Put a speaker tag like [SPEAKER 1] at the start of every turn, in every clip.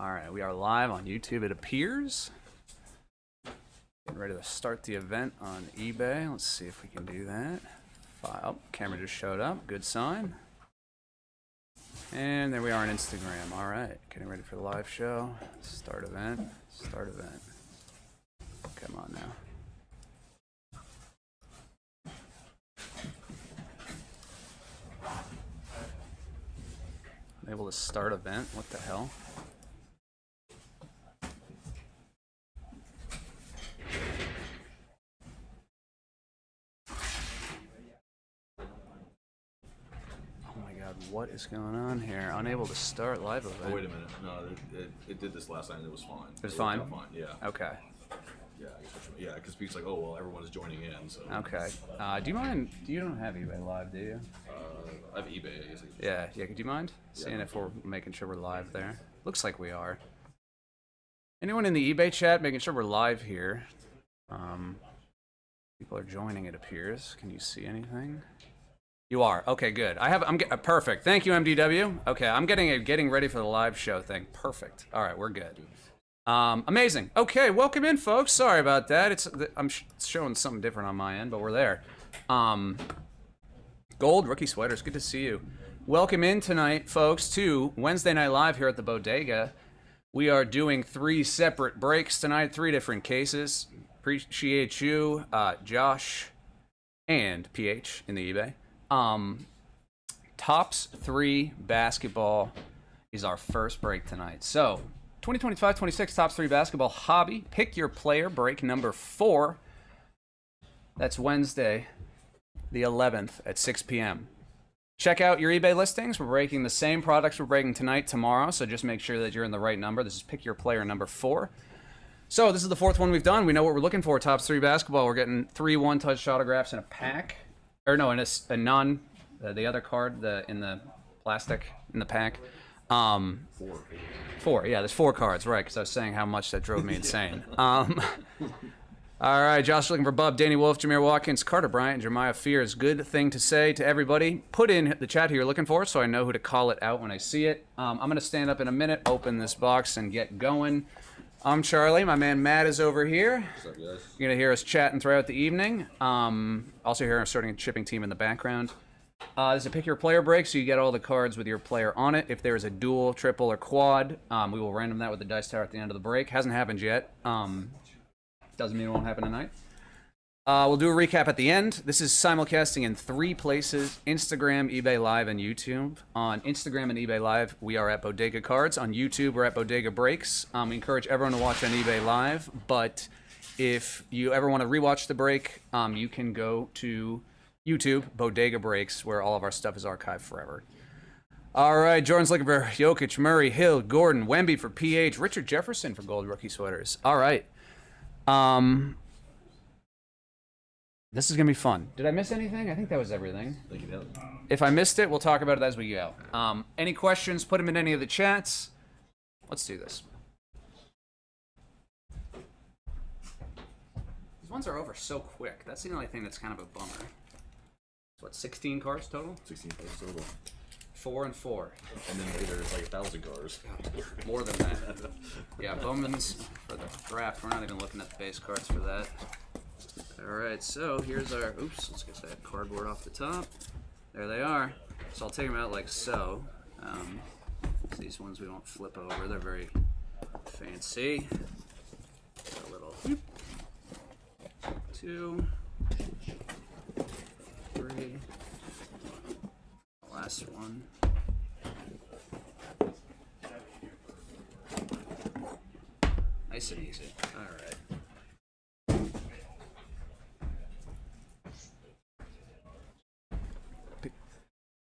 [SPEAKER 1] All right, we are live on YouTube, it appears. Getting ready to start the event on eBay. Let's see if we can do that. File. Camera just showed up. Good sign. And there we are on Instagram. All right, getting ready for the live show. Start event. Start event. Come on now. I'm able to start event. What the hell? What is going on here? Unable to start live event.
[SPEAKER 2] Oh, wait a minute. No, it did this last time. It was fine.
[SPEAKER 1] It was fine?
[SPEAKER 2] Fine, yeah.
[SPEAKER 1] Okay.
[SPEAKER 2] Yeah, because people's like, oh, well, everyone's joining in, so.
[SPEAKER 1] Okay. Do you mind? You don't have eBay live, do you?
[SPEAKER 2] I have eBay, I guess.
[SPEAKER 1] Yeah. Could you mind seeing if we're making sure we're live there? Looks like we are. Anyone in the eBay chat making sure we're live here? People are joining, it appears. Can you see anything? You are. Okay, good. I'm perfect. Thank you, MDW. Okay, I'm getting ready for the live show thing. Perfect. All right, we're good. Amazing. Okay, welcome in, folks. Sorry about that. I'm showing something different on my end, but we're there. Gold rookie sweaters. Good to see you. Welcome in tonight, folks, to Wednesday Night Live here at the Bodega. We are doing 3 separate breaks tonight, 3 different cases. Appreciate you, Josh, and PH in the eBay. Tops 3 basketball is our first break tonight. So, 2025-26 Tops 3 basketball hobby. Pick your player break number 4. That's Wednesday, the 11th at 6 p.m. Check out your eBay listings. We're breaking the same products we're breaking tonight, tomorrow. So just make sure that you're in the right number. This is pick your player number 4. So this is the 4th one we've done. We know what we're looking for. Tops 3 basketball. We're getting 3 one-touch autographs in a pack. Or no, in a non, the other card, in the plastic in the pack. 4. Yeah, there's 4 cards, right? Because I was saying how much that drove me insane. All right, Josh looking for Bub, Danny Wolf, Jameer Watkins, Carter Bryant, and Jeremiah Fears. Good thing to say to everybody. Put in the chat who you're looking for, so I know who to call it out when I see it. I'm gonna stand up in a minute, open this box, and get going. I'm Charlie. My man Matt is over here.
[SPEAKER 2] What's up, guys?
[SPEAKER 1] You're going to hear us chatting throughout the evening. Also hear our starting and shipping team in the background. This is a pick your player break, so you get all the cards with your player on it. If there is a dual, triple, or quad, we will random that with the dice tower at the end of the break. Hasn't happened yet. Doesn't mean it won't happen tonight. We'll do a recap at the end. This is simulcasting in 3 places: Instagram, eBay Live, and YouTube. On Instagram and eBay Live, we are at Bodega Cards. On YouTube, we're at Bodega Breaks. We encourage everyone to watch on eBay Live, but if you ever want to rewatch the break, you can go to YouTube, Bodega Breaks, where all of our stuff is archived forever. All right, Jordan's looking for Jokic, Murray, Hill, Gordon, Wemby for PH, Richard Jefferson for gold rookie sweaters. All right. This is going to be fun. Did I miss anything? I think that was everything.
[SPEAKER 2] Thank you.
[SPEAKER 1] If I missed it, we'll talk about it as we go. Any questions, put them in any of the chats. Let's do this. These ones are over so quick. That's the only thing that's kind of a bummer. What, 16 cards total?
[SPEAKER 2] 16 cards total.
[SPEAKER 1] 4 and 4.
[SPEAKER 2] And then later it's like 1,000 cards.
[SPEAKER 1] More than that. Yeah, Bowman's for the draft. We're not even looking at the base cards for that. Alright, so here's our, oops, let's get that cardboard off the top. There they are. So I'll take them out like so. These ones we won't flip over, they're very fancy. A little 2, 3, last one. Nice and easy. Alright.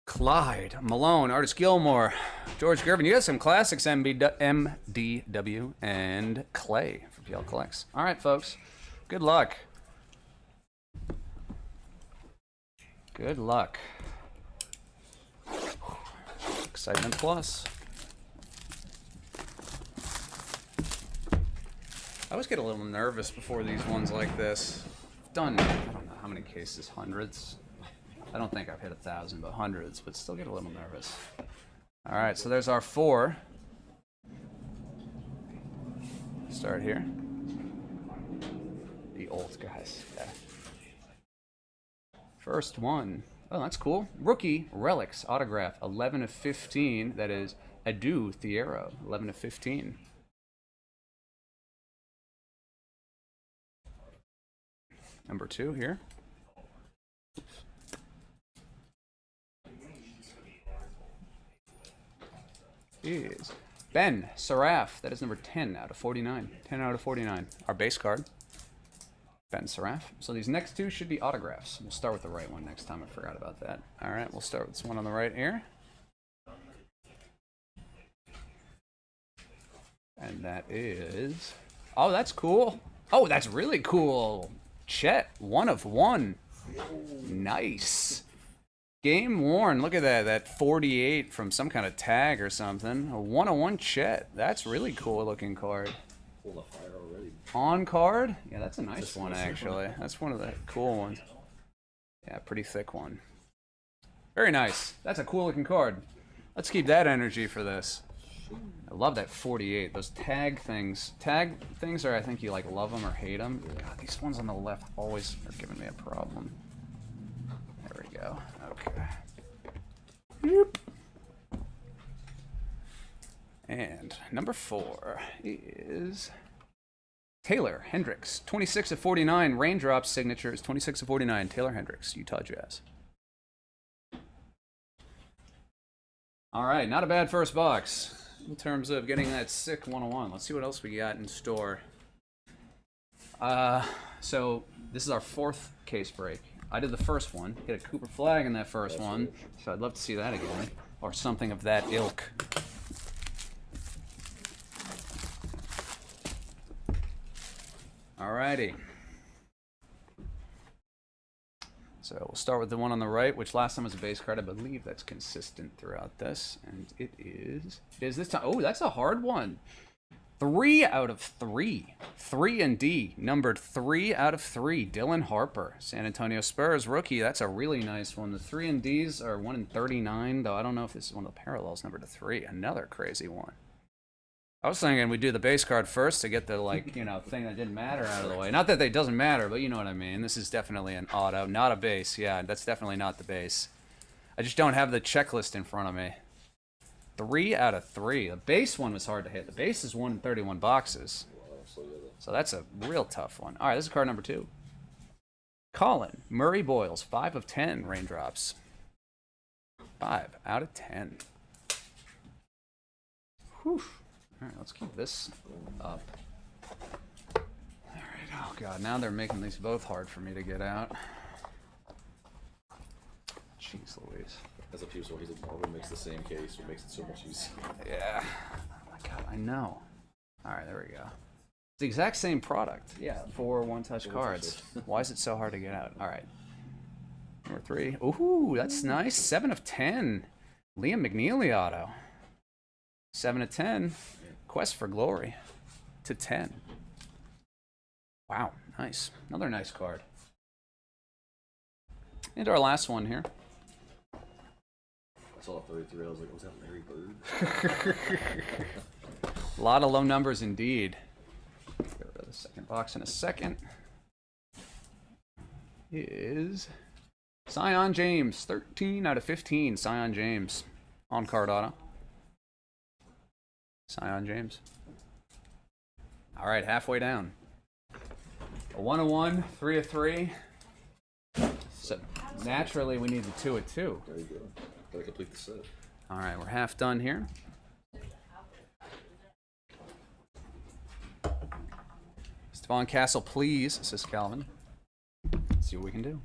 [SPEAKER 1] Clyde, Malone, Artis Gilmore, George Gervin. You got some classics, MDW, and Clay from PL Collects. All right, folks. Good luck. Good luck. Excitement plus. I always get a little nervous before these ones like this. I've done, I don't know how many cases, hundreds. I don't think I've hit 1,000, but hundreds, but still get a little nervous. All right, so there's our 4. start here. The old guys. Yeah. First one. Oh, that's cool. Rookie Relics autograph, 11 of 15. That is Adu Thiero, 11 of 15. Number 2 here. Is Ben Seraph. That is number 10 out of 49. 10 out of 49. Our base card. Ben Seraph. So these next 2 should be autographs. We'll start with the right one next time. I forgot about that. All right, we'll start with this one on the right here. And that is... Oh, that's cool. Oh, that's really cool. Chet, 1 of 1. Nice. Game worn. Look at that. That 48 from some kind of tag or something. A 1 of 1 Chet. That's really cool looking card.
[SPEAKER 2] Full of fire already.
[SPEAKER 1] On card? Yeah, that's a nice one actually. That's one of the cool ones. Yeah, pretty thick one. Very nice. That's a cool looking card. Let's keep that energy for this. I love that 48. Those tag things. Tag things are, I think you like love them or hate them. God, these ones on the left always are giving me a problem. There we go. Okay. Yep. And number 4 is Taylor Hendricks. 26 of 49. Raindrops signatures. 26 of 49. Taylor Hendricks, Utah Jazz. All right, not a bad first box in terms of getting that sick 101. Let's see what else we got in store. So this is our 4th case break. I did the first one. Hit a Cooper flag in that first one, so I'd love to see that again, or something of that ilk. Alrighty. So we'll start with the one on the right, which last time was a base card. I believe that's consistent throughout this, and it is this time. Oh, that's a hard one. 3 out of 3. 3 and D, numbered 3 out of 3. Dylan Harper, San Antonio Spurs rookie. That's a really nice one. The 3 and Ds are 1 in 39, though I don't know if this is one of the parallels numbered to 3. Another crazy one. I was thinking we'd do the base card first to get the, like, you know, thing that didn't matter out of the way. Not that they doesn't matter, but you know what I mean. This is definitely an auto, not a base. Yeah, that's definitely not the base. I just don't have the checklist in front of me. 3 out of 3. The base one was hard to hit. The base is 1 in 31 boxes. So that's a real tough one. All right, this is card number 2. Colin Murray Boyles, 5 of 10 raindrops. 5 out of 10. Whew. All right, let's keep this up. All right, oh God, now they're making these both hard for me to get out. Jeez Louise.
[SPEAKER 2] As a piece where he's a barber makes the same case, it makes it so much easier.
[SPEAKER 1] Yeah. Oh my God, I know. All right, there we go. It's the exact same product. Yeah, 4 one-touch cards. Why is it so hard to get out? All right. Number 3. Ooh, that's nice. 7 of 10. Liam McNeely auto. 7 of 10. Quest for Glory to 10. Wow, nice. Another nice card. And our last one here.
[SPEAKER 2] I saw 33. I was like, was that Larry Bird?
[SPEAKER 1] A lot of low numbers indeed. Get rid of the second box in a second. Is Zion James, 13 out of 15. Zion James on card auto. Zion James. All right, halfway down. A 1 of 1, 3 of 3. So naturally, we need the 2 of 2.
[SPEAKER 2] There you go. Gotta complete the set.
[SPEAKER 1] All right, we're half done here. Stephon Castle, please, says Calvin. Let's see what we can do.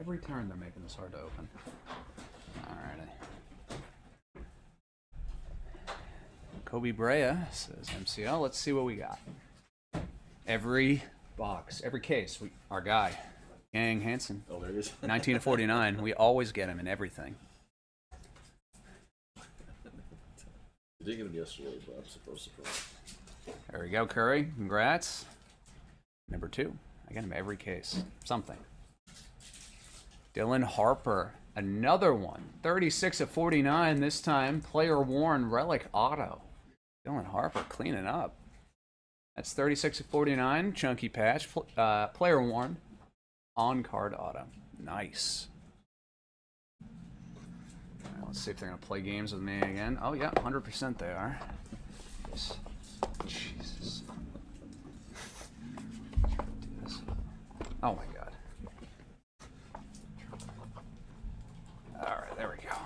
[SPEAKER 1] Every turn they're making this hard to open. Alrighty. Kobe Brea says MCL. Let's see what we got. Every box, every case, our guy, Gang Hansen.
[SPEAKER 2] Oh, there it is.
[SPEAKER 1] 19 to 49. We always get him in everything.
[SPEAKER 2] You did get him yesterday, but I'm surprised.
[SPEAKER 1] There we go, Curry. Congrats. Number 2. I get him every case. Something. Dylan Harper. Another one. 36 of 49 this time. Player worn relic auto. Dylan Harper cleaning up. That's 36 of 49. Chunky patch. Player worn. On card auto. Nice. All right, let's see if they're going to play games with me again. Oh, yeah. 100% they are. Jesus. Oh, my God. Alright, there we go.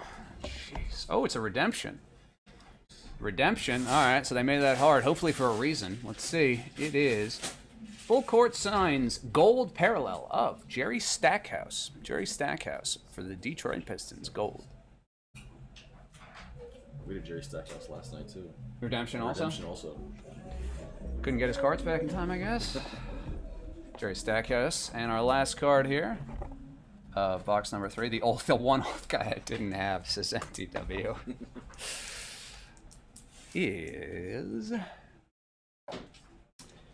[SPEAKER 1] Jeez. Oh, it's a redemption. Redemption. Alright, so they made that hard. Hopefully for a reason. Let's see. It is full court signs gold parallel of Jerry Stackhouse. Jerry Stackhouse for the Detroit Pistons. Gold.
[SPEAKER 2] We did Jerry Stackhouse last night, too.
[SPEAKER 1] Redemption also?
[SPEAKER 2] Redemption also.
[SPEAKER 1] Couldn't get his cards back in time, I guess. Jerry Stackhouse. And our last card here. Box number 3, the one old guy I didn't have, says MTW, is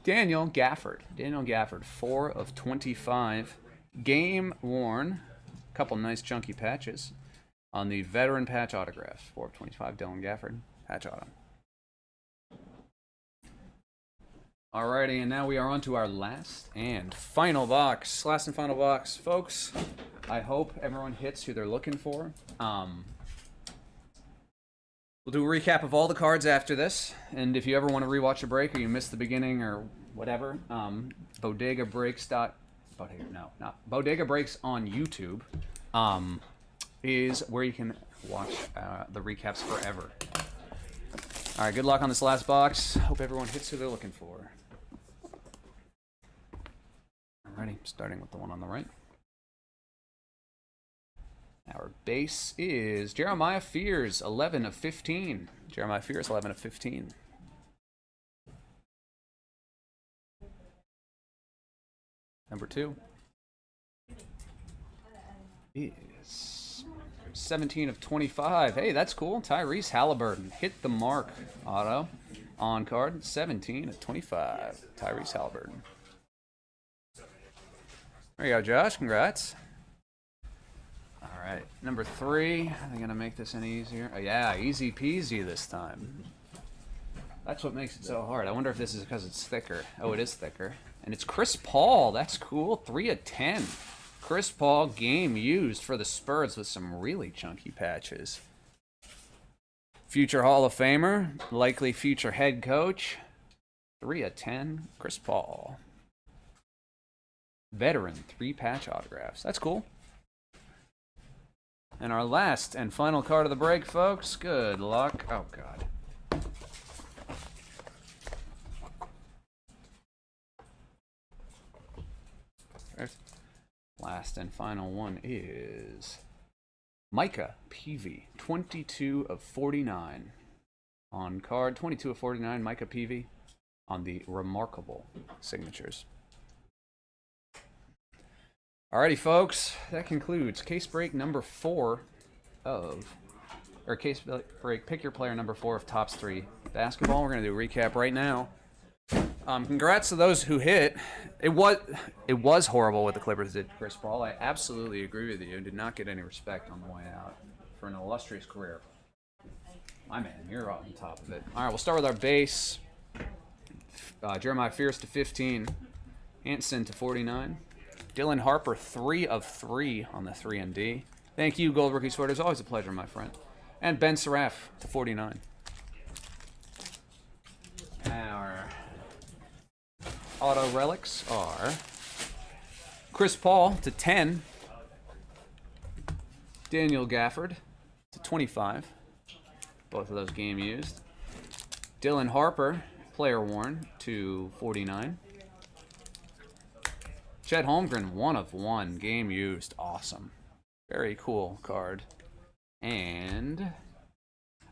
[SPEAKER 1] Daniel Gafford. Daniel Gafford, 4 of 25. Game worn. A couple nice chunky patches on the veteran patch autograph. 4 of 25, Dylan Gafford, patch auto. Alrighty, and now we are on to our last and final box. Last and final box, folks. I hope everyone hits who they're looking for. We'll do a recap of all the cards after this, and if you ever want to rewatch a break or you missed the beginning or whatever, Bodega Breaks on YouTube is where you can watch the recaps forever. All right, good luck on this last box. Hope everyone hits who they're looking for. Alrighty, starting with the one on the right. Our base is Jeremiah Fears, 11 of 15. Jeremiah Fears, 11 of 15. Number 2 is 17 of 25. Hey, that's cool. Tyrese Halliburton hit the mark. Auto on card, 17 of 25. Tyrese Halliburton. There you go, Josh. Congrats. All right, number 3. Are they gonna make this any easier? Oh yeah, easy peasy this time. That's what makes it so hard. I wonder if this is because it's thicker. Oh, it is thicker. And it's Chris Paul. That's cool. 3 of 10. Chris Paul, game used for the Spurs with some really chunky patches. Future Hall of Famer, likely future head coach. 3 of 10. Chris Paul. Veteran, 3 patch autographs. That's cool. And our last and final card of the break, folks. Good luck. Oh, God. Last and final one is Micah Peavy, 22 of 49. On card, 22 of 49, Micah Peavy on the remarkable signatures. Alrighty, folks, that concludes case break number 4 case break, pick your player number 4 of Topps 3 basketball. We're going to do a recap right now. Congrats to those who hit. It was horrible what the Clippers did to Chris Paul. I absolutely agree with you. Did not get any respect on the way out for an illustrious career. My man, you're on top of it. All right, we'll start with our base. Jeremiah Fears to 15. Anson to 49. Dylan Harper, 3 of 3 on the 3MD. Thank you, Gold Rookie Sweater. It's always a pleasure, my friend. And Ben Seraph to 49. Our auto relics are Chris Paul to 10. Daniel Gafford to 25. Both of those game used. Dylan Harper, player worn to 49. Chet Holmgren, 1 of 1, game used. Awesome. Very cool card. And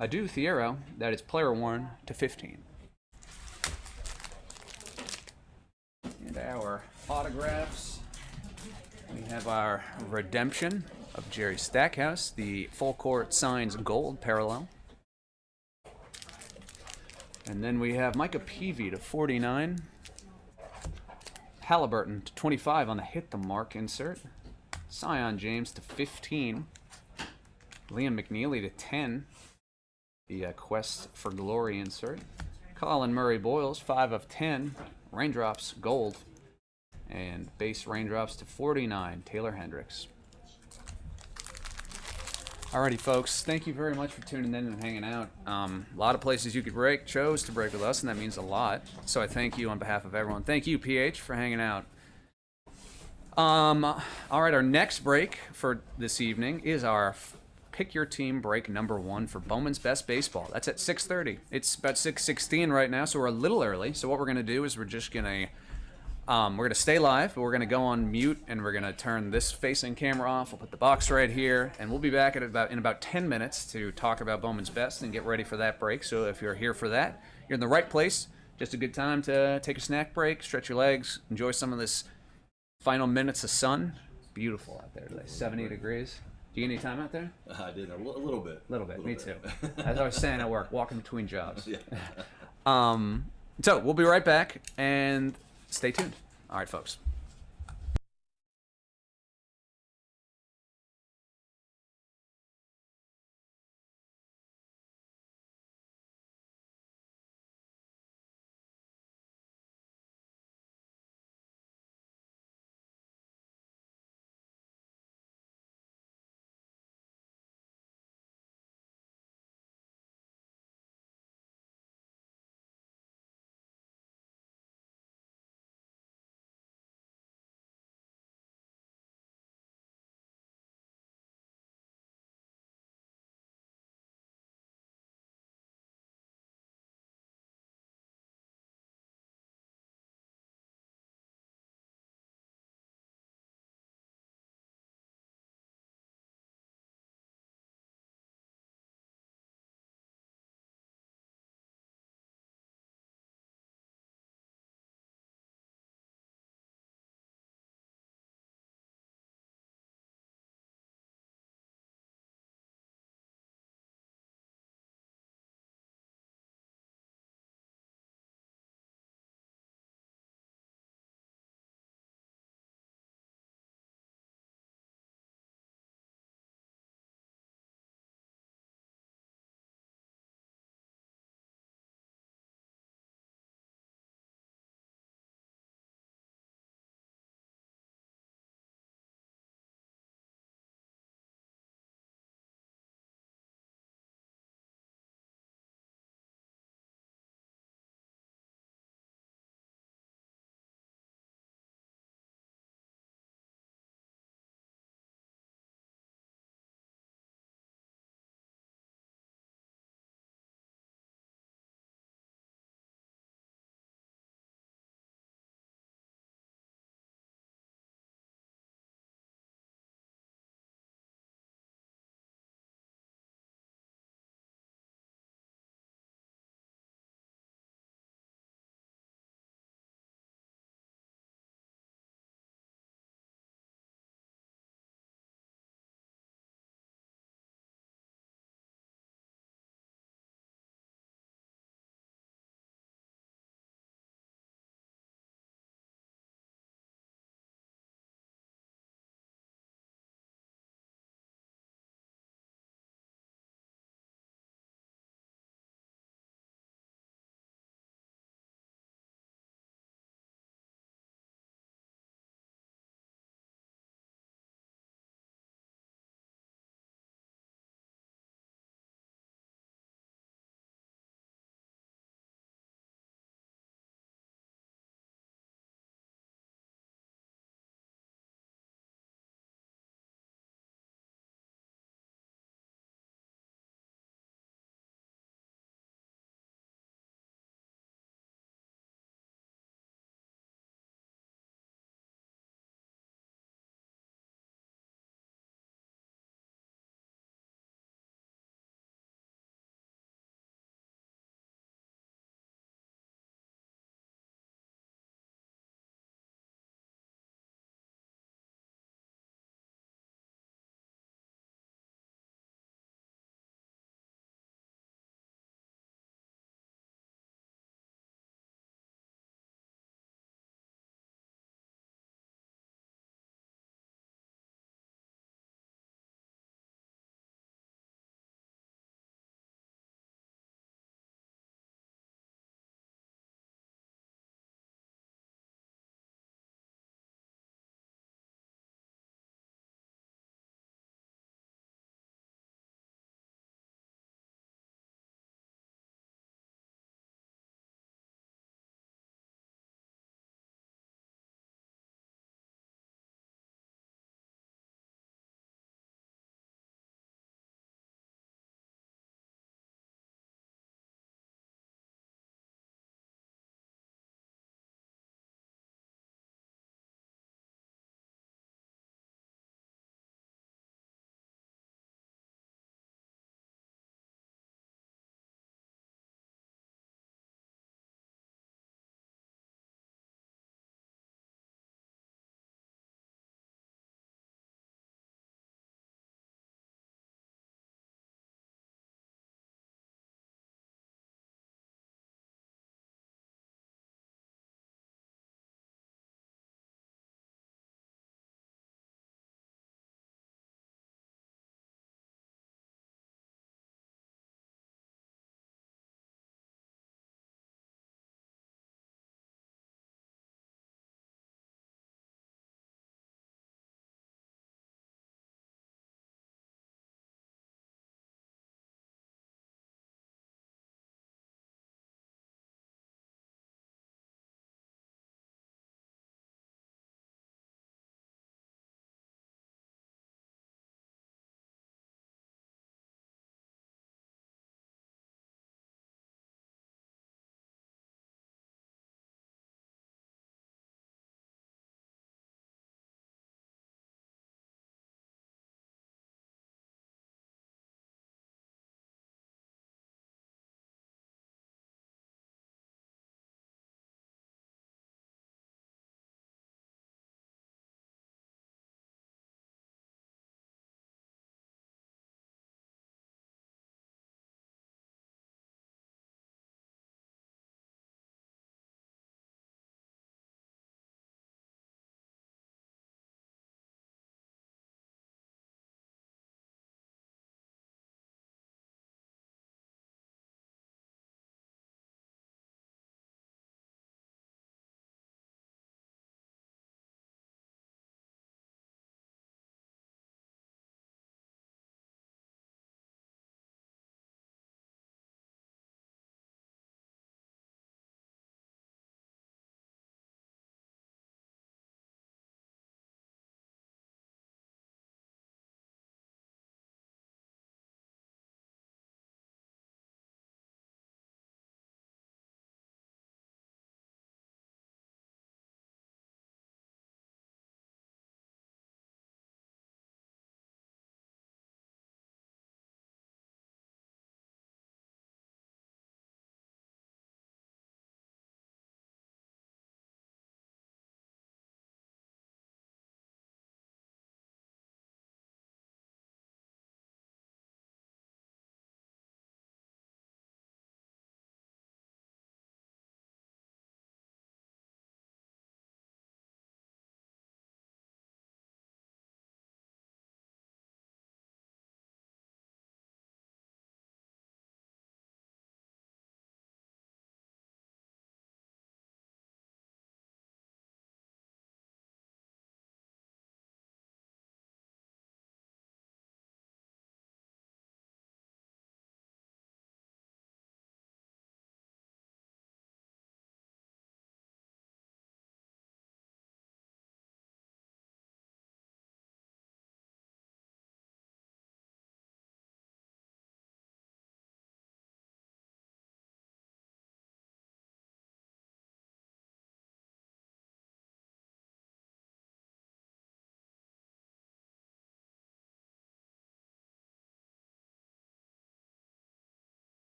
[SPEAKER 1] Adu Thiero, that is player worn to 15. And our autographs. We have our redemption of Jerry Stackhouse, the full court signs gold parallel. And then we have Micah Peavy to 49. Halliburton to 25 on the hit the mark insert. Sion James to 15. Liam McNeely to 10. The Quest for Glory insert. Colin Murray Boyles, 5 of 10. Raindrops, gold. And base Raindrops to 49, Taylor Hendricks. Alrighty, folks. Thank you very much for tuning in and hanging out. A lot of places you could break, chose to break with us, and that means a lot. So I thank you on behalf of everyone. Thank you, PH, for hanging out. All right, our next break for this evening is our Pick Your Team break number 1 for Bowman's Best Baseball. That's at 6:30. It's about 6:16 right now, so we're a little early. So what we're going to do is we're just going to we're going to stay live, but we're going to go on mute, and we're going to turn this facing camera off. We'll put the box right here, and we'll be back in about 10 minutes to talk about Bowman's Best and get ready for that break. So if you're here for that, you're in the right place. Just a good time to take a snack break, stretch your legs, enjoy some of this final minutes of sun. Beautiful out there today, 70 degrees. Do you get any time out there?
[SPEAKER 2] I did a little bit.
[SPEAKER 1] A little bit, me too. As I was saying at work, walking between jobs.
[SPEAKER 2] Yeah.
[SPEAKER 1] So we'll be right back, and stay tuned. All right, folks.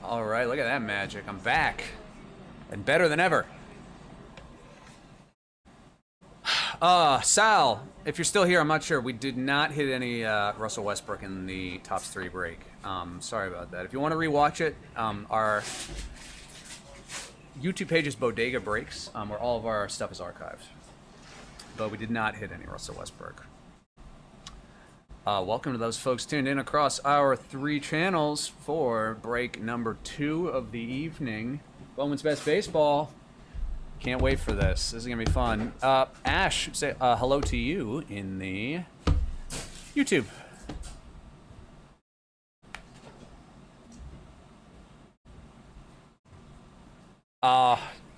[SPEAKER 1] All right, look at that magic. I'm back. And better than ever. Sal, if you're still here, I'm not sure. We did not hit any Russell Westbrook in the Tops 3 break. Sorry about that. If you want to rewatch it, our YouTube page is Bodega Breaks, where all of our stuff is archived. But we did not hit any Russell Westbrook. Welcome to those folks tuned in across our 3 channels for break number 2 of the evening. Bowman's Best Baseball. Can't wait for this. This is going to be fun. Ash, say hello to you in the YouTube.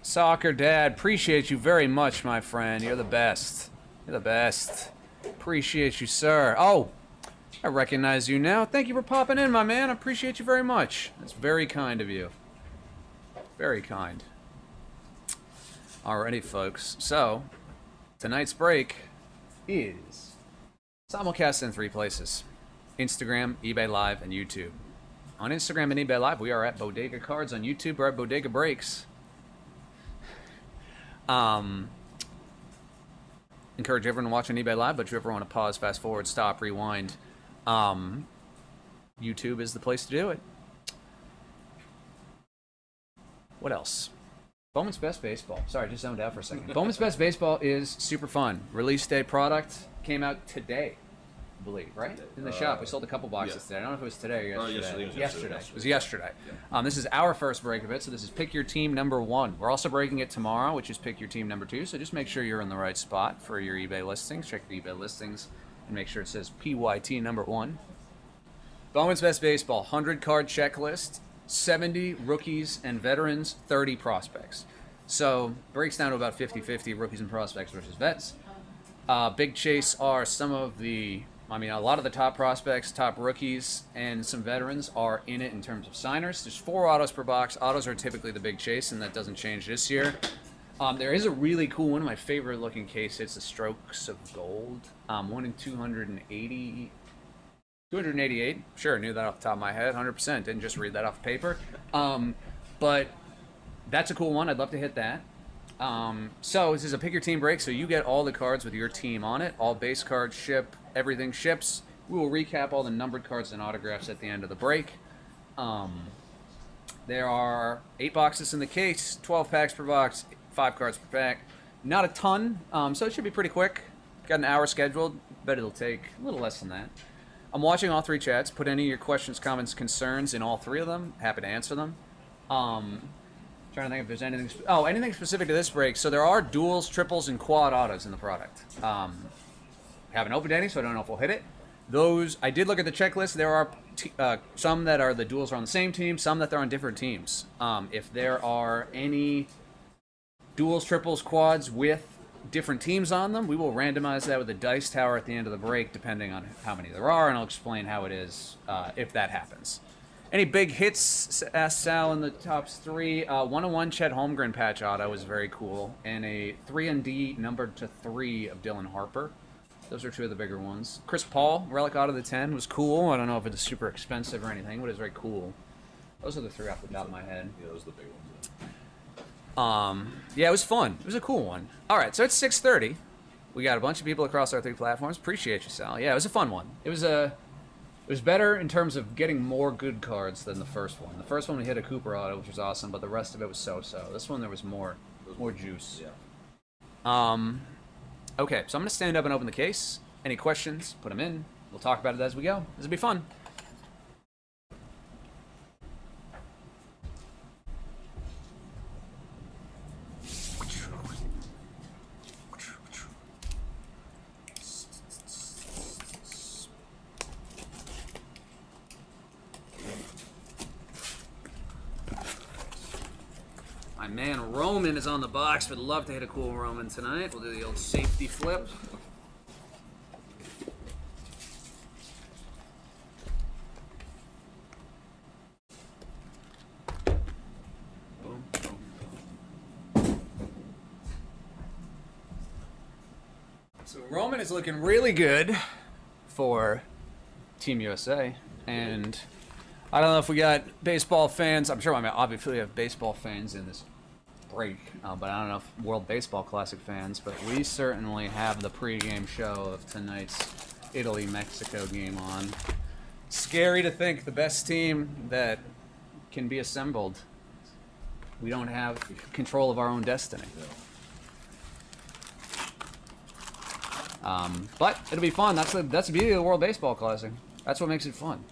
[SPEAKER 1] Soccer Dad, appreciate you very much, my friend. You're the best. You're the best. Appreciate you, sir. Oh, I recognize you now. Thank you for popping in, my man. I appreciate you very much. That's very kind of you. Very kind. Alrighty, folks. So, tonight's break is simulcast in 3 places. Instagram, eBay Live, and YouTube. On Instagram and eBay Live, we are at Bodega Cards. On YouTube, we're at Bodega Breaks. Encourage everyone to watch on eBay Live, but if you ever want to pause, fast forward, stop, rewind, YouTube is the place to do it. What else? Bowman's Best Baseball. Sorry, I just zoned out for a second. Bowman's Best Baseball is super fun. Release day product came out today, I believe, right? In the shop. We sold a couple boxes today. I don't know if it was today or yesterday. Yesterday. It was yesterday. Yeah. This is our first break of it, so this is Pick Your Team number 1. We're also breaking it tomorrow, which is Pick Your Team number 2, so just make sure you're in the right spot for your eBay listings. Check the eBay listings and make sure it says PYT number 1. Bowman's Best Baseball, 100-card checklist. 70 rookies and veterans, 30 prospects. So, breaks down to about 50-50 rookies and prospects versus vets. Big chase are some of the, a lot of the top prospects, top rookies, and some veterans are in it in terms of signers. There's 4 autos per box. Autos are typically the big chase, and that doesn't change this year. There is a really cool one. My favorite looking case hits the Strokes of Gold. 1 in 280... 288, sure, knew that off the top of my head, 100%, didn't just read that off paper. But that's a cool one, I'd love to hit that. So this is a Pick Your Team break, so you get all the cards with your team on it. All base cards ship, everything ships. We will recap all the numbered cards and autographs at the end of the break. There are 8 boxes in the case, 12 packs per box, 5 cards per pack. Not a ton, so it should be pretty quick. Got an hour scheduled, bet it'll take a little less than that. I'm watching all 3 chats. Put any of your questions, comments, concerns in all 3 of them. Happy to answer them. Trying to think if there's anything... anything specific to this break. So there are duals, triples, and quad autos in the product. Haven't opened any, so I don't know if we'll hit it. Those... I did look at the checklist. There are some that are the duals are on the same team, some that they're on different teams. If there are any duals, triples, quads with different teams on them, we will randomize that with a dice tower at the end of the break, depending on how many there are, and I'll explain how it is if that happens. Any big hits, asked Sal, in the tops 3. 101 Chet Holmgren patch auto is very cool, and a 3&D numbered to 3 of Dylan Harper. Those are 2 of the bigger ones. Chris Paul, relic auto to 10, was cool. I don't know if it's super expensive or anything, but it's very cool. Those are the 3 off the top of my head.
[SPEAKER 2] Yeah, those are the big ones.
[SPEAKER 1] Yeah, it was fun. It was a cool one. All right, so it's 6:30. We got a bunch of people across our 3 platforms. Appreciate you, Sal. Yeah, it was a fun one. It was better in terms of getting more good cards than the first one. The first one we hit a Cooper auto, which was awesome, but the rest of it was so-so. This one there was more juice.
[SPEAKER 2] Yeah.
[SPEAKER 1] Okay, so I'm gonna stand up and open the case. Any questions? Put them in. We'll talk about it as we go. This will be fun. My man Roman is on the box. Would love to hit a cool Roman tonight. We'll do the old safety flip. Boom, boom, boom. So Roman is looking really good for Team USA, and I don't know if we got baseball fans. I'm sure, I mean, obviously we have baseball fans in this break, but I don't know if World Baseball Classic fans, but we certainly have the pregame show of tonight's Italy-Mexico game on. Scary to think the best team that can be assembled. We don't have control of our own destiny. But it'll be fun. That's the beauty of the World Baseball Classic. That's what makes it fun.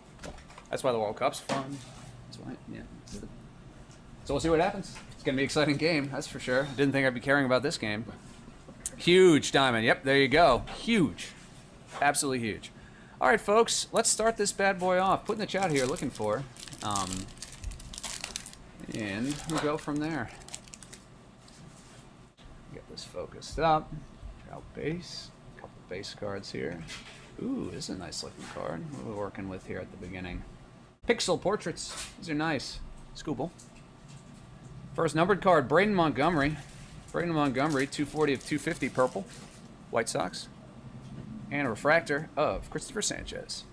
[SPEAKER 1] That's why the World Cup's fun. That's why, yeah. So we'll see what happens. It's gonna be an exciting game, that's for sure. Didn't think I'd be caring about this game. Huge diamond. Yep, there you go. Huge. Absolutely huge. All right, folks. Let's start this bad boy off. Put in the chat here, looking for, and we'll go from there. Get this focused up. Out base. A couple base cards here. Ooh, this is a nice looking card. What are we working with here at the beginning? Pixel portraits. These are nice. Scooble. First numbered card, Braden Montgomery. Braden Montgomery, 240 of 250 purple. White Sox. And a refractor of Christopher Sanchez.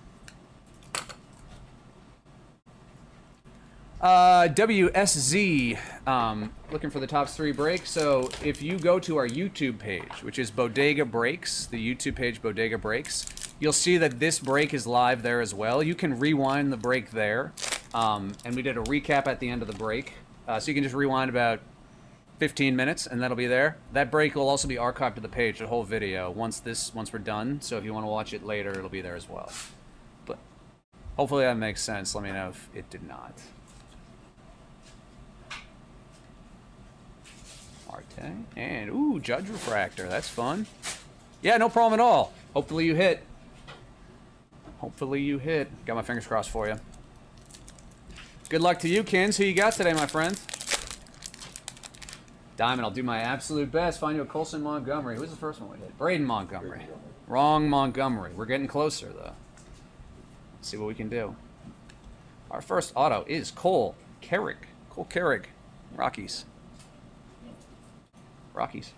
[SPEAKER 1] WSZ, looking for the top 3 break. So if you go to our YouTube page, which is Bodega Breaks, the YouTube page Bodega Breaks, you'll see that this break is live there as well. You can rewind the break there. And we did a recap at the end of the break. So you can just rewind about 15 minutes and that'll be there. That break will also be archived to the page, the whole video, once we're done. So if you want to watch it later, it'll be there as well. But hopefully that makes sense. Let me know if it did not. Marte. And, ooh, Judge Refractor. That's fun. Yeah, no problem at all. Hopefully you hit. Hopefully you hit. Got my fingers crossed for you. Good luck to you, Kins. Who you got today, my friend? Diamond, I'll do my absolute best. Find you a Colson Montgomery. Who's the first one we did? Braden Montgomery. Wrong Montgomery. We're getting closer, though. Let's see what we can do. Our first auto is Cole Carrig. Cole Carrig. Rockies. Rockies.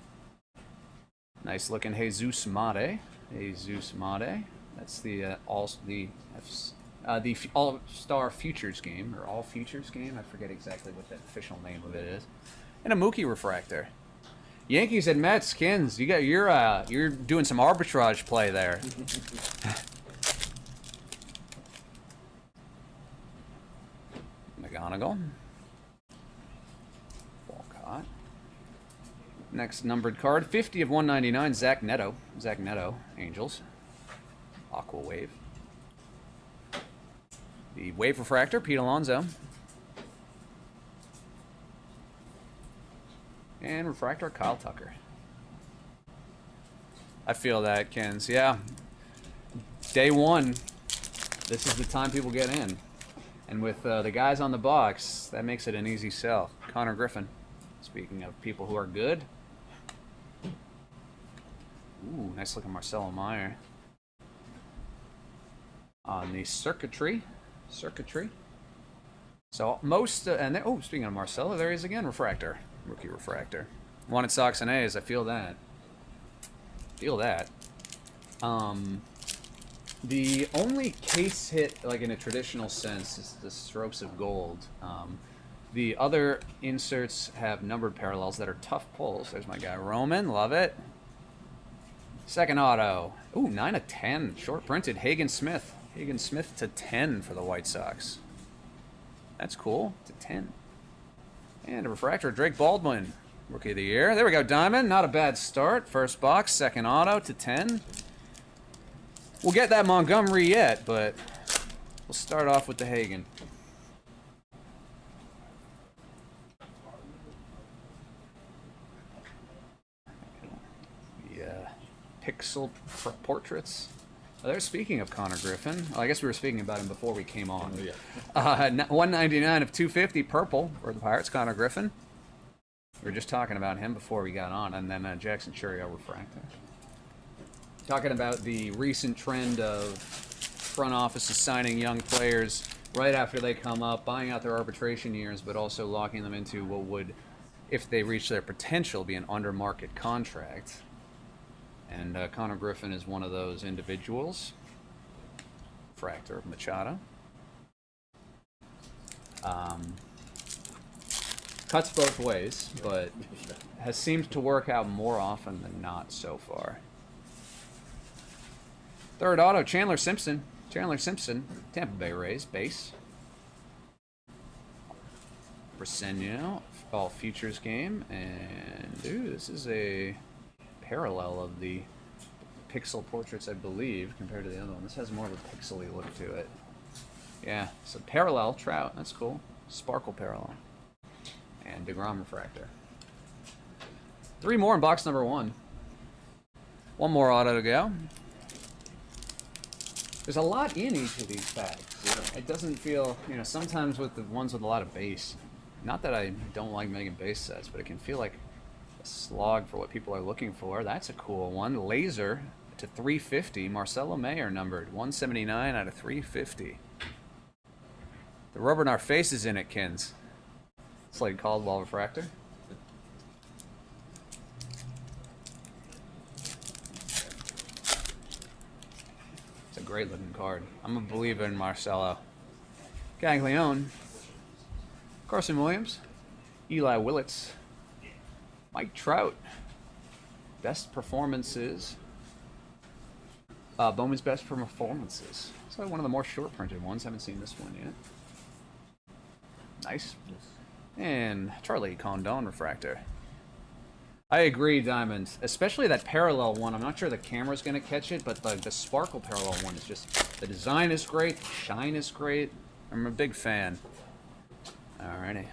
[SPEAKER 1] Nice looking Jesus Mate. Jesus Mate. That's the All-Star Futures game, or All Futures game. I forget exactly what the official name of it is. And a Mookie Refractor. Yankees and Mets, Skins. You're doing some arbitrage play there. McGonigal. Walcott. Next numbered card, 50 of 199, Zach Neto. Zach Neto, Angels. Aqua Wave. The Wave Refractor, Pete Alonso. And Refractor, Kyle Tucker. I feel that, Kens. Yeah. Day one, this is the time people get in. And with the guys on the box, that makes it an easy sell. Connor Griffin. Speaking of people who are good. Ooh, nice looking Marcelo Meyer. On the circuitry. So most, speaking of Marcelo, there he is again, Refractor. Rookie Refractor. Wanted Sox and A's, I feel that. The only case hit, like in a traditional sense, is the Strokes of Gold. The other inserts have numbered parallels that are tough pulls. There's my guy Roman, love it. Second auto. Ooh, 9 of 10. Short printed. Hagen Smith. Hagen Smith to 10 for the White Sox. That's cool. To 10. And a refractor, Drake Baldwin. Rookie of the Year. There we go, Diamond. Not a bad start. First box, second auto to 10. We'll get that Montgomery yet, but we'll start off with the Hagen. Pixel portraits. Oh, they're speaking of Connor Griffin. Well, I guess we were speaking about him before we came on.
[SPEAKER 2] Yeah.
[SPEAKER 1] 199 of 250 purple for the Pirates, Connor Griffin. We were just talking about him before we got on, and then Jackson Churio refractor. Talking about the recent trend of front offices signing young players right after they come up, buying out their arbitration years, but also locking them into what would, if they reach their potential, be an under-market contract. And Connor Griffin is one of those individuals. Refractor of Machado. Cuts both ways, but has seemed to work out more often than not so far. Third auto, Chandler Simpson. Chandler Simpson, Tampa Bay Rays, base. Briseno, all futures game. And, ooh, this is a parallel of the pixel portraits, I believe, compared to the other one. This has more of a pixely look to it. Yeah, so parallel Trout, that's cool. Sparkle parallel. And DeGrom refractor. 3 more in box number 1. 1 more auto to go. There's a lot in each of these packs. Yeah. It doesn't feel, you know, sometimes with the ones with a lot of base, not that I don't like making base sets, but it can feel like a slog for what people are looking for. That's a cool one. Laser to 350. Marcelo Mayer numbered 179 out of 350. The rubber in our face is in it, Kins. Slade Caldwell refractor. It's a great looking card. I'm a believer in Marcelo. Gaglione. Carson Williams. Eli Willits. Mike Trout. Best performances. Bowman's best performances. It's like one of the more short printed ones. Haven't seen this one yet. Nice. And Charlie Condon refractor. I agree, Diamond. Especially that parallel one. I'm not sure the camera's going to catch it, but the sparkle parallel one is just... The design is great. The shine is great. I'm a big fan. Alrighty.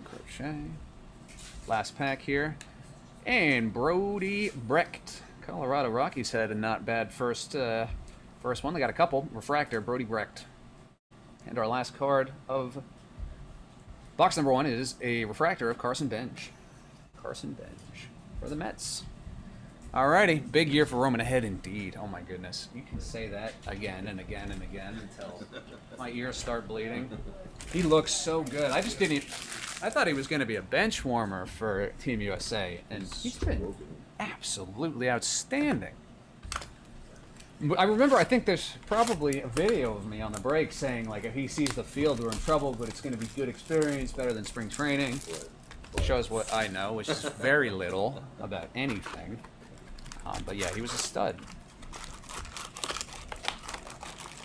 [SPEAKER 1] Crochet. Last pack here. And Brody Brecht. Colorado Rockies had a not bad first one. They got a couple. Refractor, Brody Brecht. And our last card of box number 1 is a refractor of Carson Bench. Carson Bench for the Mets. Alrighty, big year for Roman ahead indeed. Oh my goodness. You can say that again and again and again until my ears start bleeding. He looks so good. I just didn't... I thought he was going to be a bench warmer for Team USA, and he's been absolutely outstanding. I remember, I think there's probably a video of me on the break saying, like, if he sees the field, we're in trouble, but it's going to be good experience, better than spring training. Shows what I know, which is very little about anything. But yeah, he was a stud.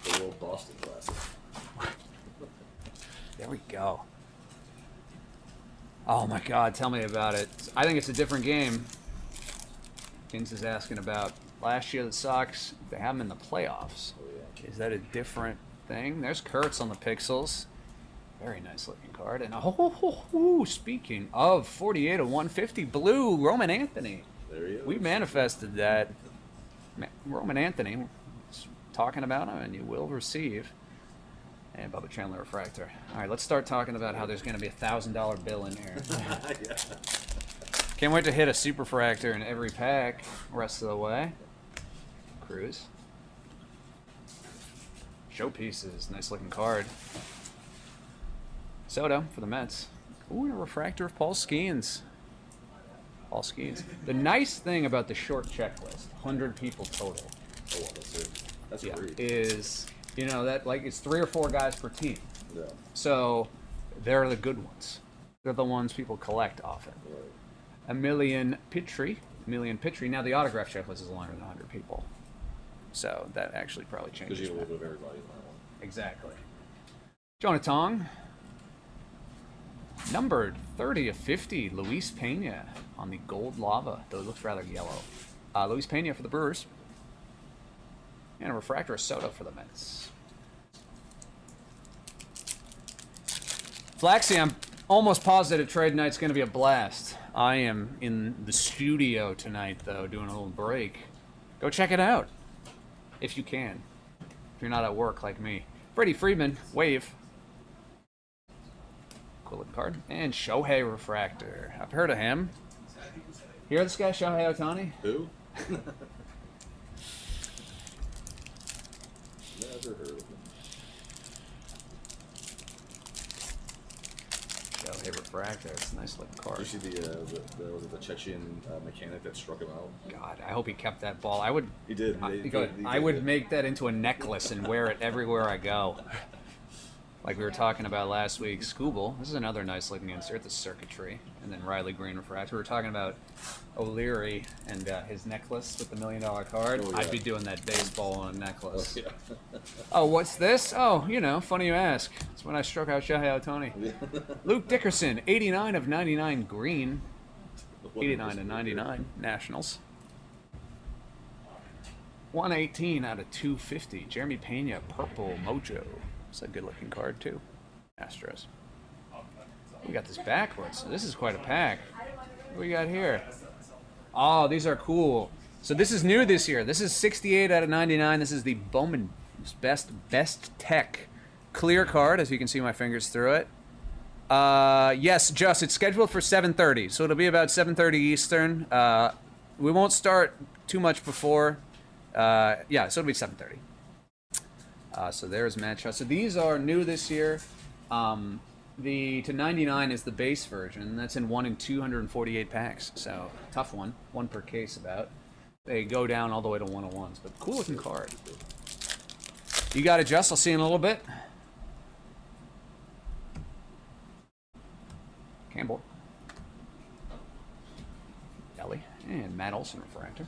[SPEAKER 2] The little Boston Classic.
[SPEAKER 1] There we go. Oh my God, tell me about it. I think it's a different game. Kins is asking about last year the Sox, they have them in the playoffs.
[SPEAKER 2] Oh, yeah.
[SPEAKER 1] Is that a different thing? There's Kurtz on the pixels. Very nice looking card. And speaking of 48 of 150 blue, Roman Anthony.
[SPEAKER 2] There he is.
[SPEAKER 1] We manifested that. Roman Anthony, talking about him, and you will receive. And Bubba Chandler refractor. All right, let's start talking about how there's going to be $1,000 bill in here.
[SPEAKER 2] Yeah.
[SPEAKER 1] Can't wait to hit a super fractor in every pack rest of the way. Cruz. Showpieces. Nice looking card. Soto for the Mets. Ooh, and a refractor of Paul Skeens. Paul Skeens. The nice thing about the short checklist, 100 people total.
[SPEAKER 2] Oh, well, that's great.
[SPEAKER 1] Is, you know, that like it's 3 or 4 guys per team.
[SPEAKER 2] Yeah.
[SPEAKER 1] So they're the good ones. They're the ones people collect often.
[SPEAKER 2] Right.
[SPEAKER 1] Emilian Petrie. Now the autograph checklist is longer than 100 people. So that actually probably changes.
[SPEAKER 2] Because you have a little bit of everybody in that one.
[SPEAKER 1] Exactly. Jonah Tong. Numbered 30 of 50, Luis Pena on the gold lava, though it looks rather yellow. Luis Pena for the Brewers. And a refractor of Soto for the Mets. Flaxy, I'm almost positive trade night's going to be a blast. I am in the studio tonight, though, doing a little break. Go check it out, if you can. If you're not at work like me. Freddie Freeman, wave. Cool looking card. And Shohei refractor. I've heard of him. Hear this guy, Shohei Ohtani?
[SPEAKER 2] Who? Never heard of him.
[SPEAKER 1] Shohei refractor. It's a nice looking card.
[SPEAKER 2] Did you see the Chechen mechanic that struck him out?
[SPEAKER 1] God, I hope he kept that ball. I would.
[SPEAKER 2] He did.
[SPEAKER 1] I would make that into a necklace and wear it everywhere I go. Like we were talking about last week, Scooble. This is another nice looking insert, the circuitry. And then Riley Green refractor. We were talking about O'Leary and his necklace with the $1 million card.
[SPEAKER 2] Oh, yeah.
[SPEAKER 1] I'd be doing that baseball on a necklace.
[SPEAKER 2] Oh, yeah.
[SPEAKER 1] Oh, what's this? Oh, you know, funny you ask. It's when I struck out Shohei Ohtani. Luke Dickerson, 89 of 99 green. 89 to 99 Nationals. 118 out of 250. Jeremy Pena, purple mojo. It's a good looking card too. Astros. We got this backwards. So this is quite a pack. What do we got here? Oh, these are cool. So this is new this year. This is 68 out of 99. This is the Bowman best tech clear card, as you can see my fingers through it. Yes, Just, it's scheduled for 7:30, so it'll be about 7:30 Eastern. We won't start too much before. Yeah, so it'll be 7:30. So there's matchup. So these are new this year. The to 99 is the base version. That's in 1 in 248 packs. So tough one per case about. They go down all the way to 101s, but cool looking card. You got it, Just. I'll see you in a little bit. Campbell. Ellie. And Matt Olson refractor.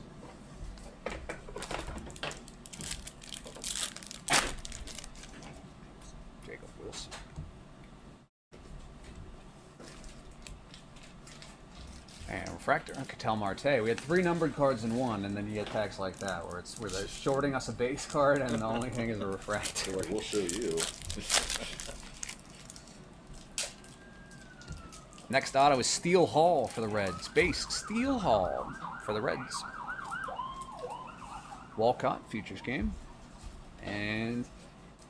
[SPEAKER 1] Jacob Wilson. And refractor. Cattell Marte. We had 3 numbered cards in one, and then you get packs like that where they're shorting us a base card, and the only thing is a refractor.
[SPEAKER 2] They're like, we'll show you.
[SPEAKER 1] Next auto is Steel Hall for the Reds. Base Steel Hall for the Reds. Walcott, Futures game. And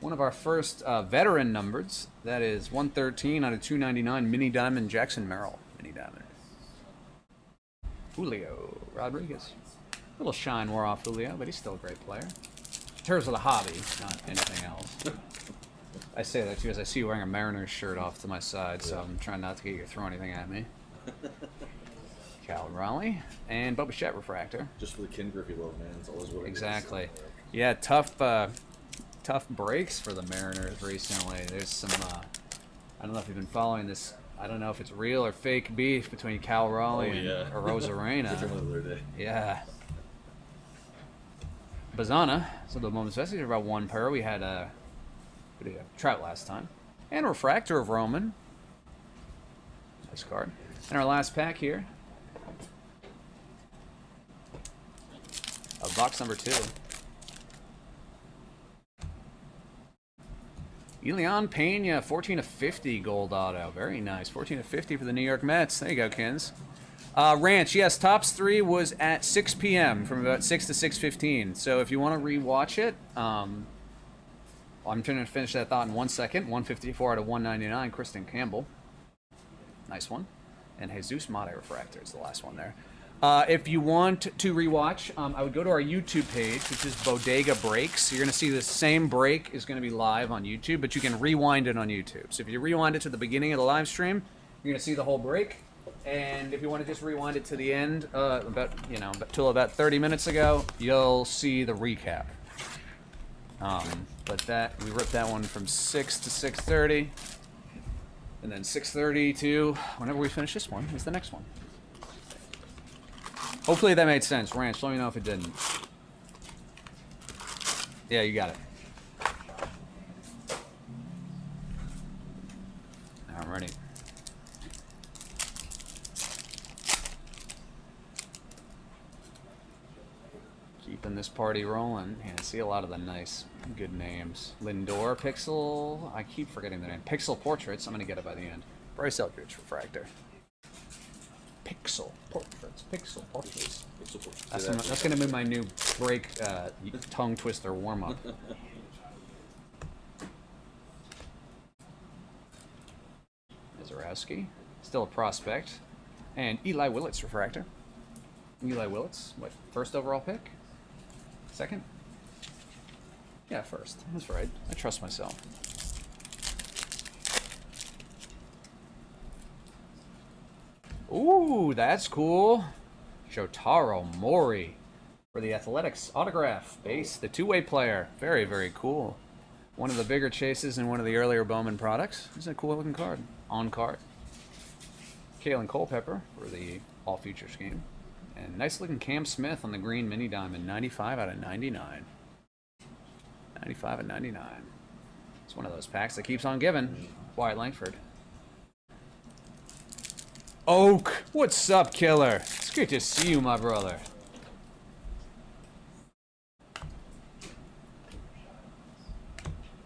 [SPEAKER 1] one of our first veteran numbers. That is 113 out of 299. Mini Diamond Jackson Merrill. Mini Diamond. Julio Rodriguez. A little shine wore off Julio, but he's still a great player. In terms of the hobby, not anything else. I say that too as I see you wearing a Mariners shirt off to my side, so I'm trying not to get you to throw anything at me. Cal Raleigh and Bubba Chet refractor.
[SPEAKER 2] Just for the Ken Griffey love, man. It's always what it
[SPEAKER 1] Exactly.
[SPEAKER 2] is.
[SPEAKER 1] Yeah, tough breaks for the Mariners recently. There's some, I don't know if you've been following this. I don't know if it's real or fake beef between Cal Raleigh and Rosarena.
[SPEAKER 2] Another day.
[SPEAKER 1] Yeah. Bazana. So the Bowman's Best. These are about 1 per. We had Trout last time. And refractor of Roman. Nice card. And our last pack here. Of box number 2. Elian Pena, 14 of 50 gold auto. Very nice. 14 of 50 for the New York Mets. There you go, Kins. Ranch, yes, Tops 3 was at 6 p.m. from about 6 to 6:15. So if you want to rewatch it, I'm trying to finish that thought in 1 second. 154 out of 199, Kristen Campbell. Nice one. And Jesus Mate refractor is the last one there. If you want to rewatch, I would go to our YouTube page, which is Bodega Breaks. You're going to see the same break is going to be live on YouTube, but you can rewind it on YouTube. So if you rewind it to the beginning of the live stream, you're going to see the whole break. And if you want to just rewind it to the end, till about 30 minutes ago, you'll see the recap. But we ripped that one from 6 to 6:30, and then 6:30 to whenever we finish this one is the next one. Hopefully that made sense. Ranch, let me know if it didn't. Yeah, you got it. I'm ready. Keeping this party rolling. Yeah, I see a lot of the nice, good names. Lindor, Pixel. I keep forgetting the name. Pixel Portraits. I'm going to get it by the end. Bryce Eldridge, refractor. Pixel Portraits. Pixel Portraits. That's going to be my new break tongue twister warm-up. Zarowski. Still a prospect. And Eli Willits, refractor. Eli Willits, what, first overall pick? Second? Yeah, first. That's right. I trust myself. Ooh, that's cool. Shotaro Mori for the Athletics autograph base, the two-way player. Very, very cool. One of the bigger chases in one of the earlier Bowman products. This is a cool looking card. On card. Kalen Culpepper for the all feature scheme. And nice looking Cam Smith on the green mini diamond. 95 out of 99. 95 out of 99. It's one of those packs that keeps on giving. Wyatt Langford. Oak, what's up, killer? It's great to see you, my brother.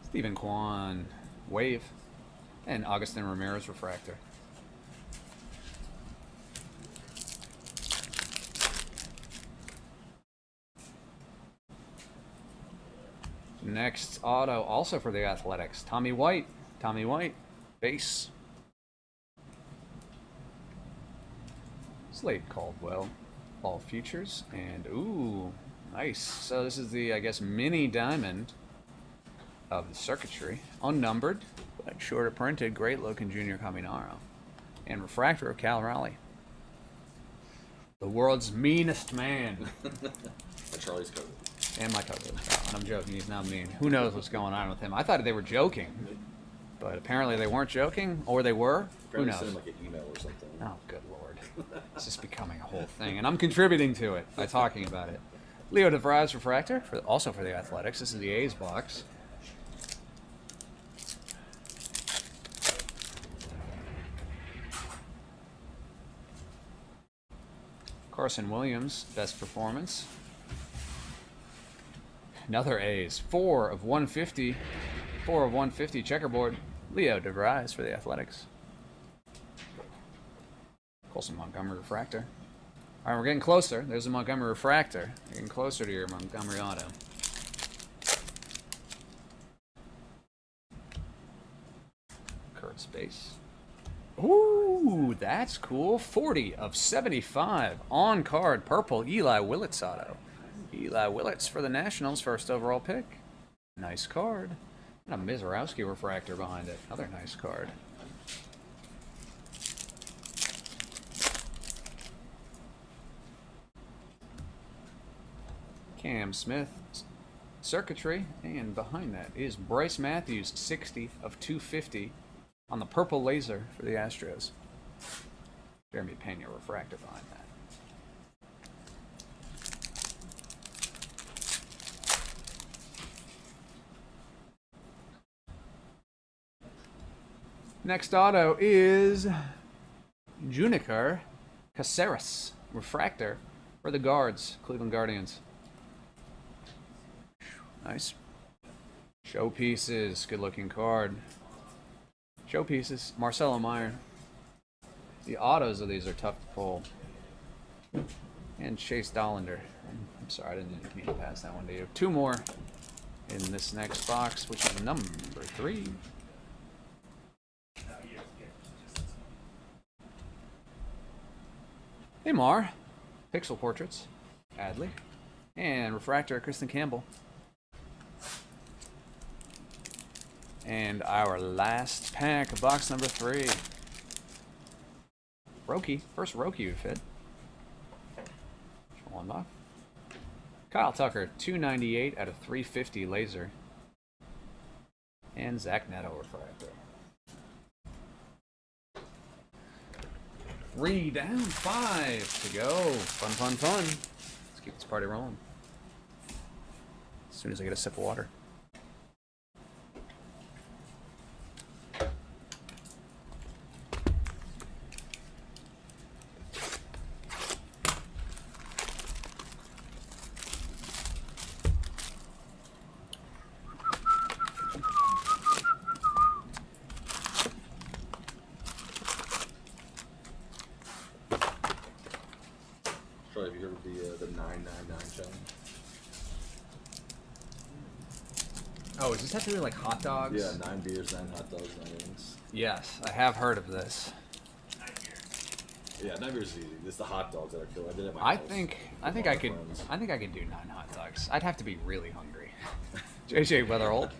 [SPEAKER 1] Stephen Kwan, Wave, and Augustin Ramirez Refractor. Next auto, also for the Athletics, Tommy White. Tommy White, base. Slade Caldwell, all features, and ooh, nice. So this is the, I guess, mini diamond of the circuitry, unnumbered, but shorter printed. Great looking Junior Caminaro, and refractor of Cal Raleigh, the world's meanest man.
[SPEAKER 2] And Charlie's cousin.
[SPEAKER 1] And my cousin. And I'm joking, he's not mean. Who knows what's going on with him? I thought they were joking, but apparently they weren't joking, or they were. Who knows?
[SPEAKER 2] Send him like an email or something.
[SPEAKER 1] Oh, good lord. It's just becoming a whole thing, and I'm contributing to it by talking about it. Leo DeVries Refractor, also for the Athletics. This is the A's box. Carson Williams, best performance. Another A's. 4 of 150. 4 of 150 checkerboard. Leo DeVries for the Athletics. Colson Montgomery Refractor. All right, we're getting closer. There's a Montgomery Refractor. We're getting closer to your Montgomery Auto. Kurt Space. Ooh, that's cool. 40 of 75. On card, purple Eli Willits auto. Eli Willits for the Nationals, first overall pick. Nice card. And a Mizorowski Refractor behind it. Another nice card. Cam Smith, circuitry, and behind that is Bryce Matthews, 60 of 250 on the purple laser for the Astros. Jeremy Pena Refractor behind that. Next auto is Juniker Caceres Refractor for the Guards, Cleveland Guardians. Nice. Showpieces, good looking card. Showpieces, Marcelo Meyer. The autos of these are tough to pull. And Chase Dollander. I'm sorry, I didn't mean to pass that one to you. 2 more in this next box, which is number 3. Amar, Pixel Portraits, Adley, and Refractor, Kristen Campbell. And our last pack, box number 3. Roki, first Roki would fit. One box. Kyle Tucker, 298 out of 350 laser. And Zach Neto Refractor. 3 down, 5 to go. Fun, fun, fun. Let's keep this party rolling. As soon as I get a sip of water.
[SPEAKER 2] Have you heard of the 999 challenge?
[SPEAKER 1] Oh, does this have to do like hot dogs?
[SPEAKER 2] Yeah, 9 beers, 9 hot dogs, 9 wings.
[SPEAKER 1] Yes, I have heard of this.
[SPEAKER 2] Yeah, 9 beers is easy. It's the hot dogs that are cool. I did it at my
[SPEAKER 1] I
[SPEAKER 2] house
[SPEAKER 1] think
[SPEAKER 2] with
[SPEAKER 1] I
[SPEAKER 2] my
[SPEAKER 1] could
[SPEAKER 2] friends.
[SPEAKER 1] I think I could do 9 hot dogs. I'd have to be really hungry. JJ Weatherholt.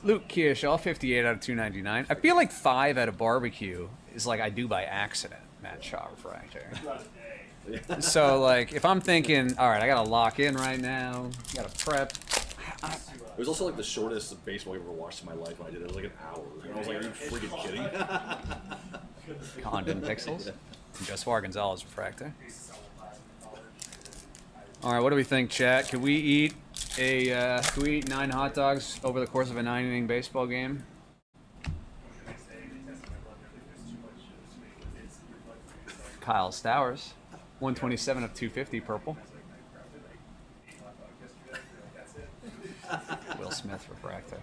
[SPEAKER 1] Luke Kearshaw, 58 out of 299. I feel like 5 at a barbecue is like I do by accident. Matt Shaw Refractor. So like if I'm thinking, all right, I gotta lock in right now, gotta prep,
[SPEAKER 2] It was also like the shortest baseball I've ever watched in my life when I did it. It was like an hour. And I was like, are you freaking kidding?
[SPEAKER 1] Condon Pixels. Josvar Gonzalez Refractor. All right, what do we think, chat? Could we eat 9 hot dogs over the course of a 9-inning baseball game? Kyle Stowers, 127 of 250 purple. Will Smith Refractor.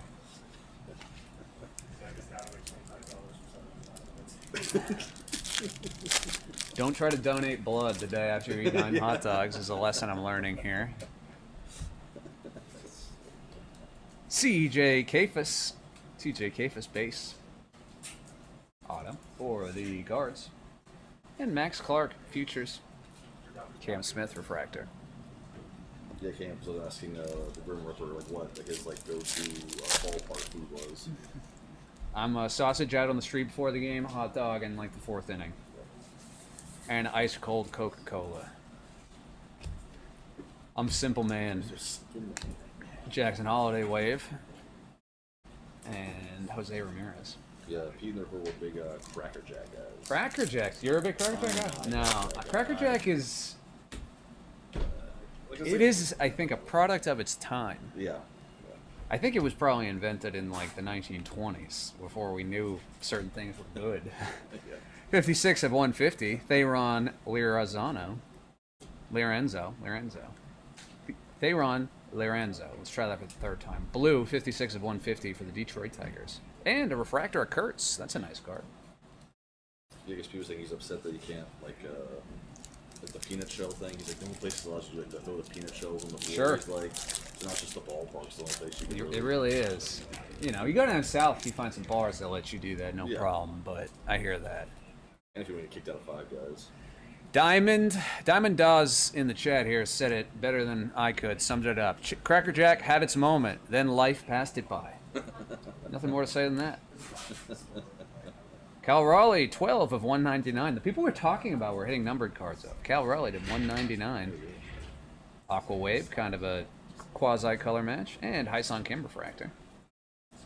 [SPEAKER 1] Don't try to donate blood the day after you eat 9 hot dogs is a lesson I'm learning here. CJ Kafis. TJ Kafis base. Auto for the guards. And Max Clark futures. Cam Smith Refractor.
[SPEAKER 2] Yeah, Cam was asking the Grim Ripper like what his like go-to ballpark food was.
[SPEAKER 1] I'm a sausage out on the street before the game, hot dog in like the 4th inning. And ice cold Coca-Cola. I'm simple man. Jackson Holiday wave. And Jose Ramirez.
[SPEAKER 2] Yeah, Pete and the were big Cracker Jack guys.
[SPEAKER 1] Cracker Jacks. You're a big Cracker Jack guy? No. Cracker Jack is... It is, I think, a product of its time.
[SPEAKER 2] Yeah.
[SPEAKER 1] I think it was probably invented in like the 1920s before we knew certain things were good.
[SPEAKER 2] Yeah.
[SPEAKER 1] 56 of 150. Theron Lorenzo. Theron Lorenzo. Let's try that for the 3rd time. Blue, 56 of 150 for the Detroit Tigers. And a refractor of Kurtz. That's a nice card.
[SPEAKER 2] Yeah, because people saying he's upset that he can't like the peanut shell thing. He's like, the only place allows you to throw the peanut shells on the floor.
[SPEAKER 1] Sure.
[SPEAKER 2] He's like, it's not just the ballpark's the only place you can throw
[SPEAKER 1] It really is. You know, you go down south, you find some bars that let you do that, no
[SPEAKER 2] Yeah.
[SPEAKER 1] problem. But I hear that.
[SPEAKER 2] And if you want to get kicked out of Five Guys.
[SPEAKER 1] Diamond Dawes in the chat here said it better than I could, summed it up. Cracker Jack had its moment, then life passed it by. Nothing more to say than that. Cal Raleigh, 12 of 199. The people we're talking about were hitting numbered cards up. Cal Raleigh did 199. Aqua Wave, kind of a quasi-color match. And Hyson Kim Refractor. I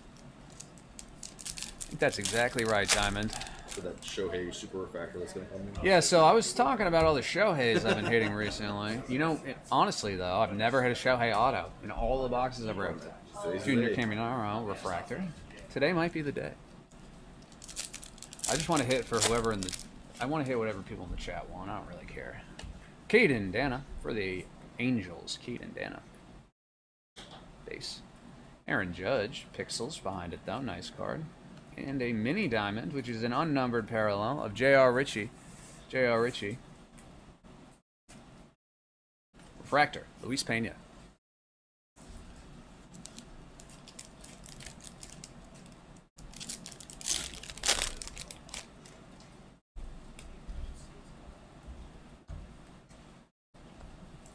[SPEAKER 1] think that's exactly right, Diamond.
[SPEAKER 2] For that Shohei Super Refractor that's going to come in.
[SPEAKER 1] Yeah, so I was talking about all the Shoheis I've been hitting recently. You know, honestly, though, I've never hit a Shohei auto in all the boxes I've ripped. Junior Caminero Refractor. Today might be the day. I just want to hit for whoever in the... I want to hit whatever people in the chat want. I don't really care. Caden Dana for the Angels. Caden Dana. Base. Aaron Judge. Pixels behind it, though. Nice card. And a mini diamond, which is an unnumbered parallel of J.R. Ritchie. J.R. Ritchie. Refractor. Luis Pena.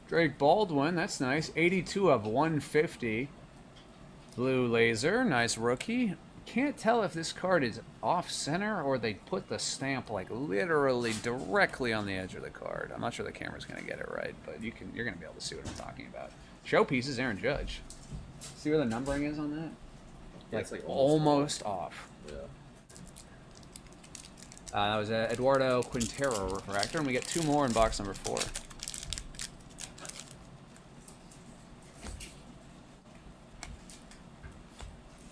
[SPEAKER 1] Drake Baldwin, that's nice. 82 of 150. Blue Laser, nice rookie. Can't tell if this card is off center or they put the stamp like literally directly on the edge of the card. I'm not sure the camera's gonna get it right, but you're gonna be able to see what I'm talking about. Showpieces, Aaron Judge. See where the numbering is on that?
[SPEAKER 2] Yeah,
[SPEAKER 1] Like almost off.
[SPEAKER 2] Yeah.
[SPEAKER 1] That was Eduardo Quintero Refractor, and we get 2 more in box number 4.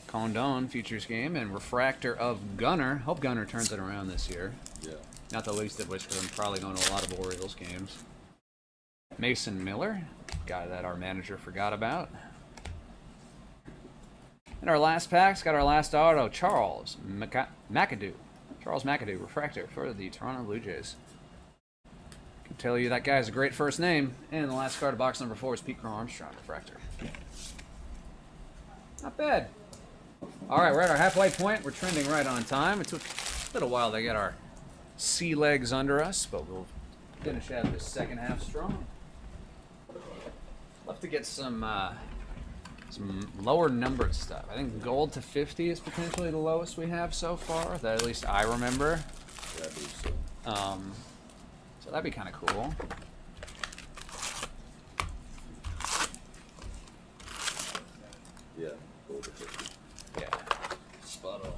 [SPEAKER 1] Condon Futures game and Refractor of Gunner. Hope Gunner turns it around this year.
[SPEAKER 2] Yeah.
[SPEAKER 1] Not the least of which because I'm probably going to a lot of Orioles games. Mason Miller, guy that our manager forgot about. And our last pack's got our last auto, Charles McAdoo. Charles McAdoo, Refractor for the Toronto Blue Jays. Can tell you that guy has a great first name. And the last card of box number 4 is Pete Crow Armstrong, Refractor. Not bad. All right, we're at our halfway point. We're trending right on time. It took a little while to get our sea legs under us, but we'll finish out this second half strong. Love to get some lower numbered stuff. I think gold to 50 is potentially the lowest we have so far, that at least I remember.
[SPEAKER 2] Yeah, I believe so.
[SPEAKER 1] So that'd be kind of cool.
[SPEAKER 2] Yeah, over 50.
[SPEAKER 1] Yeah.
[SPEAKER 2] Spot on.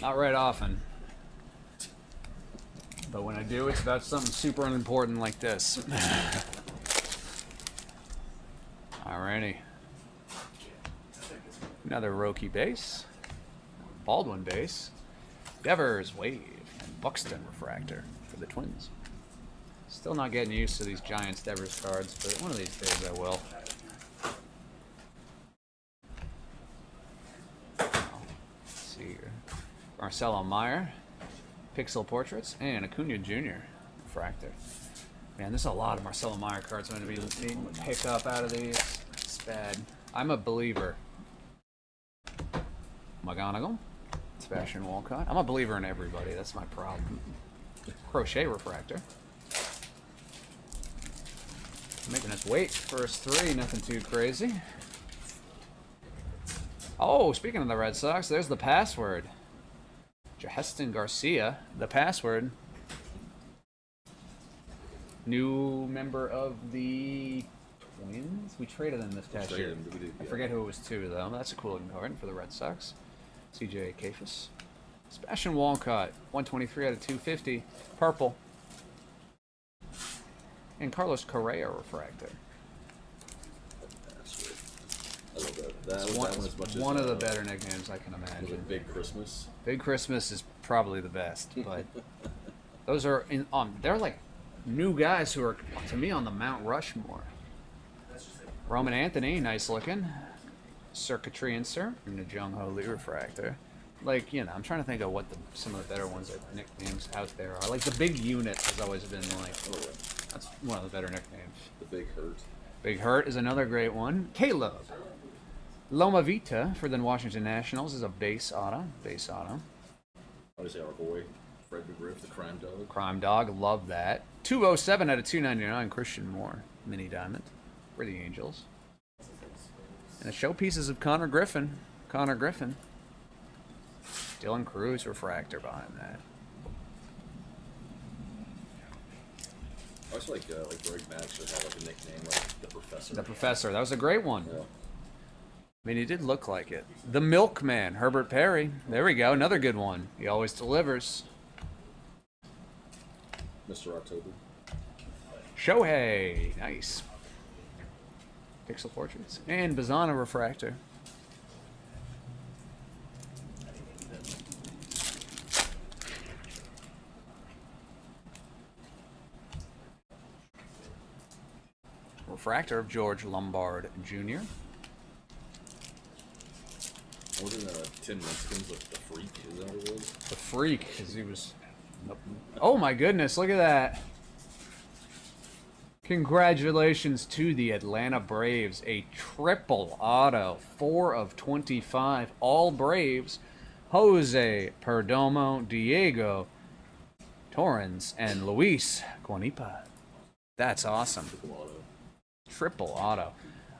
[SPEAKER 1] Not right often. But when I do, it's about something super unimportant like this. Alrighty. Another Roki base. Baldwin base. Devers Wave. And Buxton Refractor for the Twins. Still not getting used to these Giants Devers cards, but one of these days I will. Let's see here. Marcelo Meyer. Pixel Portraits. And Acuna Jr. Refractor. Man, there's a lot of Marcelo Meyer cards I'm going to be needing to pick up out of these. It's bad. I'm a believer. McGonagall. Sebastian Walcott. I'm a believer in everybody. That's my problem. Crochet Refractor. Making us wait. First three, nothing too crazy. Oh, speaking of the Red Sox, there's the password. Jaheston Garcia, the password. New member of the Twins? We traded him this past year. I forget who it was to, though. That's a cool looking card for the Red Sox. CJ Kafis. Sebastian Walcott, 123 out of 250. Purple. And Carlos Correa Refractor.
[SPEAKER 2] I love that. That
[SPEAKER 1] It's
[SPEAKER 2] one as much
[SPEAKER 1] one
[SPEAKER 2] as,
[SPEAKER 1] of the better nicknames I can imagine.
[SPEAKER 2] Big Christmas.
[SPEAKER 1] Big Christmas is probably the best, but those are they're like new guys who are to me on the Mount Rushmore. Roman Anthony, nice looking. Circuitry insert and the Jung Ho Lee Refractor. Like, you know, I'm trying to think of what some of the better ones that nicknames out there are. Like the Big Unit has always been like, that's one of the better nicknames.
[SPEAKER 2] The Big Hurt.
[SPEAKER 1] Big Hurt is another great one. Caleb. Loma Vita for the Washington Nationals is a base auto. Base auto.
[SPEAKER 2] Obviously our boy, Fred McGriff, the Crime Dog.
[SPEAKER 1] Crime Dog, love that. 207 out of 299, Christian Moore. Mini Diamond for the Angels. And the showpieces of Connor Griffin. Connor Griffin. Dylan Cruz Refractor behind that.
[SPEAKER 2] I also like Greg Mack should have like a nickname like the Professor.
[SPEAKER 1] The Professor, that was a great one.
[SPEAKER 2] Yeah.
[SPEAKER 1] I mean, he did look like it. The Milkman, Herbert Perry. There we go, another good one. He always delivers.
[SPEAKER 2] Mr. October.
[SPEAKER 1] Shohei, nice. Pixel Portraits. And Bazana Refractor. Refractor of George Lombard Jr.
[SPEAKER 2] Wasn't Tim Lincecum's the Freak? Is that what it was?
[SPEAKER 1] The Freak, because he was... Oh my goodness, look at that. Congratulations to the Atlanta Braves. A triple auto. 4 of 25. All Braves. Jose Perdomo, Diego Torrens, and Luis Guanipa. That's awesome. Triple auto.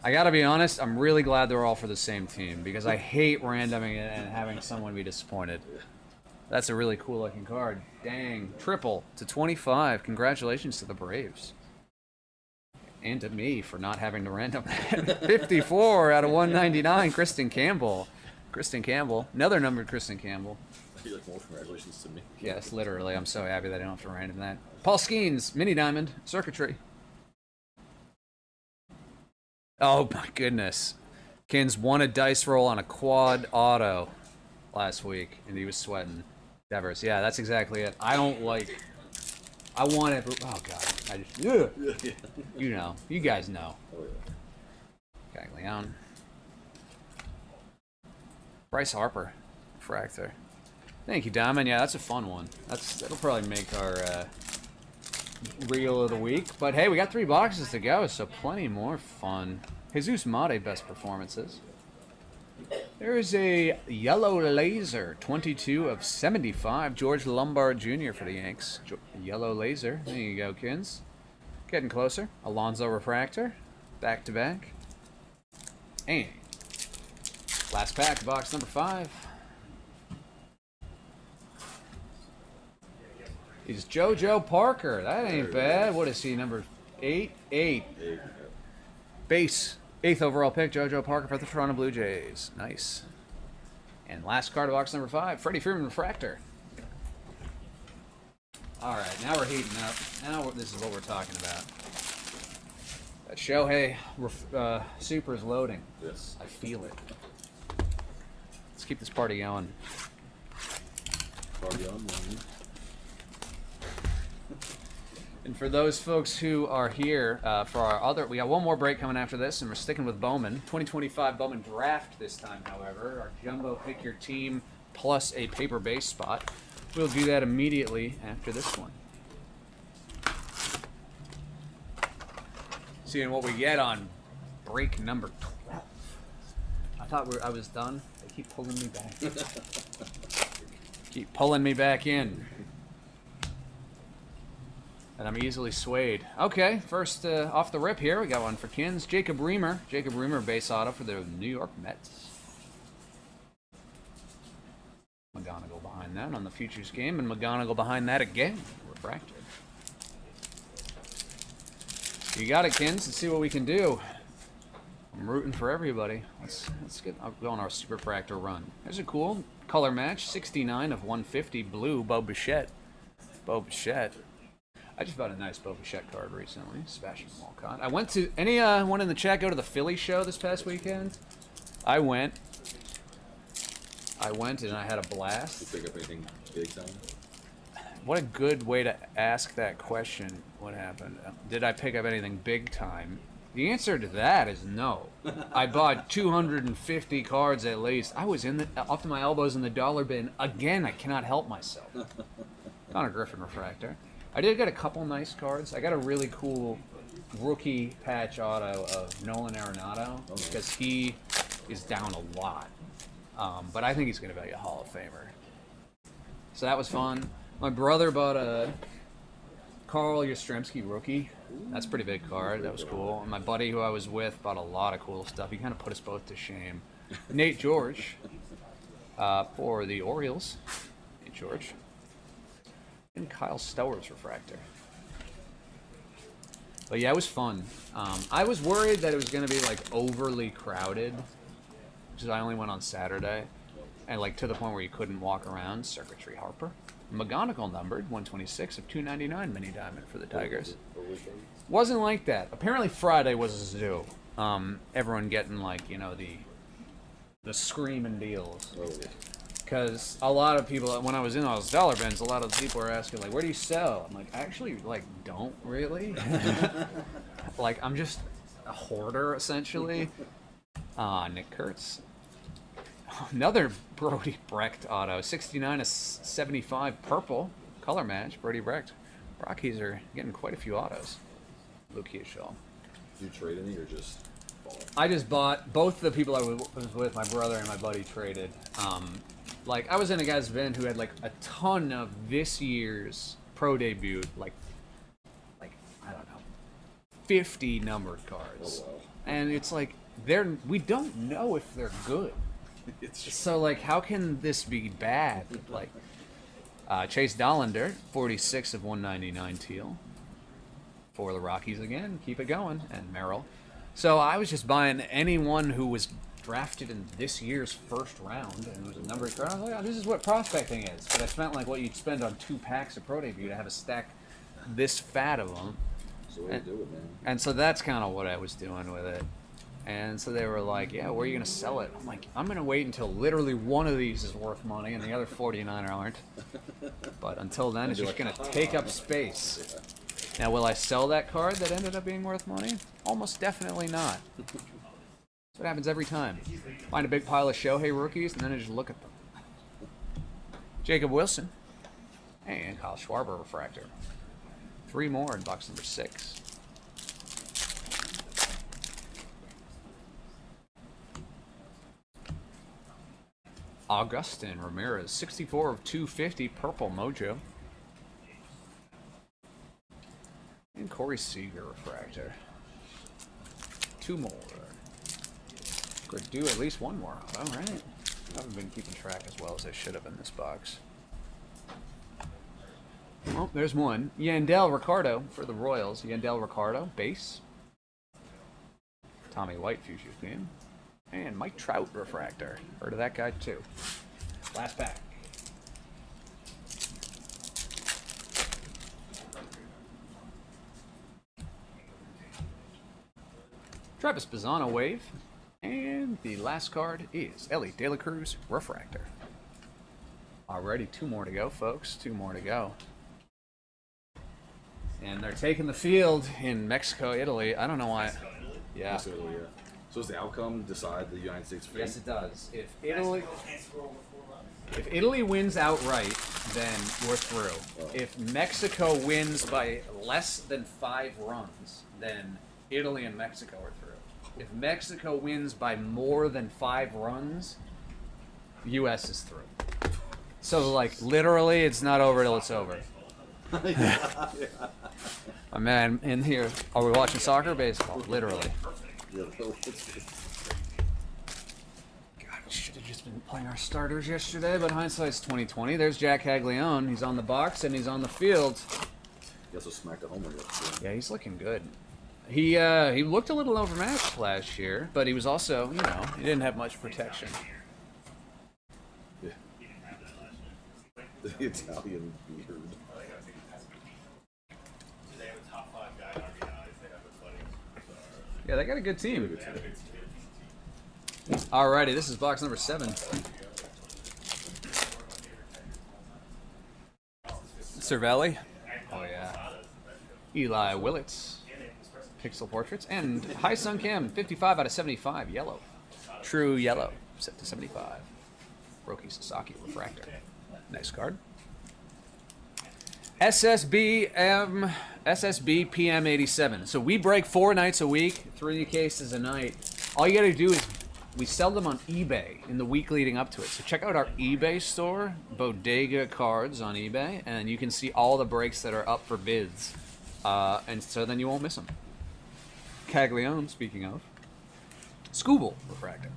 [SPEAKER 1] I gotta be honest, I'm really glad they're all for the same team because I hate randoming it and having someone be disappointed. That's a really cool looking card. Dang. Triple to 25. Congratulations to the Braves. And to me for not having to random. 54 out of 199. Kristen Campbell. Kristen Campbell. Another numbered Kristen Campbell.
[SPEAKER 2] I feel like more congratulations to me.
[SPEAKER 1] Yes, literally. I'm so happy that I don't have to random that. Paul Skeens. Mini Diamond. Circuitry. Oh my goodness. Kins won a dice roll on a quad auto last week, and he was sweating. Devers. Yeah, that's exactly it. I don't like... I want it... Oh, God. I just... Ugh. You know. You guys know.
[SPEAKER 2] Oh, yeah.
[SPEAKER 1] Gaglione. Bryce Harper. Fractor. Thank you, Diamond. Yeah, that's a fun one. That'll probably make our reel of the week. But hey, we got 3 boxes to go, so plenty more fun. Jesus Mate best performances. There's a yellow laser, 22 of 75. George Lombard Jr. for the Yanks. Yellow laser. There you go, Kins. Getting closer. Alonzo Refractor. Back to back. And last pack, box number 5. Is JoJo Parker. That ain't bad. What is he, number 8? 8. Base. 8th overall pick, JoJo Parker for the Toronto Blue Jays. Nice. And last card of box number 5, Freddie Freeman Refractor. All right, now we're heating up. Now this is what we're talking about. That Shohei Super is loading.
[SPEAKER 2] Yes.
[SPEAKER 1] I feel it. Let's keep this party going.
[SPEAKER 2] Party on, man.
[SPEAKER 1] And for those folks who are here for our other, we got one more break coming after this, and we're sticking with Bowman. 2025 Bowman draft this time, however. Our jumbo pick your team plus a paper base spot. We'll do that immediately after this one. Seeing what we get on break number 12. I thought I was done. They keep pulling me back. Keep pulling me back in. And I'm easily swayed. Okay, first off the rip here, we got one for Kins. Jacob Reamer. Jacob Reamer base auto for the New York Mets. McGonigal behind that on the futures game, and McGonigal behind that again. Refractor. You got it, Kins. Let's see what we can do. I'm rooting for everybody. Let's get. I'll go on our super fractor run. There's a cool color match. 69 of 150 blue. Bo Bichette. Bo Bichette. I just bought a nice Bo Bichette card recently. Sebastian Walcott. I went to anyone in the chat go to the Philly show this past weekend? I went and I had a blast.
[SPEAKER 2] Did you pick up anything big time?
[SPEAKER 1] What a good way to ask that question. What happened? Did I pick up anything big time? The answer to that is no. I bought 250 cards at least. I was up to my elbows in the dollar bin again. I cannot help myself. Connor Griffin refractor. I did get a couple nice cards. I got a really cool rookie patch auto of Nolan Arenado because he is down a lot. But I think he's going to be a Hall of Famer. So that was fun. My brother bought a Carl Yastrzemski rookie. That's a pretty big card. That was cool. And my buddy who I was with bought a lot of cool stuff. He kind of put us both to shame. Nate George for the Orioles. Nate George. And Kyle Stowers refractor. But yeah, it was fun. I was worried that it was going to be like overly crowded, because I only went on Saturday, and like to the point where you couldn't walk around. Circuitry Harper. McGonigal numbered 126 of 299 mini diamond for the Tigers. Wasn't like that. Apparently Friday was a zoo. Everyone getting like, you know, the screaming deals. Because a lot of people, when I was in those dollar bins, a lot of people were asking like, where do you sell? I'm like, I actually like don't really. Like I'm just a hoarder essentially. Nick Kurtz. Another Brody Brecht auto, 69 of 75 purple color match. Brody Brecht. Rockies are getting quite a few autos. Luke Kearshaw.
[SPEAKER 2] Did you trade any or just bought?
[SPEAKER 1] I just bought. Both the people I was with, my brother and my buddy, traded. Like I was in a guy's bin who had like a ton of this year's pro debut, like I don't know, 50 numbered cards, and it's like we don't know if they're good. So like, how can this be bad? Like Chase Dollander, 46 of 199 teal for the Rockies again. Keep it going, and Merrill. So I was just buying anyone who was drafted in this year's first round, and it was a numbered card. I was like, oh, this is what prospecting is. But I spent like what you'd spend on 2 packs of pro debut to have a stack this fat of them.
[SPEAKER 2] So what do you do it, man?
[SPEAKER 1] And so that's kind of what I was doing with it. And so they were like, yeah, where are you going to sell it? I'm like, I'm going to wait until literally one of these is worth money and the other 49 aren't. But until then, it's just going to take up space. Now, will I sell that card that ended up being worth money? Almost definitely not. That's what happens every time. Find a big pile of Shohei rookies, and then I just look at them. Jacob Wilson. And Kyle Schwarber refractor. 3 more in box number 6. Augustin Ramirez, 64 of 250, purple mojo. And Corey Seager refractor. 2 more. Could do at least 1 more. All right. I haven't been keeping track as well as I should have in this box. Oh, there's one. Yandel Ricardo for the Royals. Yandel Ricardo, base. Tommy White Future Game. And Mike Trout Refractor. Heard of that guy too. Last pack. Travis Bazzano Wave. And the last card is Ellie De La Cruz Refractor. Alrighty, 2 more to go, folks. 2 more to go. And they're taking the field in Mexico, Italy. I don't know why. Yeah.
[SPEAKER 2] So, yeah. So does the outcome decide the United States fate?
[SPEAKER 1] Yes, it does. If Italy wins outright, then we're through.
[SPEAKER 2] Oh.
[SPEAKER 1] If Mexico wins by less than 5 runs, then Italy and Mexico are through. If Mexico wins by more than 5 runs, the U.S. is through. So, like, literally, it's not over till it's over. My man in here, are we watching soccer or baseball? Literally.
[SPEAKER 2] Yeah,
[SPEAKER 1] God, we should have just been playing our starters yesterday, but hindsight's 2020. There's Jack Caglione. He's on the box and he's on the field.
[SPEAKER 2] he also smacked a homer yesterday.
[SPEAKER 1] Yeah, he's looking good. He looked a little overmatched last year, but he was also, you know, he didn't have much protection.
[SPEAKER 2] Yeah. The Italian beard.
[SPEAKER 1] Yeah, they got a good team. Alrighty, this is box number 7. Cervelli. Oh yeah. Eli Willits. Pixel Portraits. And High Sun Cam, 55 out of 75. Yellow. True yellow. Set to 75. Roki Sasaki Refractor. Nice card. SSB PM87. So we break 4 nights a week, 3 cases a night. All you gotta do is we sell them on eBay in the week leading up to it. So check out our eBay store, Bodega Cards on eBay, and you can see all the breaks that are up for bids. And so then you won't miss them. Caglione, speaking of. Scooble Refractor.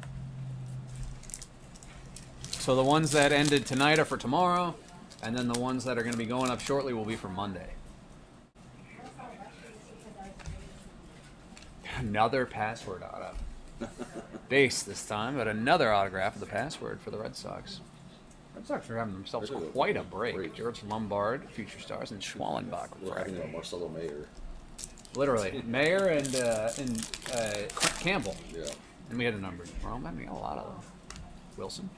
[SPEAKER 1] So the ones that ended tonight are for tomorrow. And then the ones that are going to be going up shortly will be for Monday. Another password auto. Base this time, but another autograph of the password for the Red Sox. Red Sox are having themselves quite a break. George Lombard, Future Stars, and Schwallenbach.
[SPEAKER 2] We're talking about Marcelo Mayer.
[SPEAKER 1] Literally. Mayer and Campbell.
[SPEAKER 2] Yeah.
[SPEAKER 1] And we had a number. Well, I mean, a lot of them. Wilson.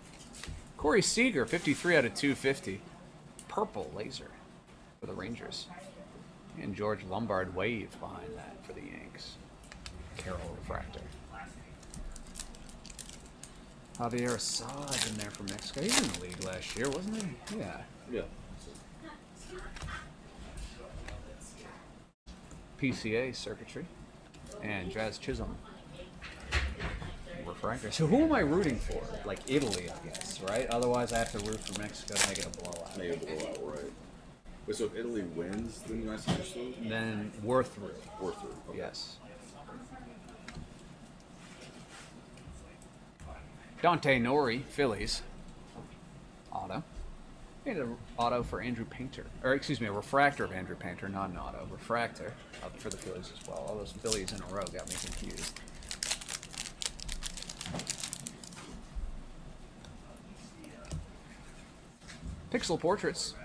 [SPEAKER 1] Corey Seager, 53 out of 250. Purple laser for the Rangers. And George Lombard Wave behind that for the Yanks. Carroll Refractor. Javier Assad in there from Mexico. He was in the league last year, wasn't he? Yeah.
[SPEAKER 2] Yeah.
[SPEAKER 1] PCA Circuitry. And Jazz Chisholm. Refractor. So who am I rooting for? Like Italy, I guess, right? Otherwise, I have to root for Mexico to make it a blowout.
[SPEAKER 2] Make it a blowout, right. Wait, so if Italy wins, then the United States are through?
[SPEAKER 1] Then we're through.
[SPEAKER 2] We're through. Okay.
[SPEAKER 1] Yes. Dante Nori, Phillies. Auto. And an auto for Andrew Painter. Or, excuse me, a refractor of Andrew Painter, not an auto. Refractor up for the Phillies as well. All those Phillies in a row got me confused. Pixel Portraits.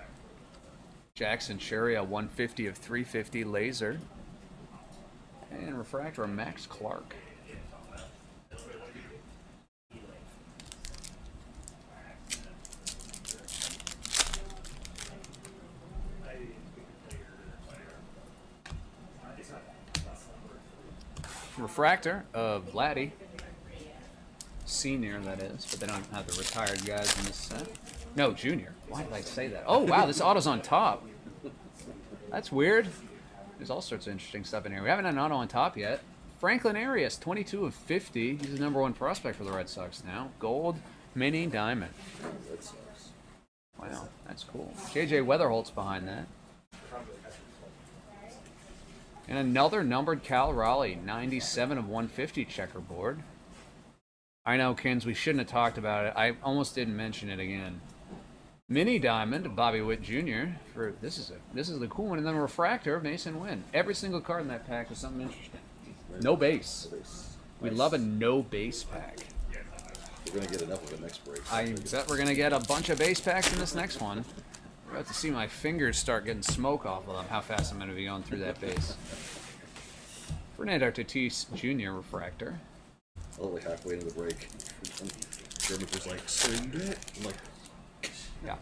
[SPEAKER 1] Jackson Cherry, a 150 of 350 laser. And refractor of Max Clark. Refractor of Vladdy. Senior, that is, but they don't have the retired guys in this set. No, junior. Why did I say that? Oh, wow, this auto's on top. That's weird. There's all sorts of interesting stuff in here. We haven't had an auto on top yet. Franklin Arias, 22 of 50. He's the #1 prospect for the Red Sox now. Gold, mini, diamond.
[SPEAKER 2] Red Sox.
[SPEAKER 1] Wow, that's cool. J.J. Weatherholt's behind that. And another numbered Cal Raleigh, 97 of 150 checkerboard. I know, Kins, we shouldn't have talked about it. I almost didn't mention it again. Mini diamond, Bobby Witt Jr. For this is the cool one, and then a refractor of Mason Wynn. Every single card in that pack was something interesting. No base. We love a no base pack.
[SPEAKER 2] We're gonna get enough of it next break.
[SPEAKER 1] I bet we're gonna get a bunch of base packs in this next one. We're about to see my fingers start getting smoke off of them. How fast I'm gonna be going through that base. Fernando Tatis Jr. refractor.
[SPEAKER 2] Oh, like halfway into the break, German was like, "Send it." I'm like,
[SPEAKER 1] Yeah.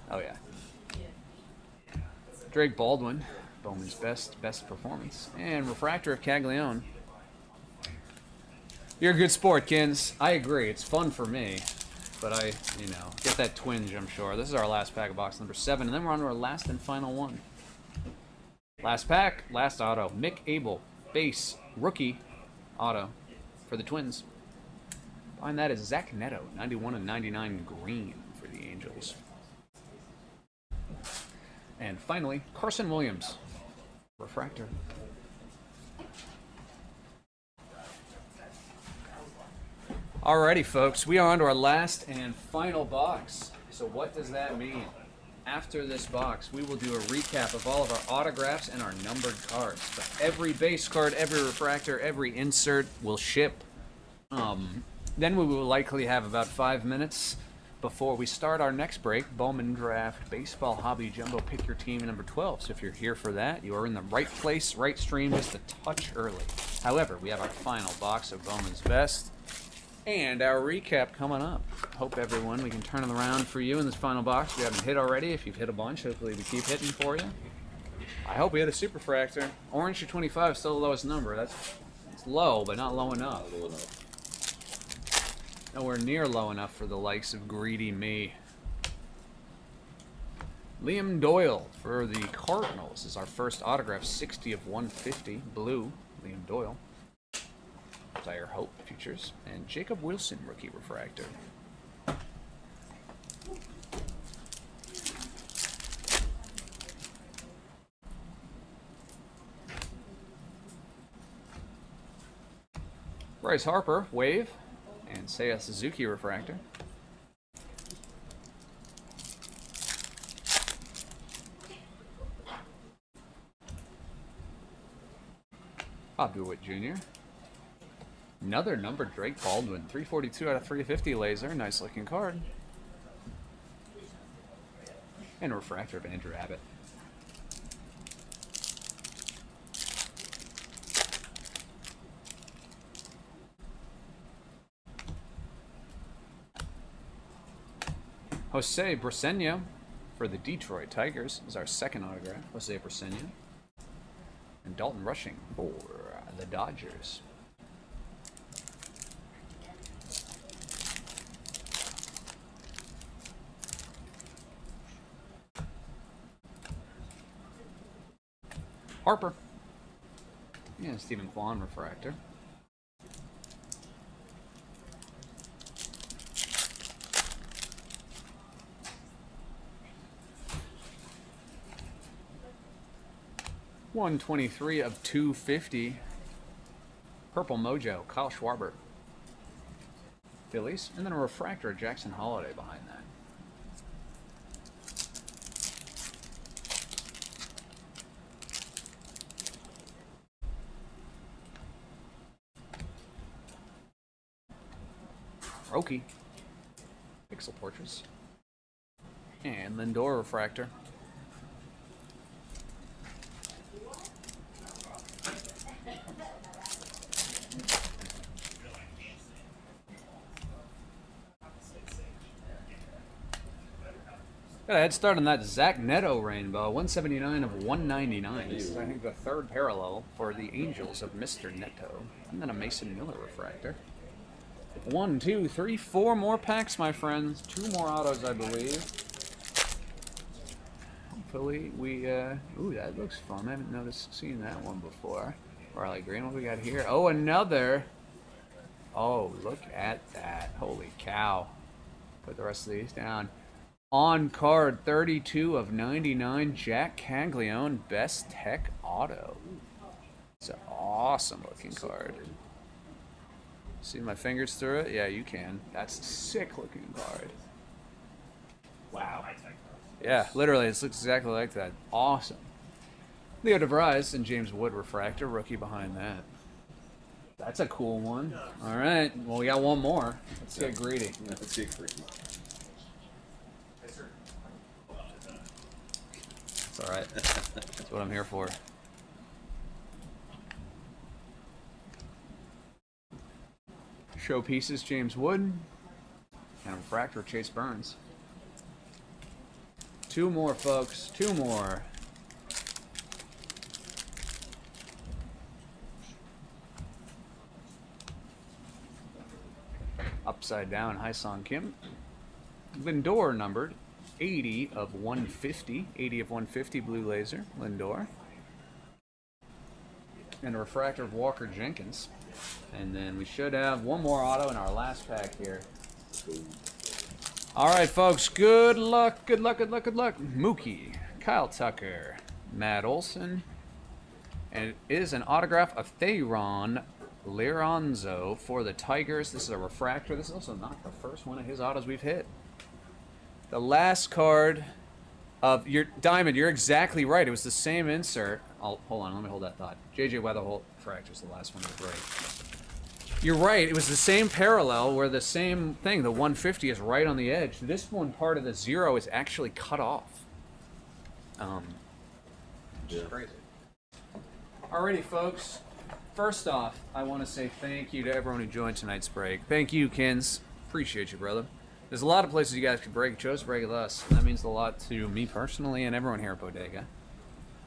[SPEAKER 1] Oh yeah. Drake Baldwin, Bowman's best performance, and refractor of Caglione. You're a good sport, Kins. I agree. It's fun for me, but I, get that twinge, I'm sure. This is our last pack of box number 7, and then we're on to our last and final one. Last pack, last auto. Mick Abel, base, rookie, auto for the Twins. Behind that is Zach Neto, 91 and 99 green for the Angels. And finally, Carson Williams, refractor. Alrighty, folks, we are on to our last and final box. So what does that mean? After this box, we will do a recap of all of our autographs and our numbered cards. But every base card, every refractor, every insert will ship. Then we will likely have about 5 minutes before we start our next break, Bowman Draft Baseball Hobby Jumbo Pick Your Team number 12. So if you're here for that, you are in the right place, right stream, just a touch early. However, we have our final box of Bowman's Best and our recap coming up. Hope everyone, we can turn it around for you in this final box. If you haven't hit already, if you've hit a bunch, hopefully we keep hitting for you. I hope we hit a Superfractor. Orange to 25 is still the lowest number. That's low, but not low enough.
[SPEAKER 2] "Low enough."
[SPEAKER 1] Nowhere near low enough for the likes of greedy me. Liam Doyle for the Cardinals is our first autograph, 60 of 150, blue, Liam Doyle. Dire Hope Futures, and Jacob Wilson, rookie refractor. Bryce Harper, wave, and Seiya Suzuki refractor. Bob DeWitt Jr. Another numbered Drake Baldwin, 342 out of 350 laser, nice looking card. And a refractor of Andrew Abbott. Jose Briseño for the Detroit Tigers is our second autograph, Jose Briseño. And Dalton Rushing for the Dodgers. Harper. Yeah, Stephen Kwan refractor. $123 of 250. Purple Mojo, Kyle Schwarber. Phillies, and then a refractor of Jackson Holiday behind that. Roki, Pixel Portraits, and Lindor refractor. Got a head start on that Zach Neto rainbow, 179 of 199. This is, I think, the third parallel for the Angels of Mr. Neto. And then a Mason Miller refractor. 1, 2, 3, 4 more packs, my friends. 2 more autos, I believe. Hopefully we, ooh, that looks fun. I haven't seen that one before. Riley Green, what we got here? Oh, another. Oh, look at that. Holy cow. Put the rest of these down. On card, 32 of 99, Jack Caglione, Best Tech Auto. It's an awesome looking card. See my fingers through it? Yeah, you can. That's a sick looking card. Wow. Yeah, literally, it looks exactly like that. Awesome. Leo DeVries and James Wood refractor, rookie behind that. That's a cool one. All right. Well, we got one more. Let's get greedy.
[SPEAKER 2] Yeah, let's get greedy.
[SPEAKER 1] It's all right. That's what I'm here for. Showpieces, James Wood. And a refractor, Chase Burns. 2 more, folks. 2 more. Upside down, Hyesung Kim. Lindor numbered 80 of 150. 80 of 150, blue laser, Lindor. And a refractor of Walker Jenkins. And then we should have one more auto in our last pack here. All right, folks. Good luck, good luck, good luck, good luck. Mookie, Kyle Tucker, Matt Olson. And it is an autograph of Thayron Liranzo for the Tigers. This is a refractor. This is also not the first one of his autos we've hit. The last card of your Diamond, you're exactly right. It was the same insert. Hold on, let me hold that thought. JJ Weatherholt refractor is the last one to break. You're right. It was the same parallel where the same thing, the 150 is right on the edge. This one, part of the 0 is actually cut off. Which is crazy. Alrighty, folks. First off, I want to say thank you to everyone who joined tonight's break. Thank you, Kins. Appreciate you, brother. There's a lot of places you guys could break. Chose to break with us. That means a lot to me personally and everyone here at Bodega.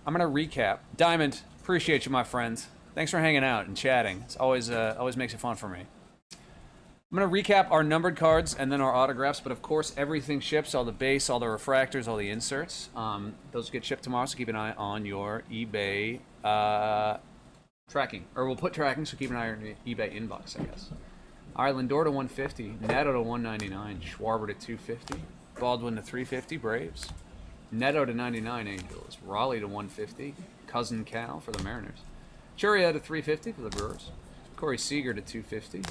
[SPEAKER 1] I'm going to recap. Diamond, appreciate you, my friend. Thanks for hanging out and chatting. It's always makes it fun for me. I'm going to recap our numbered cards and then our autographs, but of course everything ships, all the base, all the refractors, all the inserts. Those get shipped tomorrow, so keep an eye on your eBay tracking. Or we'll put tracking, so keep an eye on your eBay inbox, I guess. All right, Lindor to 150, Neto to 199, Schwarber to 250, Baldwin to 350, Braves, Neto to 99, Angels, Raleigh to 150, Cousin Cal for the Mariners, Churia to 350 for the Brewers, Corey Seager to 250,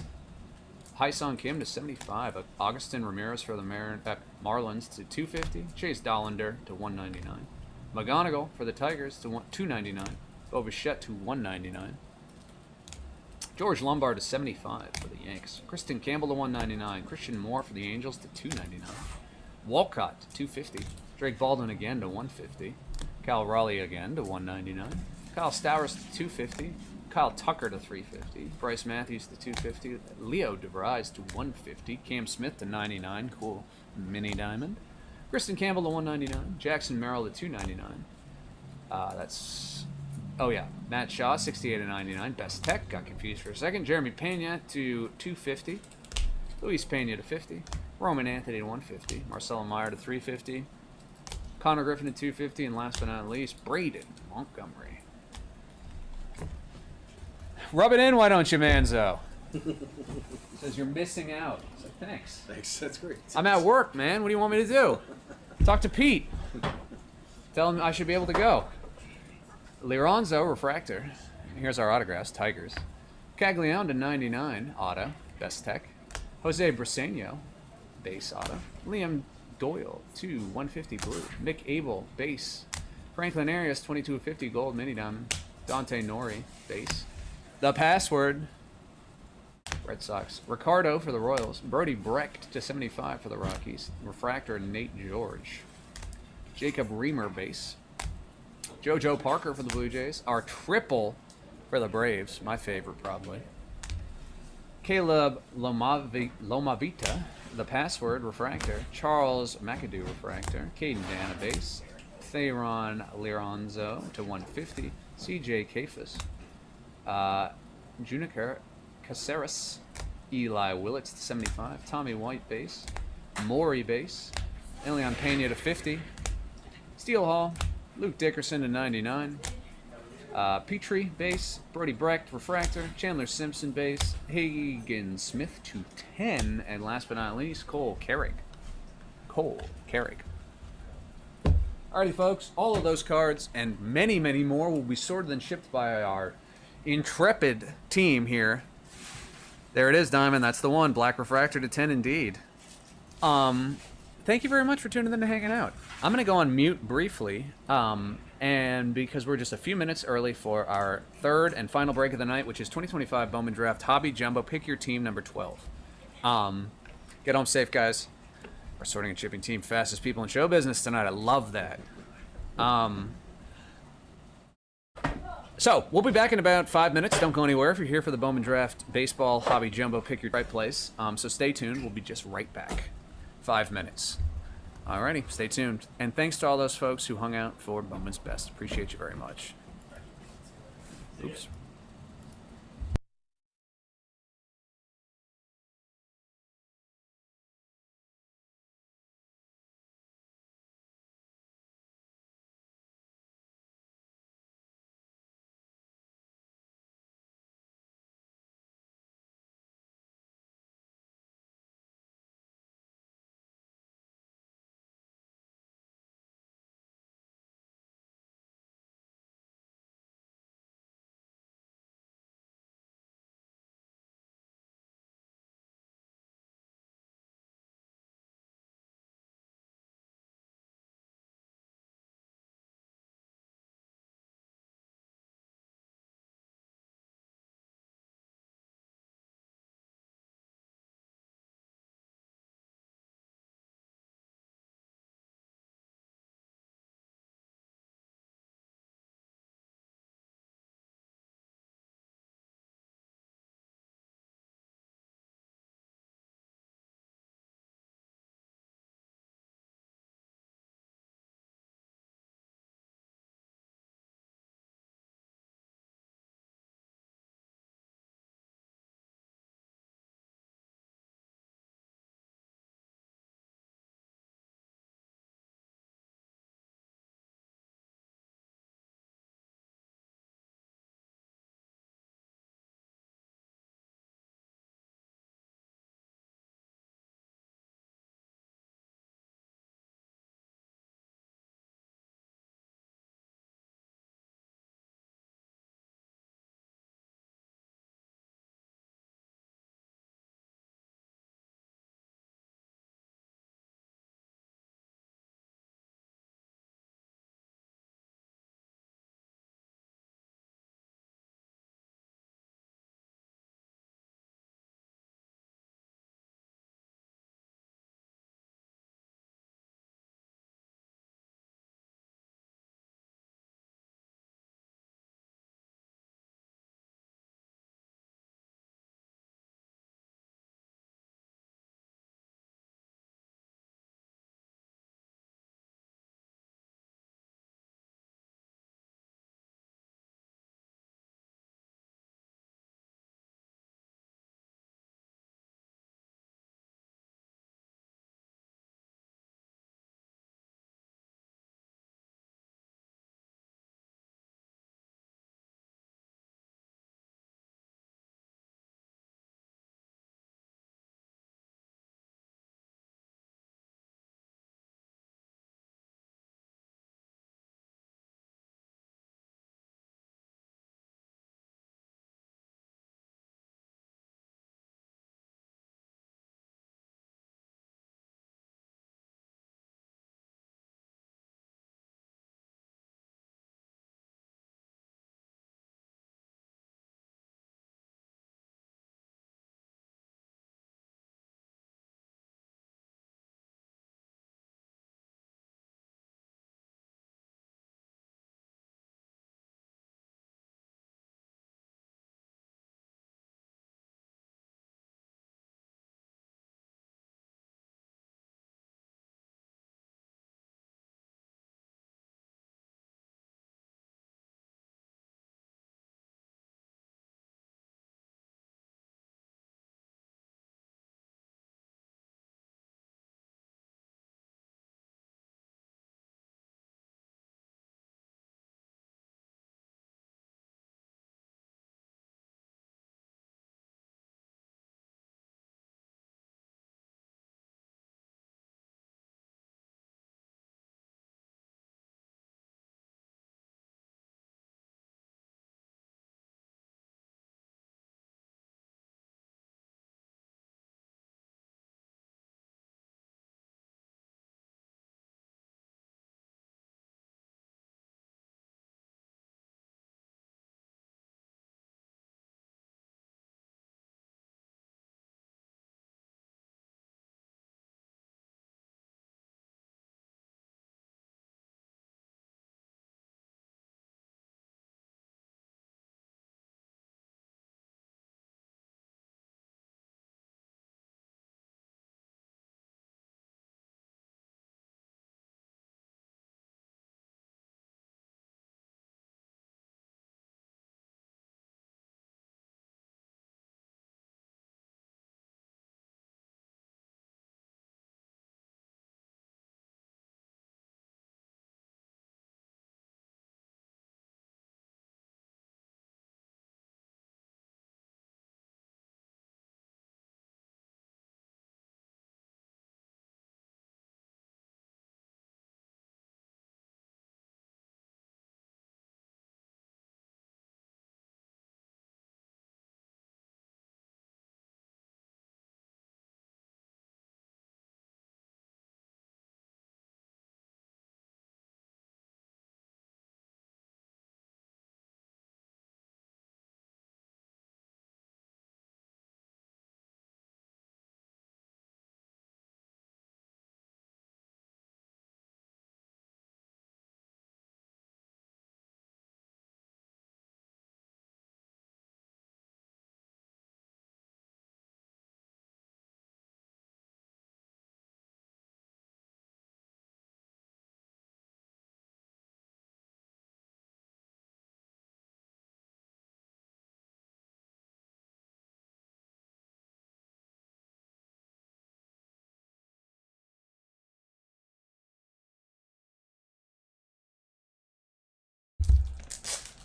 [SPEAKER 1] Hyesung Kim to 75, Augustin Ramirez for the Marlins to 250, Chase Dollander to 199, McGonigal for the Tigers to 299, Bo Bichette to 199, George Lombard to 75 for the Yanks, Kristen Campbell to 199, Christian Moore for the Angels to 299, Walcott to 250, Drake Baldwin again to 150, Cal Raleigh again to 199, Kyle Stowers to 250, Kyle Tucker to 350, Bryce Matthews to 250, Leo DeVries to 150, Cam Smith to 99, cool mini diamond, Kristen Campbell to 199, Jackson Merrill to 299. Matt Shaw 68 to 99, Best Tech, got confused for a second, Jeremy Pena to 250, Luis Pena to 50, Roman Anthony to 150, Marcelo Meyer to 350, Connor Griffin to 250, and last but not least, Braden Montgomery. Rub it in, why don't you, Manzo? Says you're missing out. So thanks.
[SPEAKER 2] Thanks, that's great.
[SPEAKER 1] I'm at work, man. What do you want me to do? Talk to Pete. Tell him I should be able to go. Liranzo, refractor. Here's our autographs, Tigers. Caglione to 99, auto, Best Tech. Jose Briseño, base auto. Liam Doyle to 150 blue. Nick Abel, base. Franklin Arias, 2250 gold, mini diamond. Dante Nori, base. The password, Red Sox. Ricardo for the Royals. Brody Brecht to 75 for the Rockies. Refractor, Nate George. Jacob Reamer, base. JoJo Parker for the Blue Jays. Our triple for the Braves, my favorite probably. Caleb Lomavita, the password, refractor. Charles McAdoo, refractor. Caden Dana, base. Thayron Liranzo to 150. CJ Kafis. Juniker Caceres, Eli Willits to 75, Tommy White base, Maury base, Elian Pena to 50, Steel Hall, Luke Dickerson to 99, Petrie base, Brody Brecht refractor, Chandler Simpson base, Hagen Smith to 10, and last but not least, Cole Carrick. Alrighty, folks, all of those cards and many, many more will be sorted and shipped by our intrepid team here. There it is, Diamond. That's the one. Black refractor to 10 indeed. Thank you very much for tuning in and hanging out. I'm going to go on mute briefly, and And because we're just a few minutes early for our third and final break of the night, which is 2025 Bowman Draft Hobby Jumbo, pick your team number 12. Get home safe, guys. Our sorting and shipping team, fastest people in show business tonight. I love that. So we'll be back in about 5 minutes. Don't go anywhere if you're here for the Bowman Draft Baseball Hobby Jumbo. Pick your right place. So stay tuned. We'll be just right back. 5 minutes. Alrighty, stay tuned. And thanks to all those folks who hung out for Bowman's Best. Appreciate you very much. Oops.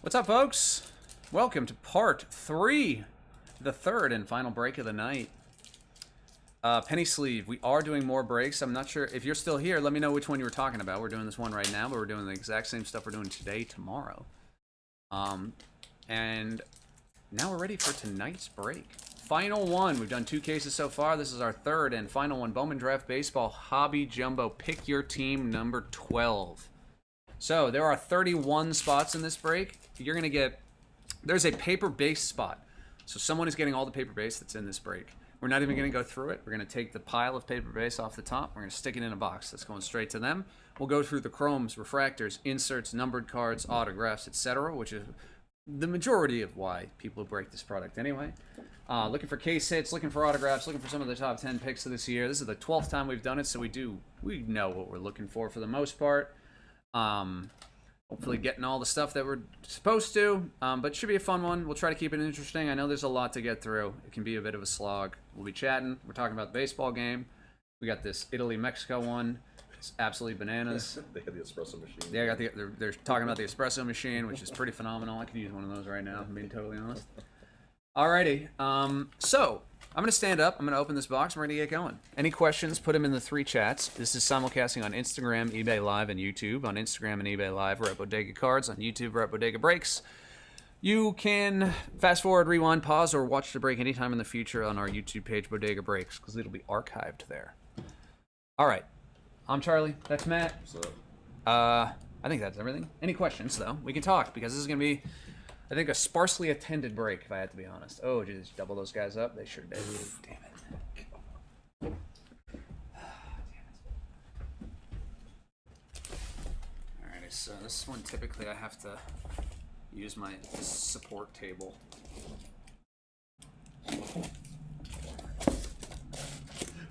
[SPEAKER 1] What's up, folks? Welcome to part 3, the third and final break of the night. Penny Sleeve. We are doing more breaks. I'm not sure if you're still here. Let me know which one you were talking about. We're doing this one right now, but we're doing the exact same stuff we're doing today, tomorrow. And now we're ready for tonight's break. Final one. We've done 2 cases so far. This is our third and final one. Bowman Draft Baseball Hobby Jumbo. Pick your team number 12. So there are 31 spots in this break. You're going to get... There's a paper base spot. So someone is getting all the paper base that's in this break. We're not even going to go through it. We're going to take the pile of paper base off the top. We're going to stick it in a box. That's going straight to them. We'll go through the chromes, refractors, inserts, numbered cards, autographs, etc., which is the majority of why people break this product anyway. Looking for case hits, looking for autographs, looking for some of the top 10 picks of this year. This is the 12th time we've done it, so we know what we're looking for the most part. Hopefully getting all the stuff that we're supposed to, but it should be a fun one. We'll try to keep it interesting. I know there's a lot to get through. It can be a bit of a slog. We'll be chatting. We're talking about the baseball game. We got this Italy-Mexico one. It's absolutely bananas.
[SPEAKER 2] They had the espresso machine.
[SPEAKER 1] Yeah, they're talking about the espresso machine, which is pretty phenomenal. I could use one of those right now, I'm being totally honest. Alrighty, so I'm going to stand up. I'm going to open this box. I'm ready to get going. Any questions, put them in the 3 chats. This is simulcasting on Instagram, eBay Live, and YouTube. On Instagram and eBay Live, we're at Bodega Cards. On YouTube, we're at Bodega Breaks. You can fast forward, rewind, pause, or watch the break anytime in the future on our YouTube page, Bodega Breaks, because it'll be archived there. All right. I'm Charlie. That's Matt.
[SPEAKER 2] What's up?
[SPEAKER 1] I think that's everything. Any questions, though? We can talk, because this is going to be... I think a sparsely attended break, if I had to be honest. Oh, just double those guys up? They sure did. Damn it. Alrighty, so this one typically I have to use my support table.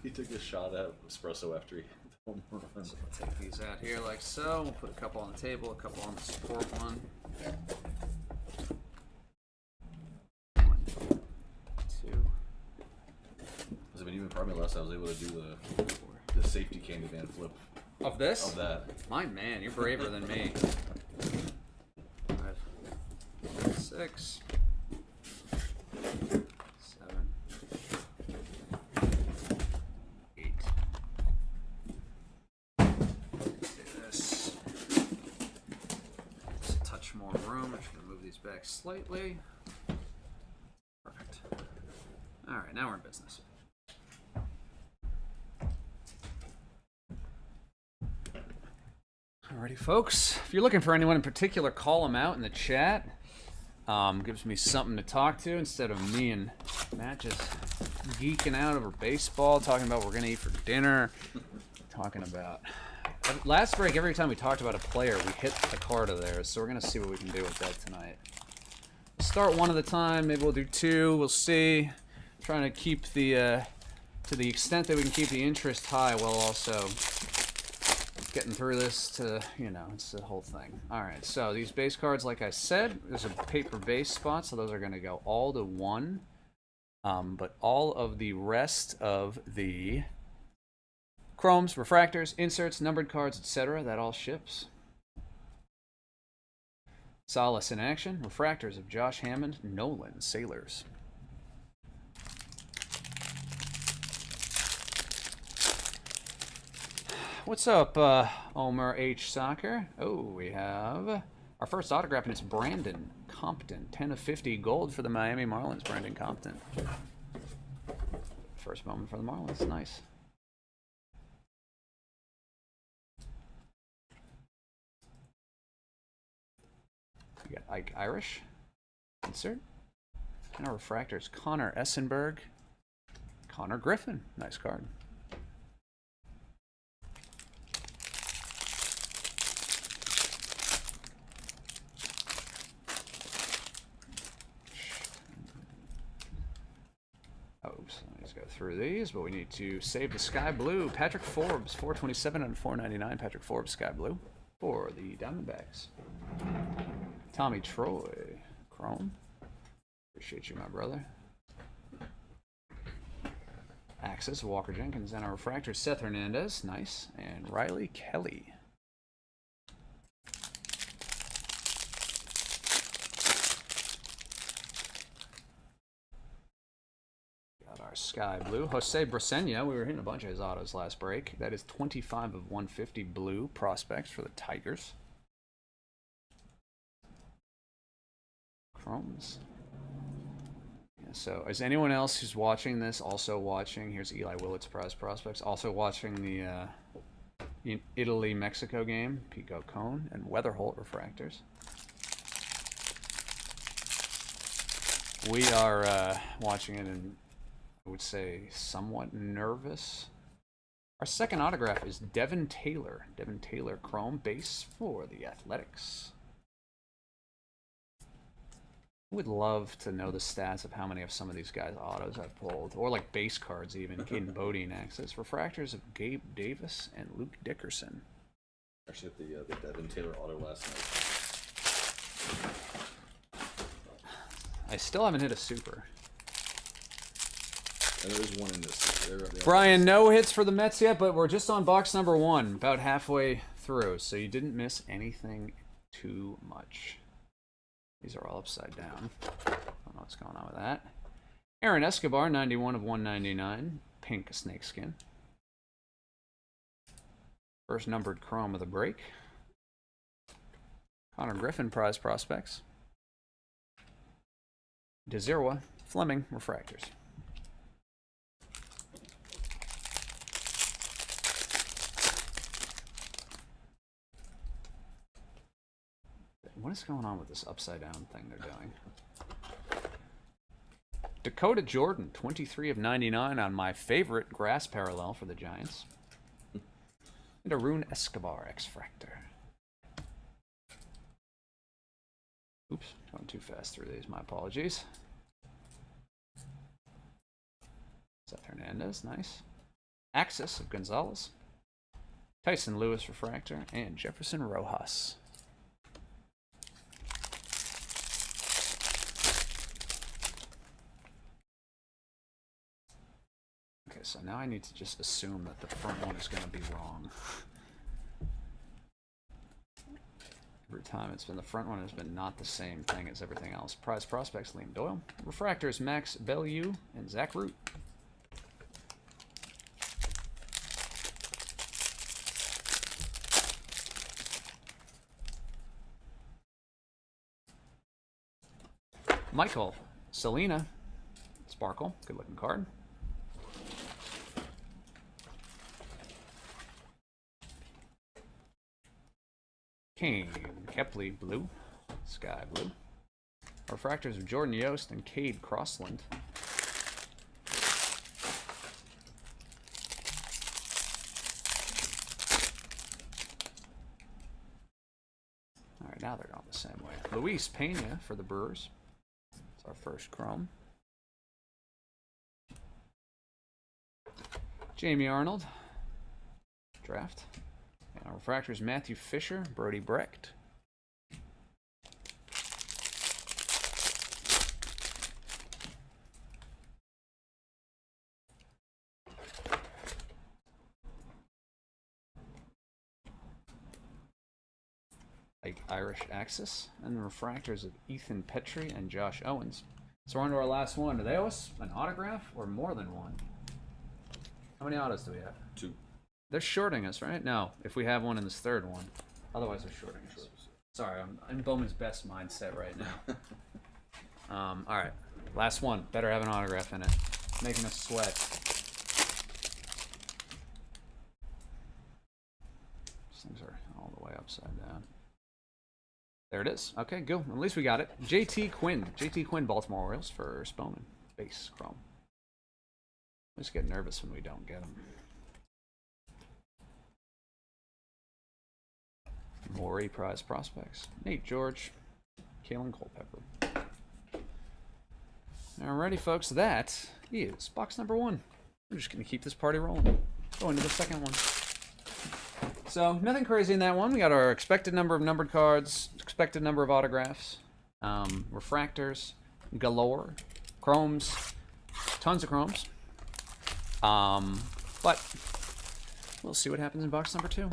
[SPEAKER 2] He took a shot at espresso after he home run.
[SPEAKER 1] So I'll take these out here like so. We'll put a couple on the table, a couple on the support one. 1, 2.
[SPEAKER 2] I mean, even probably last time I was able to do the safety candy van flip
[SPEAKER 1] Of this?
[SPEAKER 2] of that.
[SPEAKER 1] My man, you're braver than me. 5, 6, 7, 8. Let's do this. Just a touch more room. I'm just gonna move these back slightly. Perfect. All right, now we're in business. Alrighty, folks. If you're looking for anyone in particular, call them out in the chat. Gives me something to talk to instead of me and Matt just geeking out over baseball, talking about what we're going to eat for dinner, talking about... Last break, every time we talked about a player, we hit a card of theirs, so we're going to see what we can do with that tonight. We'll start one at a time. Maybe we'll do 2. We'll see. Trying to keep the... to the extent that we can keep the interest high while also... getting through this to, you know, it's the whole thing. Alright, so these base cards, like I said, there's a paper base spot, so those are going to go all to 1. But all of the rest of the chromes, refractors, inserts, numbered cards, etc., that all ships. Solace in action, refractors of Josh Hammond, Nolan, Sailors. What's up, Omer H. Soccer? Oh, we have our first autograph, and it's Brandon Compton. 10 of 50 gold for the Miami Marlins, Brandon Compton. First moment for the Marlins. Nice. We got Ike Irish. Insert. And our refractors, Connor Essenberg. Connor Griffin. Nice card. Oops, let's go through these, but we need to save the sky blue. Patrick Forbes, 427 and 499. Patrick Forbes, sky blue for the Diamondbacks. Tommy Troy, chrome. Appreciate you, my brother. Axis, Walker Jenkins, and our refractor, Seth Hernandez. Nice. And Riley Kelly. sky blue. Jose Briseño, we were hitting a bunch of his autos last break. That is 25 of 150 blue prospects for the Tigers. Chromes. Yeah, so is anyone else who's watching this also watching? Here's Eli Willett's prize prospects. Also watching the Italy-Mexico game. Pico Cone and Weatherholt refractors. We are watching it and I would say somewhat nervous. Our second autograph is Devin Taylor. Devin Taylor Chrome base for the Athletics. Would love to know the stats of how many of some of these guys' autos I've pulled, or like base cards even. Caden Bodine access. Refractors of Gabe Davis and Luke Dickerson.
[SPEAKER 2] Actually, the Devin Taylor auto last night.
[SPEAKER 1] I still haven't hit a super.
[SPEAKER 2] And there is one in this.
[SPEAKER 1] Brian, no hits for the Mets yet, but we're just on box number 1, about halfway through, so you didn't miss anything too much. These are all upside down. I don't know what's going on with that. Aaron Escobar, 91 of 199. Pink snakeskin. First numbered chrome of the break. Connor Griffin prize prospects. Dezirwa Fleming refractors. What is going on with this upside down thing they're doing? Dakota Jordan, 23 of 99 on my favorite grass parallel for the Giants. And Arun Escobar X-Fractor. Oops, going too fast through these, my apologies. Seth Hernandez, nice. Axis of Gonzalez. Tyson Lewis Refractor, and Jefferson Rojas. Okay, so now I need to just assume that the front one is going to be wrong. Every time it's been the front one has been not the same thing as everything else. Prize prospects, Liam Doyle. Refractors, Max Bellew and Zach Root. Michael Selena Sparkle, good looking card. Kane Kepley blue, sky blue. Refractors of Jordan Yost and Cade Crossland. All right, now they're going the same way. Luis Pena for the Brewers. It's our first chrome. Jamie Arnold, draft. And our refractors, Matthew Fisher, Brody Brecht. Like Irish Axis, and the refractors of Ethan Petrie and Josh Owens. So we're on to our last one. Do they owe us an autograph or more than one? How many autos do we have?
[SPEAKER 2] 2.
[SPEAKER 1] They're shorting us, right? No, if we have one in this third one. Otherwise, they're shorting us. Sorry, I'm in Bowman's best mindset right now. All right, last one. Better have an autograph in it. Making us sweat. These things are all the way upside down. There it is. Okay, good. At least we got it. JT Quinn. JT Quinn, Baltimore Orioles for Bowman. Base chrome. I just get nervous when we don't get them. Maury prize prospects. Nate George. Kalen Culpepper. Alrighty, folks. That is box number 1. We're just going to keep this party rolling. Go into the second one. So, nothing crazy in that one. We got our expected number of numbered cards, expected number of autographs, refractors, galore, chromes, tons of chromes. But we'll see what happens in box number 2.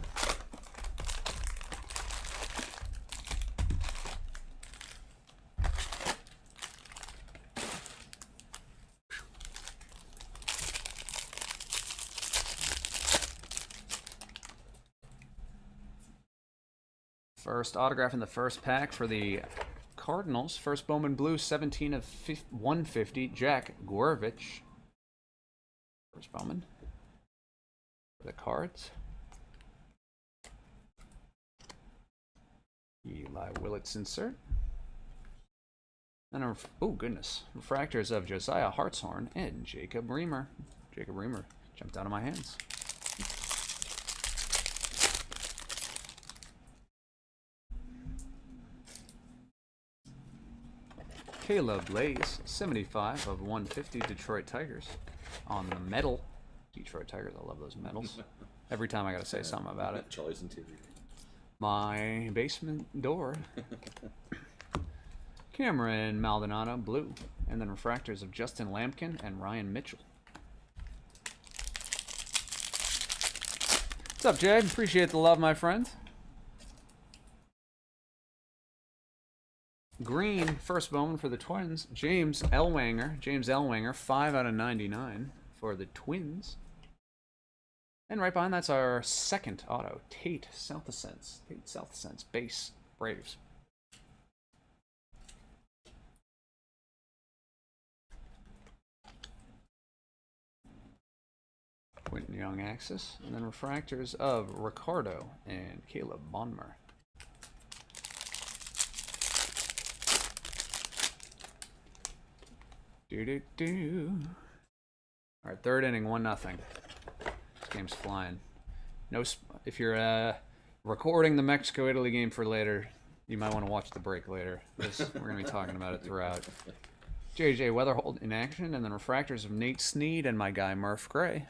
[SPEAKER 1] First autograph in the first pack for the Cardinals. First Bowman Blue, 17 of 150, Jack Gorvich. First Bowman for the Cards. Eli Willett's insert. And oh goodness, refractors of Josiah Hartshorn and Jacob Reamer. Jacob Reamer jumped out of my hands. Caleb Lays, 75 of 150, Detroit Tigers. On the medal. Detroit Tigers, I love those medals. Every time I gotta say something about it.
[SPEAKER 2] Charlie's in TV.
[SPEAKER 1] My basement door. Cameron Maldonado, blue. And then refractors of Justin Lampkin and Ryan Mitchell. What's up, Jay? Appreciate the love, my friend. Green, first Bowman for the Twins. James Ellwanger, 5 out of 99 for the Twins. And right behind that's our second auto, Tate South Ascents, base, Braves. Quentin Young Axis, and then refractors of Ricardo and Caleb Bonmer. All right, third inning, 1-0. This game's flying. No, if you're recording the Mexico-Italy game for later, you might want to watch the break later. We're going to be talking about it throughout. JJ Weatherhold in action, and then refractors of Nate Snead and my guy Murph Gray.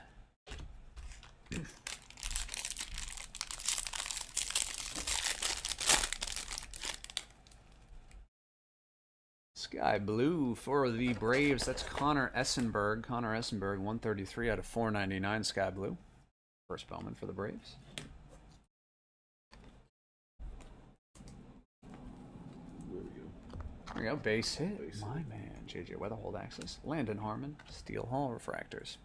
[SPEAKER 1] Sky blue for the Braves. That's Connor Essenberg. 133 out of 499. Sky blue. First Bowman for the Braves. There we go. Base hit. My man. JJ Weatherhold access. Landon Harmon. Steel Hall refractors.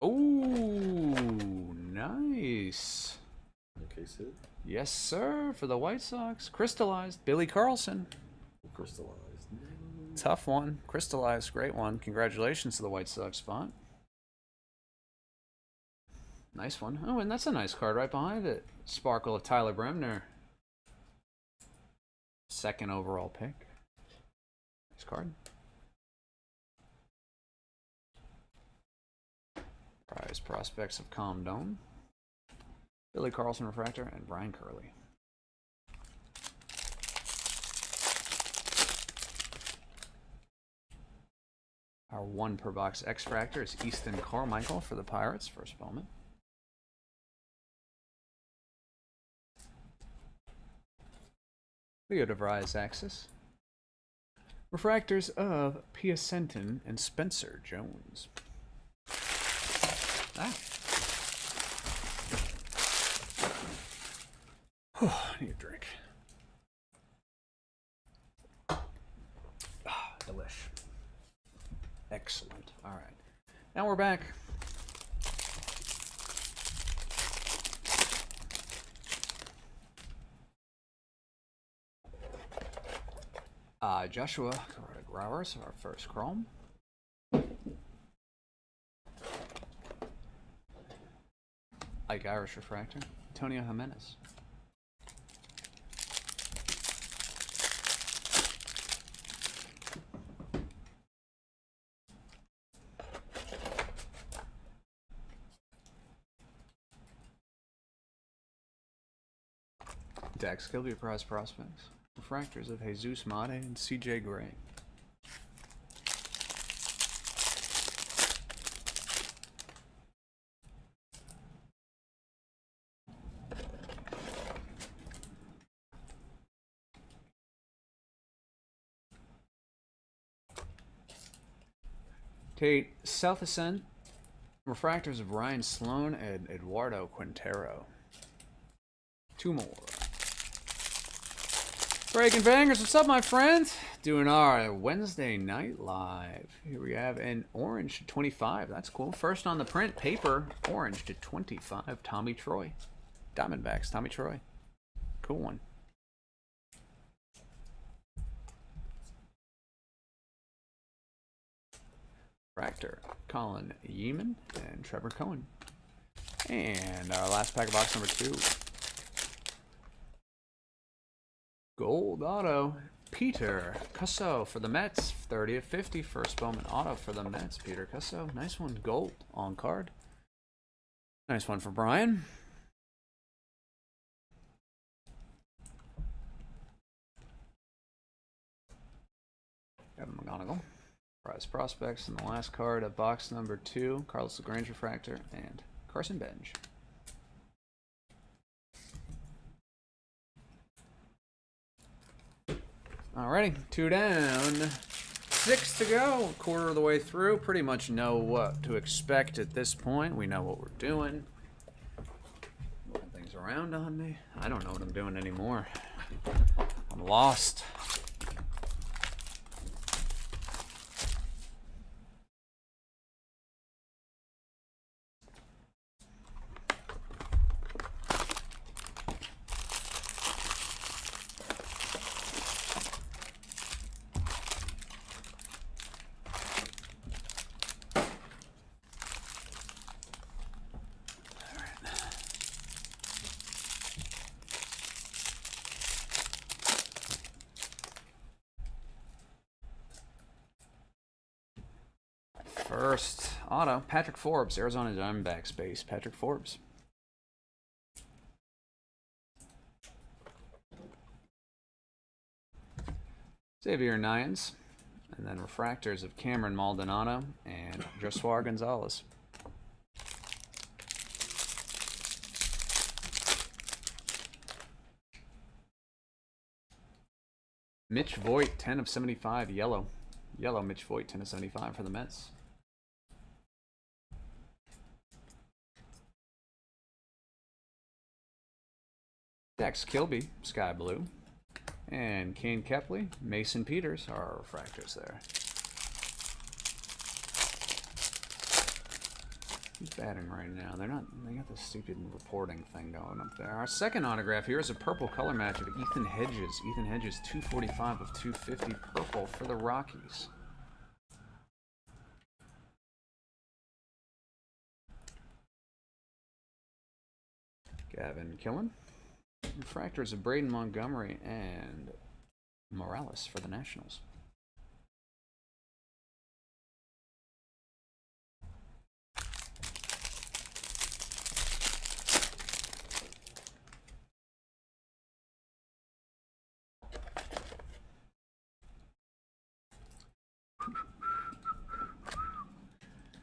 [SPEAKER 1] Ooh, nice.
[SPEAKER 2] Okay, Sid.
[SPEAKER 1] Yes, sir. For the White Sox. Crystallized. Billy Carlson.
[SPEAKER 2] Crystallized.
[SPEAKER 1] Tough one. Crystallized. Great one. Congratulations to the White Sox spot. Nice one. Oh, and that's a nice card right behind it. Sparkle of Tyler Bremner. Second overall pick. Nice card. Prize prospects of Calm Dome. Billy Carlson refractor and Brian Curley. Our 1 per box X-Fractor is Easton Carmichael for the Pirates, first Bowman. Leo DeVries Axis. Refractors of Piacenton and Spencer Jones. Ah. I need a drink. Delish. Excellent. All right. Now we're back. Joshua Growers, our first Chrome. Ike Irish refractor. Antonio Jimenez. Dax Kilby prize prospects. Refractors of Jesus Mate and CJ Gray. Tate South Ascent. Refractors of Ryan Sloan and Eduardo Quintero. 2 more. Breaking Bangers, what's up, my friend? Doing our Wednesday night live. Here we have an orange to 25. That's cool. First on the print, paper, orange to 25. Tommy Troy. Diamondbacks, Tommy Troy. Cool one. Fractor, Colin Yeeman, and Trevor Cohen. And our last pack of box number 2. Gold auto, Peter Cusso for the Mets. 30 of 50. First Bowman auto for the Mets. Peter Cusso. Nice one. Gold on card. Nice one for Brian. Evan McGonigal. Prize prospects in the last card of box number 2. Carlos LaGrange refractor and Carson Bench. Alrighty, 2 down, 6 to go. Quarter of the way through. Pretty much know what to expect at this point. We know what we're doing. Moving things around on me. I don't know what I'm doing anymore. I'm lost. First auto, Patrick Forbes, Arizona Diamondbacks base. Patrick Forbes. Xavier Nyans, and then refractors of Cameron Maldonado and Josuar Gonzalez. Mitch Voigt, 10 of 75, yellow. Yellow Mitch Voigt, 10 of 75 for the Mets. Dax Kilby, sky blue. And Kane Kepley, Mason Peters are refractors there. Who's batting right now? They're not. They got this stupid reporting thing going up there. Our second autograph here is a purple color match of Ethan Hedges. Ethan Hedges, 245 of 250, purple for the Rockies. Gavin Killen. Refractors of Braden Montgomery and Morales for the Nationals.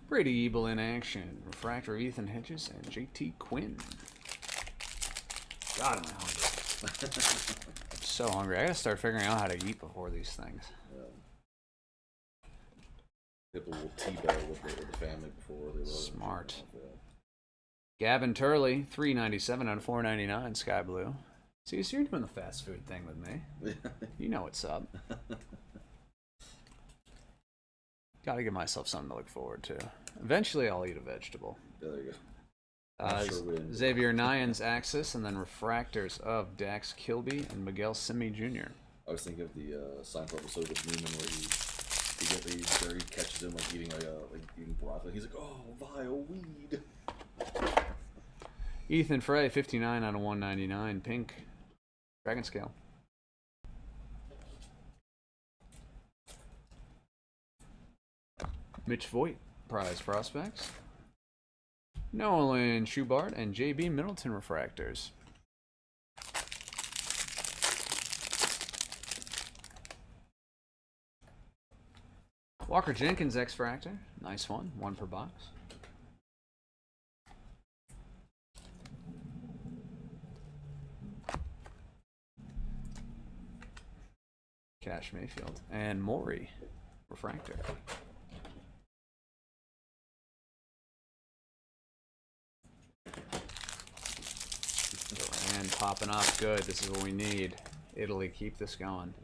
[SPEAKER 1] Brady Ebel in action. Refractor of Ethan Hedges and JT Quinn. God, am I hungry. I'm so hungry. I gotta start figuring out how to eat before these things.
[SPEAKER 2] People will teabag with the family before they
[SPEAKER 1] Smart. Gavin Turley, 397 out of 499, sky blue. See, so you're doing the fast food thing with me. You know what's up. Gotta give myself something to look forward to. Eventually, I'll eat a vegetable.
[SPEAKER 2] Yeah, there you go.
[SPEAKER 1] Xavier Nyans Axis, and then refractors of Dax Kilby and Miguel Simi Jr.
[SPEAKER 2] I was thinking of the Seinfeld episode with Newman where Jerry catches him like eating broccoli. He's like, "Oh, vile weed."
[SPEAKER 1] Ethan Frey, 59 out of 199, pink, dragon scale. Mitch Voigt, prize prospects. Nolan Schubart and JB Middleton refractors. Walker Jenkins X-Fractor. Nice one. 1 per box. Cash Mayfield. And Maury refractor. And popping off good. This is what we need. Italy, keep this going.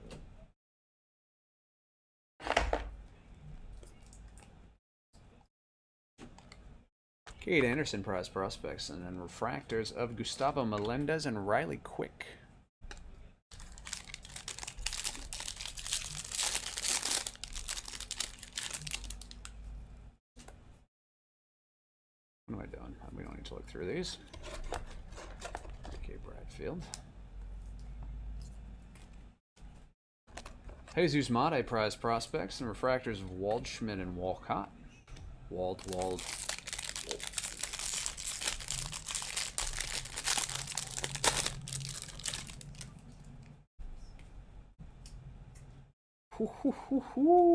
[SPEAKER 1] Kate Anderson prize prospects, and then refractors of Gustavo Melendez and Riley Quick. What am I doing? We don't need to look through these. Okay, Bradfield. Jesus Mate prize prospects and refractors of Waldschmidt and Walcott. Wald.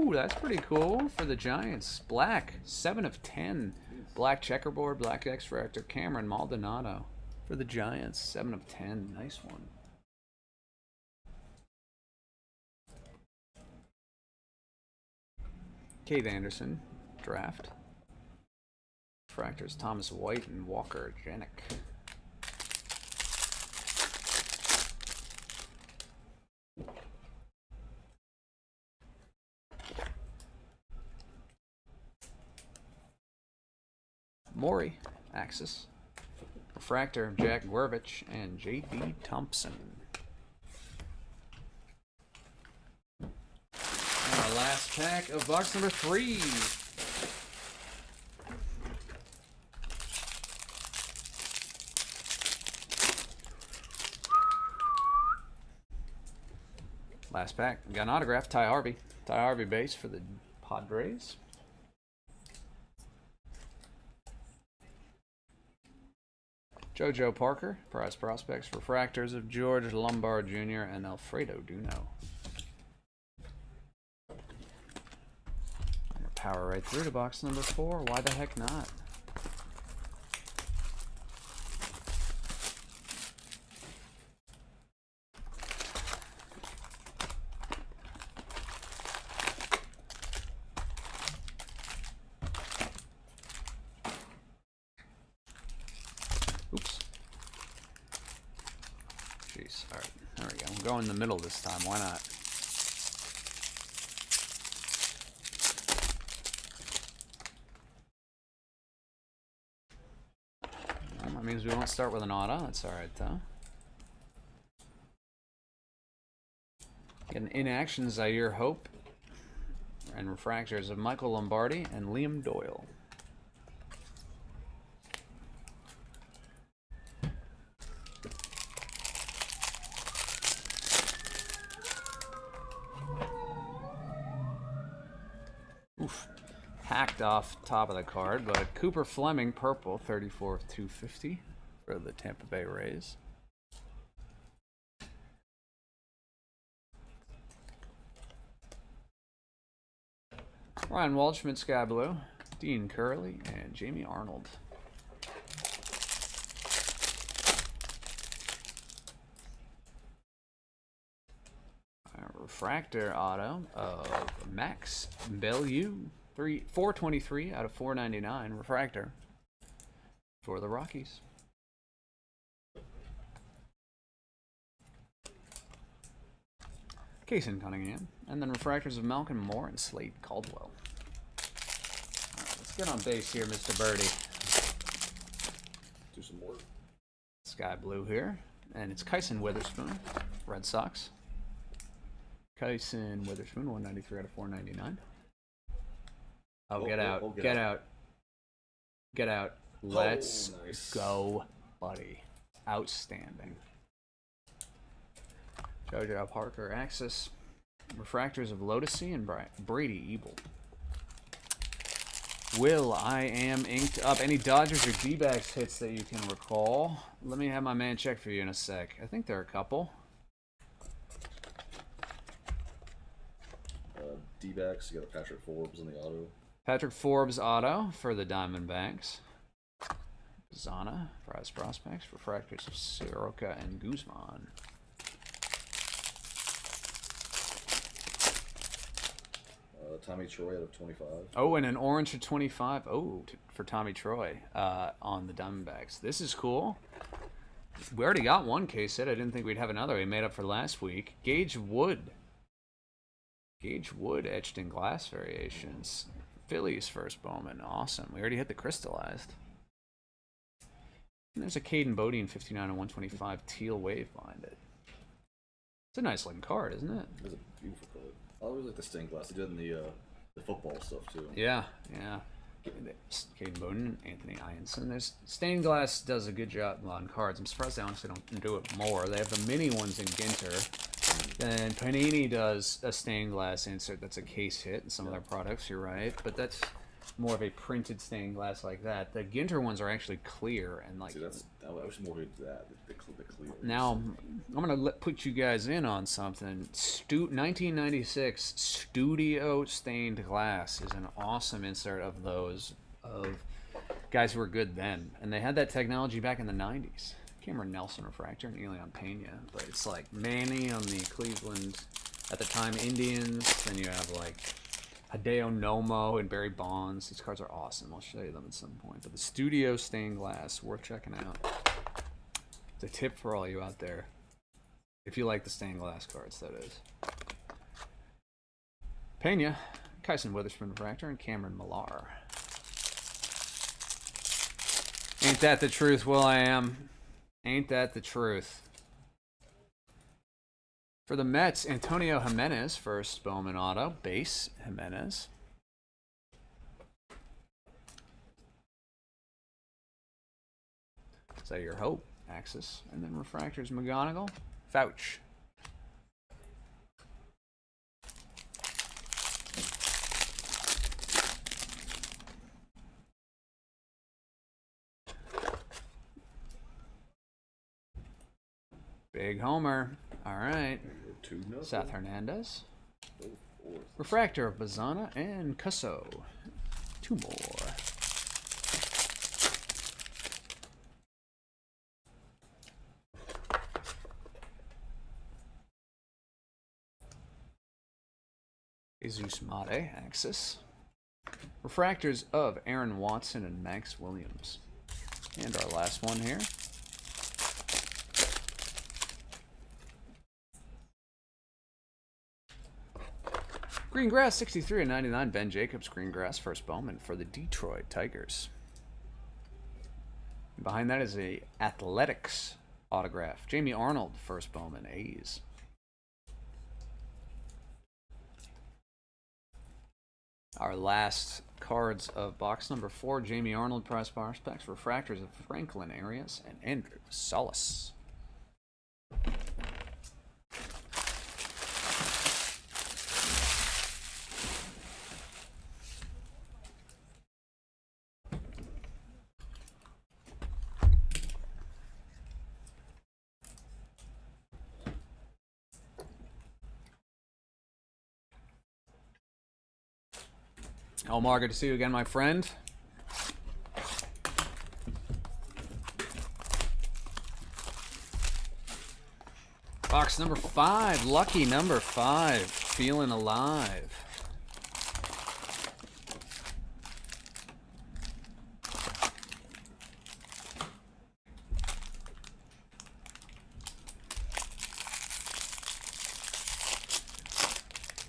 [SPEAKER 1] That's pretty cool for the Giants. Black, 7 of 10. Black checkerboard, black X-Fractor, Cameron Maldonado for the Giants. 7 of 10. Nice one. Cave Anderson, draft. Refractors, Thomas White and Walker Janik. Maury, Axis. Refractor, Jack Wervich and J.D. Thompson. And our last pack of box number 3. Last pack. Got an autograph, Ty Harvey. Ty Harvey base for the Padres. JoJo Parker, prize prospects, refractors of George Lombard Jr. and Alfredo Duno. Power right through to box number 4. Why the heck not? Oops. Jeez. All right. There we go. We'll go in the middle this time. Why not? Well, that means we won't start with an auto. That's all right, though. Getting inaction, Zaire Hope. And refractors of Michael Lombardi and Liam Doyle. Oof. Hacked off top of the card, but Cooper Fleming, purple, 34 of 250 for the Tampa Bay Rays. Ryan Waldschmidt, Sky Blue, Dean Curley, and Jamie Arnold. Refractor auto of Max Bellew, 423 out of 499 refractor for the Rockies. Kaysen Cunningham, and then refractors of Malcolm Moore and Slade Caldwell. All right, let's get on base here, Mr. Birdie.
[SPEAKER 2] Do some more.
[SPEAKER 1] Sky Blue here, and it's Kyson Witherspoon, Red Sox. Kyson Witherspoon, 193 out of 499. Oh, get out. Get out. Get out. Let's go, buddy. Outstanding. JoJo Parker, Axis. Refractors of Lotusy and Brady Ebel. Will, I am inked up. Any Dodgers or D-backs hits that you can recall? Let me have my man check for you in a sec. I think there are a couple.
[SPEAKER 2] D-backs, you got a Patrick Forbes in the auto.
[SPEAKER 1] Patrick Forbes auto for the Diamondbacks. Zana, prize prospects, refractors of Soroka and Guzman.
[SPEAKER 2] Tommy Troy out of 25.
[SPEAKER 1] Oh, and an orange for 25. Oh, for Tommy Troy on the Diamondbacks. This is cool. We already got one case hit. I didn't think we'd have another. We made up for last week. Gage Wood. Gage Wood etched in glass variations. Phillies first Bowman. Awesome. We already hit the crystallized. And there's a Caden Bodine 59 and 125 teal wave behind it. It's a nice looking card, isn't it?
[SPEAKER 2] It's a beautiful card. I always like the stained glass. They did in the football stuff too.
[SPEAKER 1] Yeah, yeah. Caden Bowden, Anthony Ianson. There's stained glass does a good job on cards. I'm surprised they honestly don't do it more. They have the mini ones in Ginter. Then Panini does a stained glass insert that's a case hit in some of their products. You're right, but that's more of a printed stained glass like that. The Ginter ones are actually clear and like.
[SPEAKER 2] See, I was more into that. The clear.
[SPEAKER 1] Now I'm gonna put you guys in on something. 1996 Studio Stained Glass is an awesome insert of those of guys who were good then, and they had that technology back in the 90s. Cameron Nelson refractor and Elion Pena, but it's like Manny on the Cleveland at the time Indians. Then you have like Hideo Nomo and Barry Bonds. These cards are awesome. I'll show you them at some point. But the Studio Stained Glass, worth checking out. It's a tip for all you out there. If you like the stained glass cards, that is. Pena, Kyson Witherspoon refractor, and Cameron Millar. Ain't that the truth, Will.i.am? Ain't that the truth? For the Mets, Antonio Jimenez, first Bowman auto, base Jimenez. Is that your hope? Axis. And then refractors, McGonigal, Fouch. Big homer. All right. Seth Hernandez. Refractor of Bazana and Cusso. Two more. Jesus Mate, Axis. Refractors of Aaron Watson and Max Williams. And our last one here. Greengrass 63 and 99. Ben Jacobs, Greengrass, first Bowman for the Detroit Tigers. And behind that is a Athletics autograph. Jamie Arnold, first Bowman, A's. Our last cards of box number 4, Jamie Arnold, prize prospects, refractors of Franklin Arias and Andrew Solis. Omar, good to see you again, my friend. Box number 5, lucky number 5, feeling alive.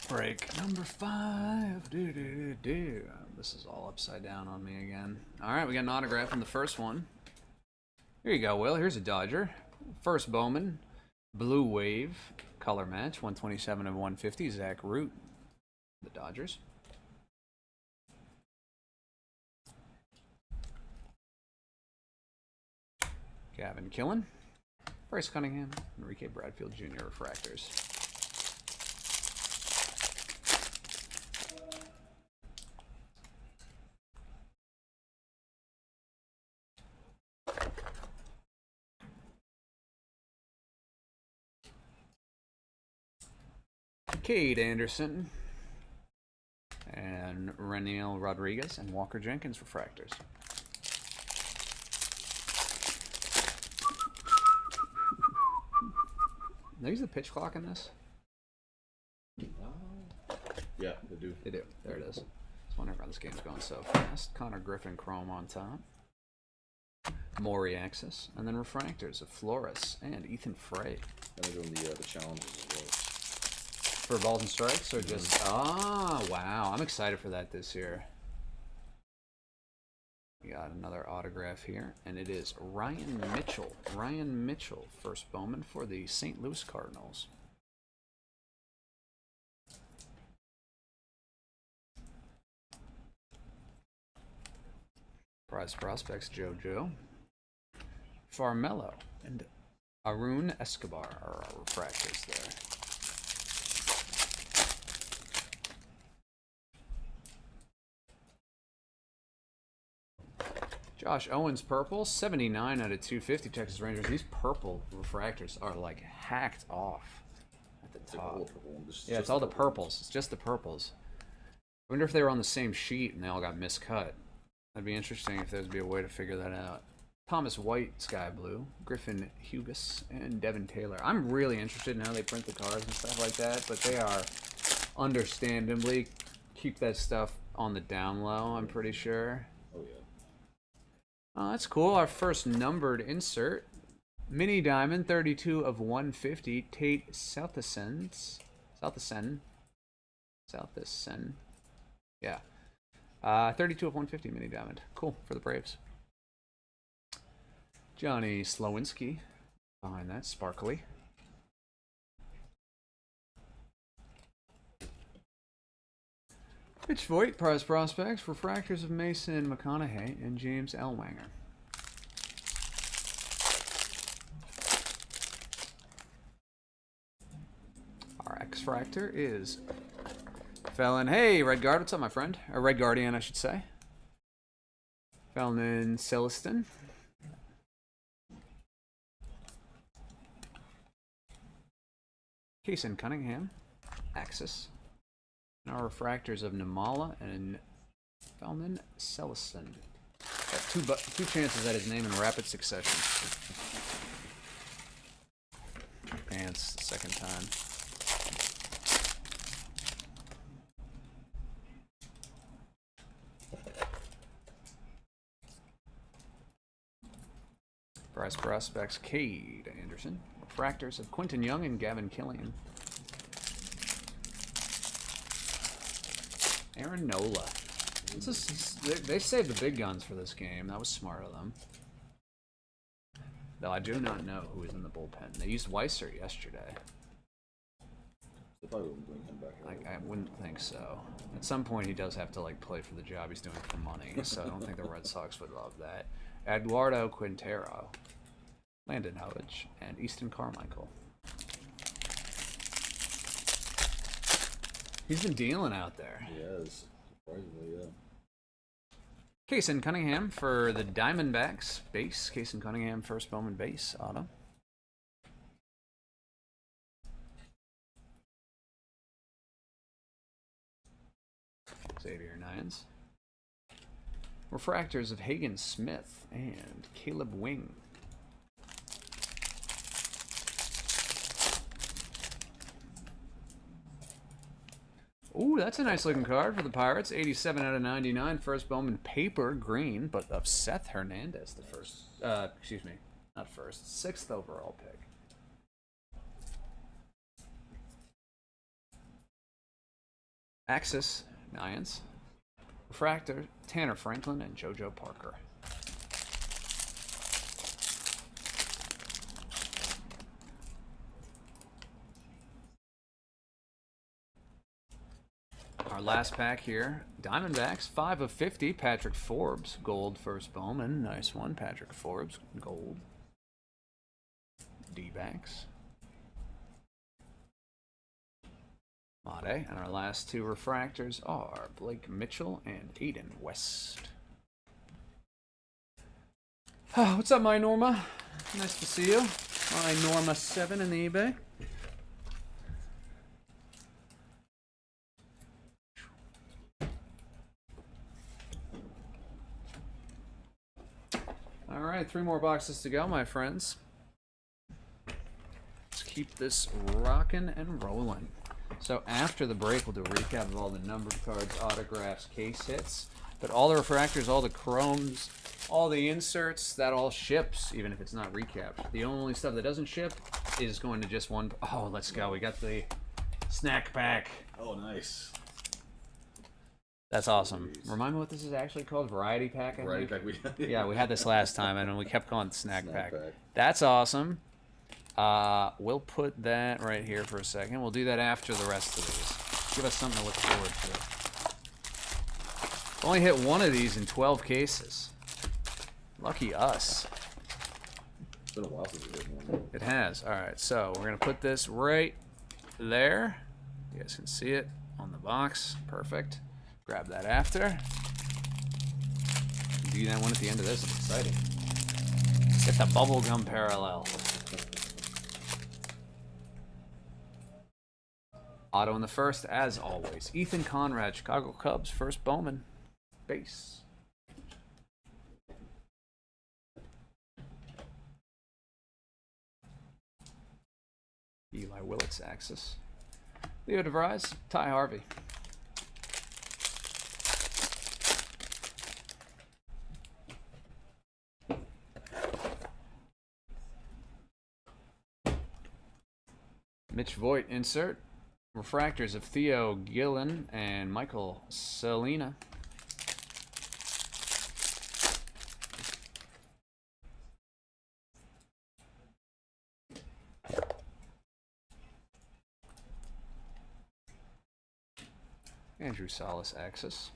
[SPEAKER 1] Break number 5. This is all upside down on me again. All right, we got an autograph from the first one. Here you go, Will. Here's a Dodger. First Bowman, Blue Wave, color match, 127 of 150. Zach Root, the Dodgers. Gavin Killen, Bryce Cunningham, Enrique Bradfield Jr. refractors. Cade Anderson and Reniel Rodriguez and Walker Jenkins refractors. They use the pitch clock in this?
[SPEAKER 2] Yeah, they do.
[SPEAKER 1] They do. There it is. Just wondering why this game's going so fast. Connor Griffin Chrome on top. Maury Axis, and then refractors of Flores and Ethan Frey.
[SPEAKER 2] Then they're doing the challenges as well.
[SPEAKER 1] For balls and strikes, or just wow! I'm excited for that this year. We got another autograph here, and it is Ryan Mitchell. Ryan Mitchell, first Bowman for the St. Louis Cardinals. Prize prospects JoJo, Farmello, and Arun Escobar are our refractors there. Josh Owens purple, 79 out of 250 Texas Rangers. These purple refractors are like hacked off at the top. Yeah, it's all the purples. It's just the purples. I wonder if they were on the same sheet and they all got miscut. That'd be interesting if there'd be a way to figure that out. Thomas White, sky blue, Griffin Hughes, and Devin Taylor. I'm really interested in how they print the cards and stuff like that, but they are understandably keep that stuff on the down low, I'm pretty sure.
[SPEAKER 2] Oh, yeah.
[SPEAKER 1] Oh, that's cool. Our first numbered insert. Mini Diamond, 32 of 150. Tate Southison. Yeah. 32 of 150 Mini Diamond. Cool for the Braves. Johnny Slowinski behind that, sparkly. Pitch Voigt, prize prospects, refractors of Mason McConaughey and James Ellwanger. Our X-Fractor is Felon. Hey, Red Guard, what's up, my friend? Or Red Guardian, I should say. Felon Celestin. Kason Cunningham, Axis. And our refractors of Namala and Felman Celestin. Got two chances at his name in rapid succession. Pants the second time. Prize prospects, Cade Anderson. Refractors of Quentin Young and Gavin Killian. Aaron Nola. They saved the big guns for this game. That was smart of them. Though I do not know who is in the bullpen. They used Weiser yesterday.
[SPEAKER 2] They probably wouldn't bring him back.
[SPEAKER 1] I wouldn't think so. At some point, he does have to play for the job he's doing for money. So I don't think the Red Sox would love that. Eduardo Quintero, Landon Hodge, and Easton Carmichael. He's been dealing out there.
[SPEAKER 2] He has. Surprisingly, yeah.
[SPEAKER 1] Kason Cunningham for the Diamondbacks. Base. Kason Cunningham, first Bowman base. Auto. Xavier Nines. Refractors of Hagen Smith and Caleb Wing. Ooh, that's a nice looking card for the Pirates. 87 out of 99. First Bowman paper green, but of Seth Hernandez, the first. Excuse me, not first. 6th overall pick. Axis, Giants. Refractor, Tanner Franklin and JoJo Parker. Our last pack here, Diamondbacks, 5 of 50, Patrick Forbes, gold first Bowman, nice one, Patrick Forbes, gold. D-backs. Mate, and our last two refractors are Blake Mitchell and Aiden West. Oh, what's up, my Norma? Nice to see you. My Norma 7 in the eBay. All right, 3 more boxes to go, my friends. Let's keep this rocking and rolling. So after the break, we'll do a recap of all the numbered cards, autographs, case hits. But all the refractors, all the chromes, all the inserts, that all ships, even if it's not recapped. The only stuff that doesn't ship is going to just one. Oh, let's go. We got the snack pack.
[SPEAKER 2] Oh, nice.
[SPEAKER 1] That's awesome. Remind me what this is actually called? Variety pack, I
[SPEAKER 2] Variety
[SPEAKER 1] think?
[SPEAKER 2] pack.
[SPEAKER 1] Yeah, we had this last time, and we kept calling it snack pack.
[SPEAKER 2] pack.
[SPEAKER 1] That's awesome. We'll put that right here for a second. We'll do that after the rest of these. Give us something to look forward to. Only hit one of these in 12 cases. Lucky us.
[SPEAKER 2] It's been a while since we did one.
[SPEAKER 1] It has. All right, so we're going to put this right there. You guys can see it on the box. Perfect. Grab that after. Do that one at the end of this. It's exciting. Get the bubblegum parallel. Auto in the first, as always. Ethan Conrad, Chicago Cubs, first Bowman. Base. Eli Willits, Axis. Leo DeVries, Ty Harvey. Mitch Voigt, insert. Refractors of Theo Gillen and Michael Selena. Andrew Salas, Axis.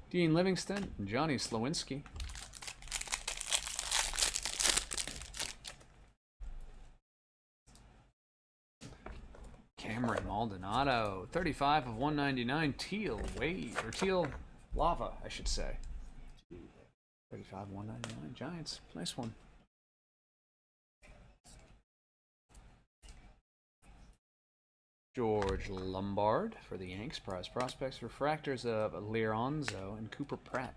[SPEAKER 1] Dean Livingston and Johnny Slowinski. Cameron Maldonado, 35 of 199. Teal Wade, or Teal Lava, I should say. 35 199. Giants, nice one. George Lombard for the Yanks. Prize prospects. Refractors of Leonzo and Cooper Pratt.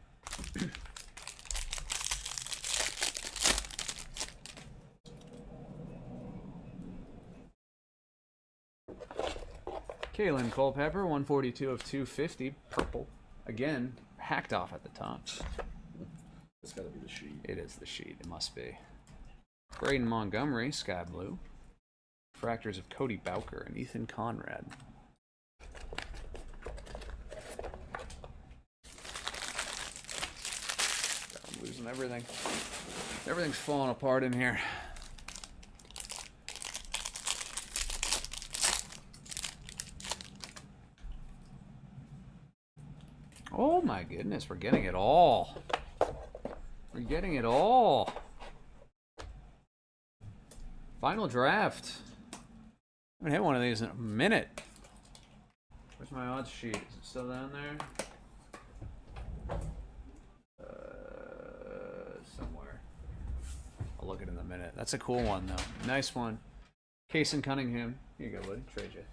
[SPEAKER 1] Kalen Culpepper, 142 of 250. Purple. Again, hacked off at the top.
[SPEAKER 2] It's got to be the sheet.
[SPEAKER 1] It is the sheet. It must be. Braden Montgomery, sky blue. Refractors of Cody Bowker and Ethan Conrad. I'm losing everything. Everything's falling apart in here. Oh my goodness, we're getting it all. We're getting it all. Final draft. I haven't hit one of these in a minute. Where's my odds sheet? Is it still down there? Somewhere. I'll look at it in a minute. That's a cool one, though. Nice one. Case and Cunningham. Here you go, buddy. Trade you.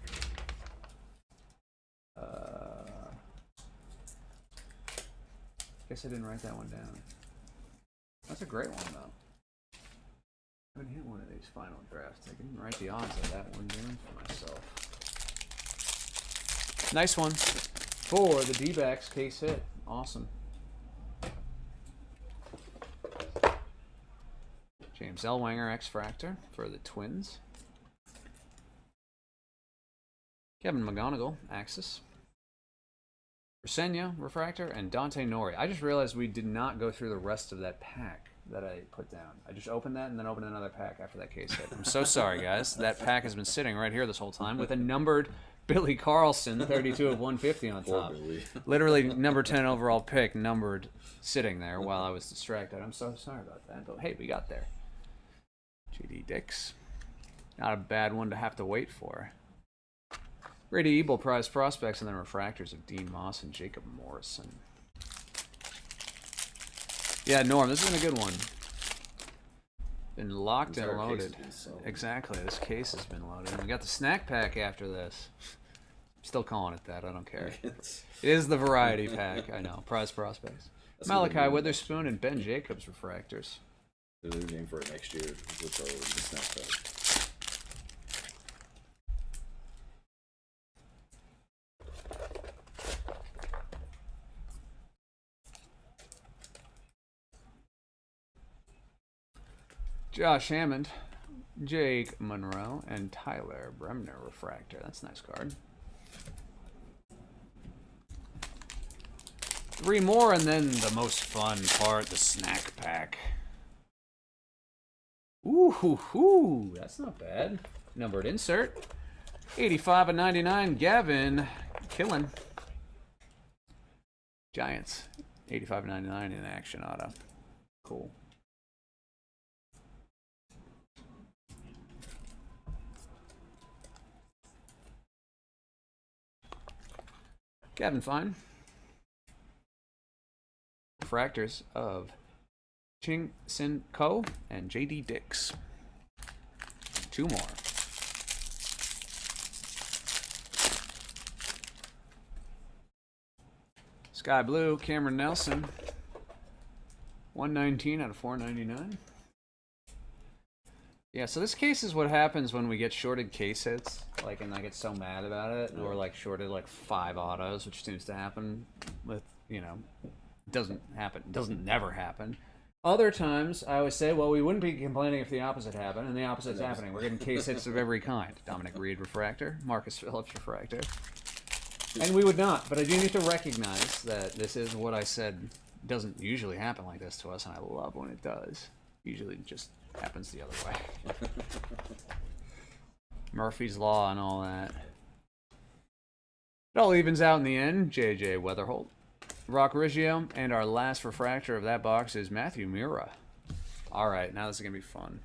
[SPEAKER 1] Guess I didn't write that one down. That's a great one, though. I haven't hit one of these final drafts. I can write the odds of that one down for myself. Nice one. For the D-backs, case hit. Awesome. James Ellwanger, X-Fractor for the Twins. Kevin McGonigal, Axis. Resenya, Refractor, and Dante Nori. I just realized we did not go through the rest of that pack that I put down. I just opened that and then opened another pack after that case hit. I'm so sorry, guys. That pack has been sitting right here this whole time with a numbered Billy Carlson, 32 of 150 on top. Literally number 10 overall pick, numbered, sitting there while I was distracted. I'm so sorry about that, but hey, we got there. G.D. Dix. Not a bad one to have to wait for. Brady Ebel prize prospects and then refractors of Dean Moss and Jacob Morrison. Yeah, Norm, this has been a good one. Been locked and loaded. Exactly, this case has been loaded. And we got the snack pack after this. Still calling it that, I don't care. It is the variety pack, I know. Prize prospects. Malachi Witherspoon and Ben Jacobs refractors.
[SPEAKER 2] There's a new name for it next year, which are the snack pack.
[SPEAKER 1] Josh Hammond, Jake Monroe, and Tyler Bremner refractor. That's a nice card. 3 more, and then the most fun part, the snack pack. Ooh, that's not bad. Numbered insert. 85 of 99, Gavin Killen. Giants. 85 of 99 in action auto. Cool. Gavin Fine. Refractors of Ching Sin Ko and JD Dix. 2 more. Sky Blue, Cameron Nelson. 119 out of 499. Yeah, so this case is what happens when we get shorted case hits, like, and I get so mad about it, or like shorted like 5 autos, which seems to happen with, you know, doesn't happen, doesn't never happen. Other times, I always say, well, we wouldn't be complaining if the opposite happened, and the opposite's happening. We're getting case hits of every kind. Dominic Reed refractor, Marcus Phillips refractor. And we would not, but I do need to recognize that this is what I said doesn't usually happen like this to us, and I love when it does. Usually it just happens the other way. Murphy's Law and all that. It all evens out in the end. JJ Weatherholt, Rock Riggio, and our last refractor of that box is Matthew Mura. Alright, now this is going to be fun.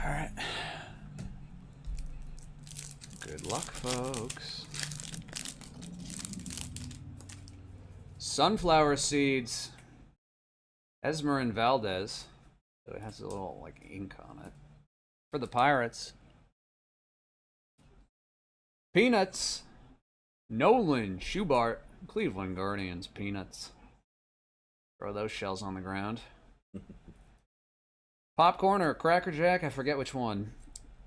[SPEAKER 1] Alright. Good luck, folks. Sunflower Seeds. Esmerin Valdez. So it has a little, like, ink on it. For the Pirates. Peanuts. Nolan Schubart. Cleveland Guardians. Peanuts. Throw those shells on the ground. Popcorn or Cracker Jack? I forget which one.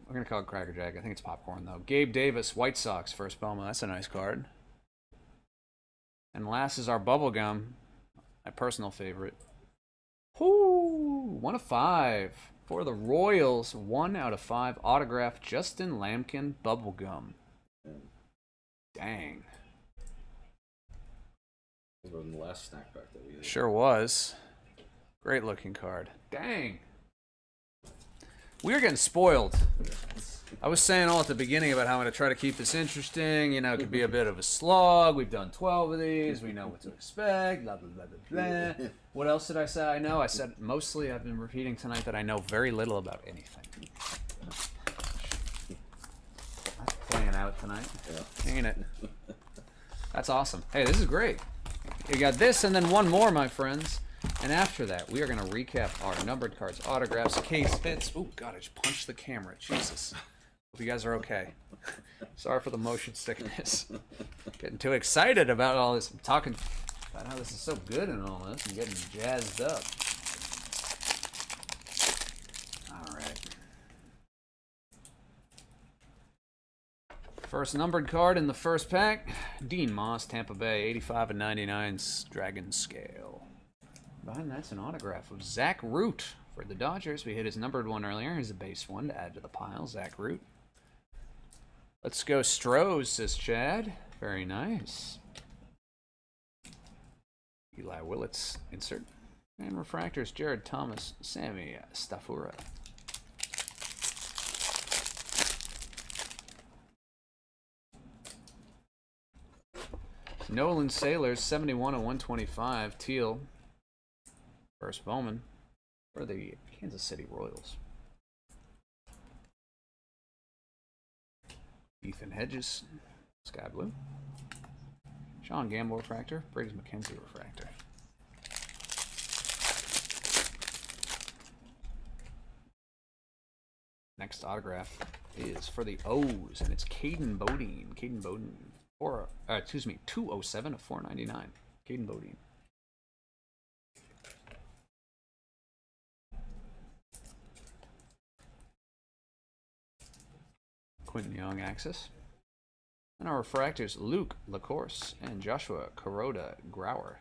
[SPEAKER 1] We're going to call it Cracker Jack. I think it's Popcorn, though. Gabe Davis, White Sox, first Bowman. That's a nice card. And last is our Bubblegum. My personal favorite. Whoo! 1 of 5. For the Royals, 1 out of 5. Autograph, Justin Lamkin, Bubblegum. Dang.
[SPEAKER 2] This was the last snack pack that we did.
[SPEAKER 1] Sure was. Great looking card. Dang. We are getting spoiled. I was saying all at the beginning about how I'm going to try to keep this interesting. You know, it could be a bit of a slog. We've done 12 of these. We know what to expect. Blah, blah, blah, blah, blah. What else did I say I know? I said mostly I've been repeating tonight that I know very little about anything. That's playing out tonight.
[SPEAKER 2] Yeah.
[SPEAKER 1] Ain't it? That's awesome. Hey, this is great. You got this and then one more, my friends. And after that, we are going to recap our numbered cards, autographs, case hits. Oh, God, I just punched the camera. Jesus. Hope you guys are okay. Sorry for the motion sickness. Getting too excited about all this. I'm talking about how this is so good and all this. I'm getting jazzed up. All right. First numbered card in the first pack. Dean Moss, Tampa Bay, 85 of 99, Dragon Scale. Behind that's an autograph of Zach Root for the Dodgers. We hit his numbered one earlier. Here's a base one to add to the pile. Zach Root. Let's go Strohs, says Chad. Very nice. Eli Willits, insert. And refractors, Jared Thomas, Sammy Stafura. Nolan Sailors, 71 of 125, teal. First Bowman for the Kansas City Royals. Ethan Hedges, Sky Blue. Sean Gamble refractor, Briggs McKenzie refractor. Next autograph is for the O's, and it's Caden Bodine. Caden Bodine, 207 of 499. Caden Bodine. Quentin Young Axis. And our refractors, Luke Lacourse and Joshua Kuroda Grauer.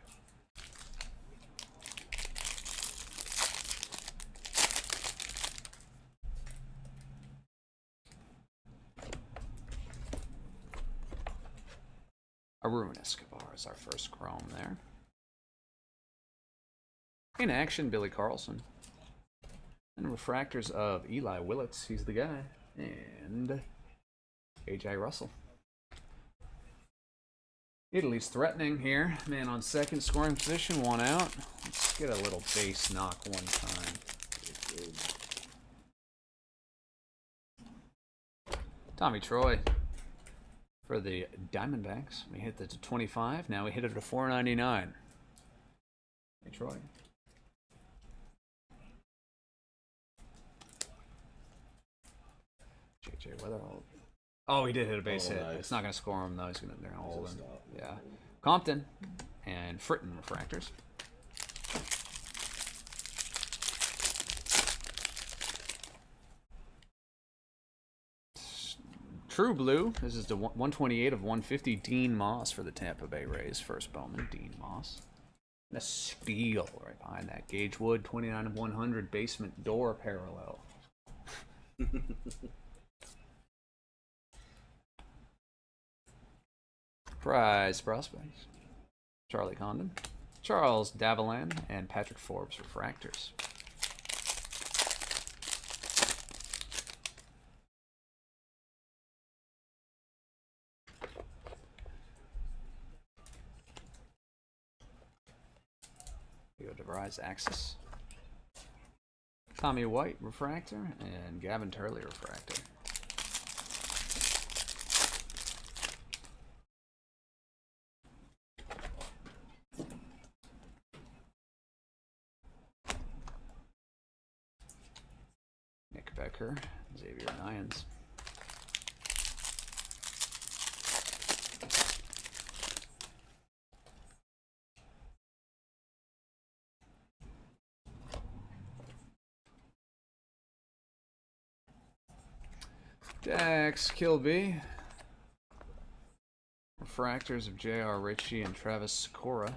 [SPEAKER 1] Arun Escobar is our first chrome there. In action, Billy Carlson. And refractors of Eli Willits, he's the guy. And AJ Russell. Italy's threatening here. Man on second, scoring position, one out. Let's get a little base knock one time. Tommy Troy for the Diamondbacks. We hit it to 25. Now we hit it to 499. Hey, Troy. JJ Weatherall. Oh, he did hit a base hit.
[SPEAKER 2] Nice.
[SPEAKER 1] It's not going to score him, though. He's going to hold him.
[SPEAKER 2] Stop.
[SPEAKER 1] Yeah. Compton and Fritton refractors. True Blue. This is the 128 of 150. Dean Moss for the Tampa Bay Rays. First Bowman, Dean Moss. And a steal right behind that. Gage Wood, 29 of 100. Basement door parallel. Prize prospects. Charlie Condon, Charles Davilan, and Patrick Forbes refractors. Leo DeVries Axis. Tommy White refractor and Gavin Turley refractor. Nick Becker, Xavier Nyans. Dax Kilby. Refractors of J.R. Ritchie and Travis Sikora.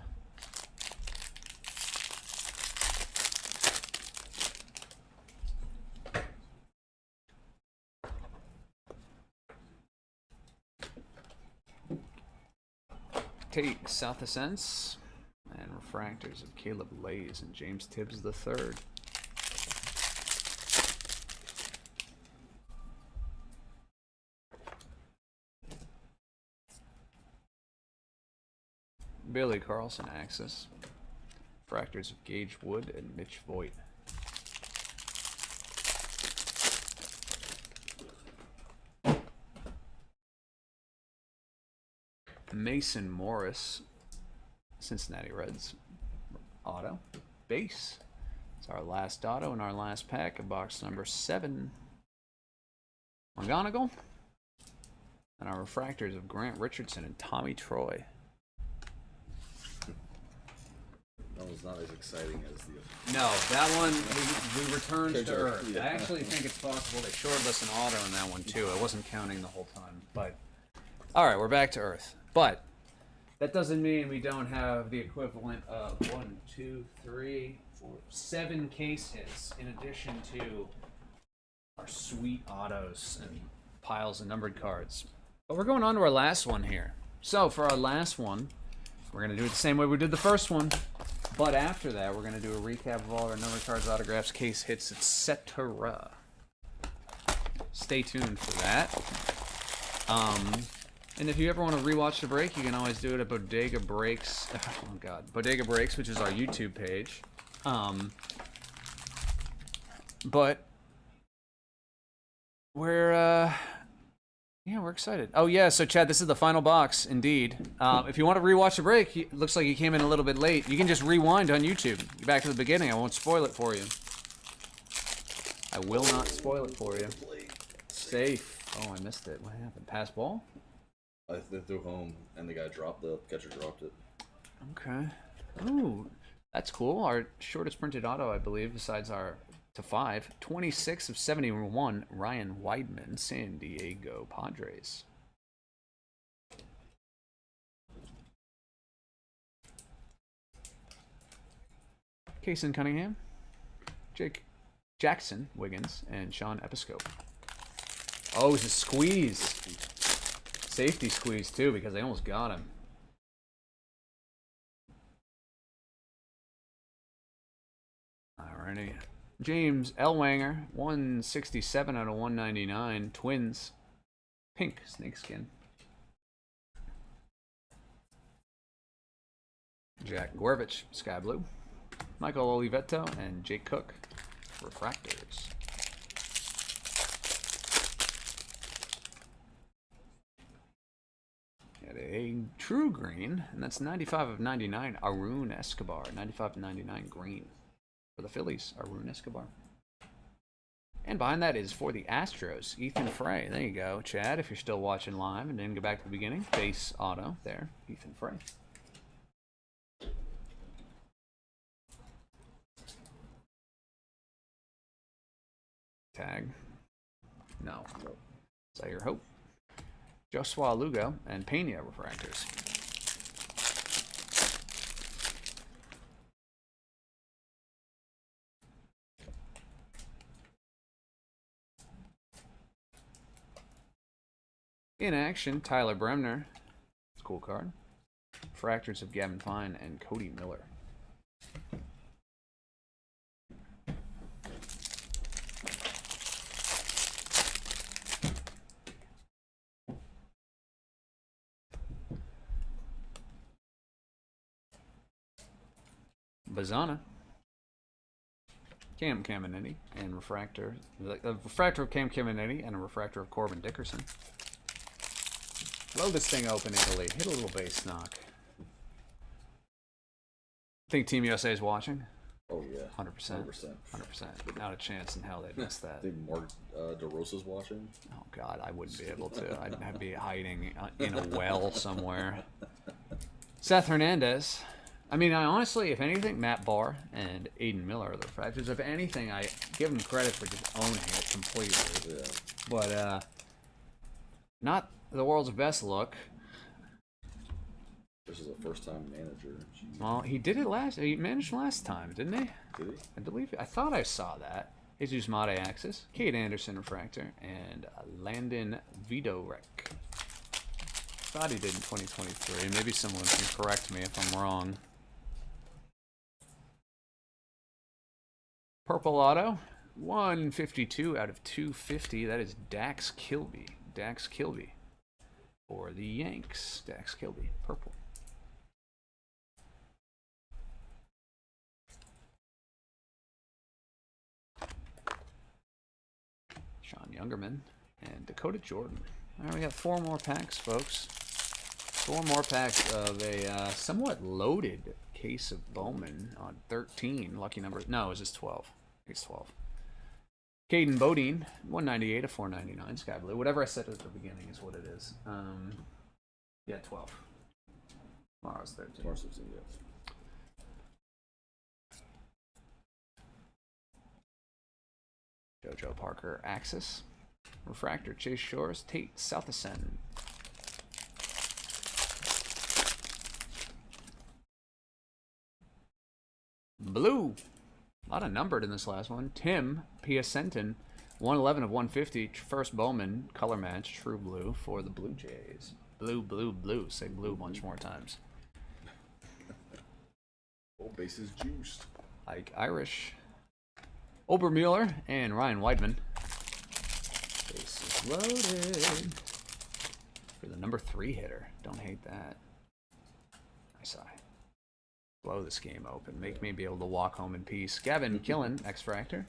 [SPEAKER 1] Tate South Ascents. And refractors of Caleb Lays and James Tibbs III. Billy Carlson Axis. Refractors of Gage Wood and Mitch Voigt. Mason Morris, Cincinnati Reds auto. Base. It's our last auto in our last pack of box number 7. McGonigal. And our refractors of Grant Richardson and Tommy Troy.
[SPEAKER 2] That was not as exciting as the...
[SPEAKER 1] No, that one, we returned to Earth.
[SPEAKER 2] Yeah.
[SPEAKER 1] I actually think it's possible they shorted us an auto in that one, too. I wasn't counting the whole time, but... Alright, we're back to Earth. But, that doesn't mean we don't have the equivalent of 7 case hits, in addition to our sweet autos and piles of numbered cards. But we're going on to our last one here. So, for our last one, we're going to do it the same way we did the first one. But after that, we're going to do a recap of all our numbered cards, autographs, case hits, etc. Stay tuned for that. And if you ever want to rewatch the break, you can always do it at Bodega Breaks. Oh God, Bodega Breaks, which is our YouTube page. But we're we're excited. Oh yeah, so Chad, this is the final box, indeed. If you want to rewatch the break, it looks like you came in a little bit late. You can just rewind on YouTube. Get back to the beginning. I won't spoil it for you. I will not spoil it for you. Safe. Oh, I missed it. What happened? Pass ball?
[SPEAKER 2] They threw home, and the guy dropped the catcher dropped it.
[SPEAKER 1] Okay. Ooh, that's cool. Our shortest printed auto, I believe, besides our 5. 26 of 71, Ryan Weidman, San Diego Padres. Kason Cunningham, Jake Jackson Wiggins, and Sean Episcope. Oh, it's a squeeze. Safety squeeze, too, because they almost got him. Alrighty. James Elwanger, 167 out of 199. Twins. Pink snakeskin. Jack Gorvich, sky blue. Michael Olivetto and Jake Cook, refractors. Got a true green, and that's 95 of 99. Arun Escobar, 95 of 99 green. For the Phillies, Arun Escobar. And behind that is for the Astros, Ethan Frey. There you go, Chad, if you're still watching live and didn't go back to the beginning. Base auto there, Ethan Frey. Tag. No. Is that your hope? Joshua Lugo and Pena refractors. In action, Tyler Bremner. It's a cool card. Refractors of Gavin Fine and Cody Miller. Bazana, Cam Caminetti, and refractor. A refractor of Cam Caminetti and a refractor of Corbin Dickerson. Blow this thing open, Italy. Hit a little base knock. Think Team USA is watching?
[SPEAKER 2] Oh, yeah.
[SPEAKER 1] 100%. 100%. Not a chance in hell they'd miss that.
[SPEAKER 2] Think Mark DeRosa's watching?
[SPEAKER 1] Oh, God, I wouldn't be able to. I'd be hiding in a well somewhere. Seth Hernandez. I mean, I honestly, if anything, Matt Barr and Aiden Miller are the refractors. If anything, I give them credit for just owning it completely.
[SPEAKER 2] Yeah.
[SPEAKER 1] But, not the world's best look.
[SPEAKER 2] This is a first-time manager. Jeez.
[SPEAKER 1] Well, he did it he managed last time, didn't he?
[SPEAKER 2] Did he?
[SPEAKER 1] I believe, I thought I saw that. Jesus Mate Axis, Kate Anderson refractor, and Landon Vidorek. Thought he did in 2023. Maybe someone can correct me if I'm wrong. Purple Auto, 152 out of 250. That is Dax Kilby. Dax Kilby. For the Yanks. Dax Kilby. Purple. Sean Youngerman and Dakota Jordan. All right, we got 4 more packs, folks. 4 more packs of a somewhat loaded case of Bowman on 13. Lucky number. No, is this 12? I think it's 12. Caden Bodine, 198 of 499. Sky blue. Whatever I said at the beginning is what it is. Yeah, 12. Tomorrow's 13.
[SPEAKER 2] Tomorrow's 13, yeah.
[SPEAKER 1] JoJo Parker Axis. Refractor Chase Shores. Tate Southison. Blue. A lot of numbered in this last one. Tim Piacentin, 111 of 150. First Bowman color match, true blue for the Blue Jays. Blue, blue, blue. Say blue a bunch more times.
[SPEAKER 2] Oh, bases juiced.
[SPEAKER 1] Ike Irish. Obermueller and Ryan Weidman. Bases loaded. For the number 3 hitter. Don't hate that. Nice eye. Blow this game open. Make me be able to walk home in peace. Gavin Killen, X-Fractor.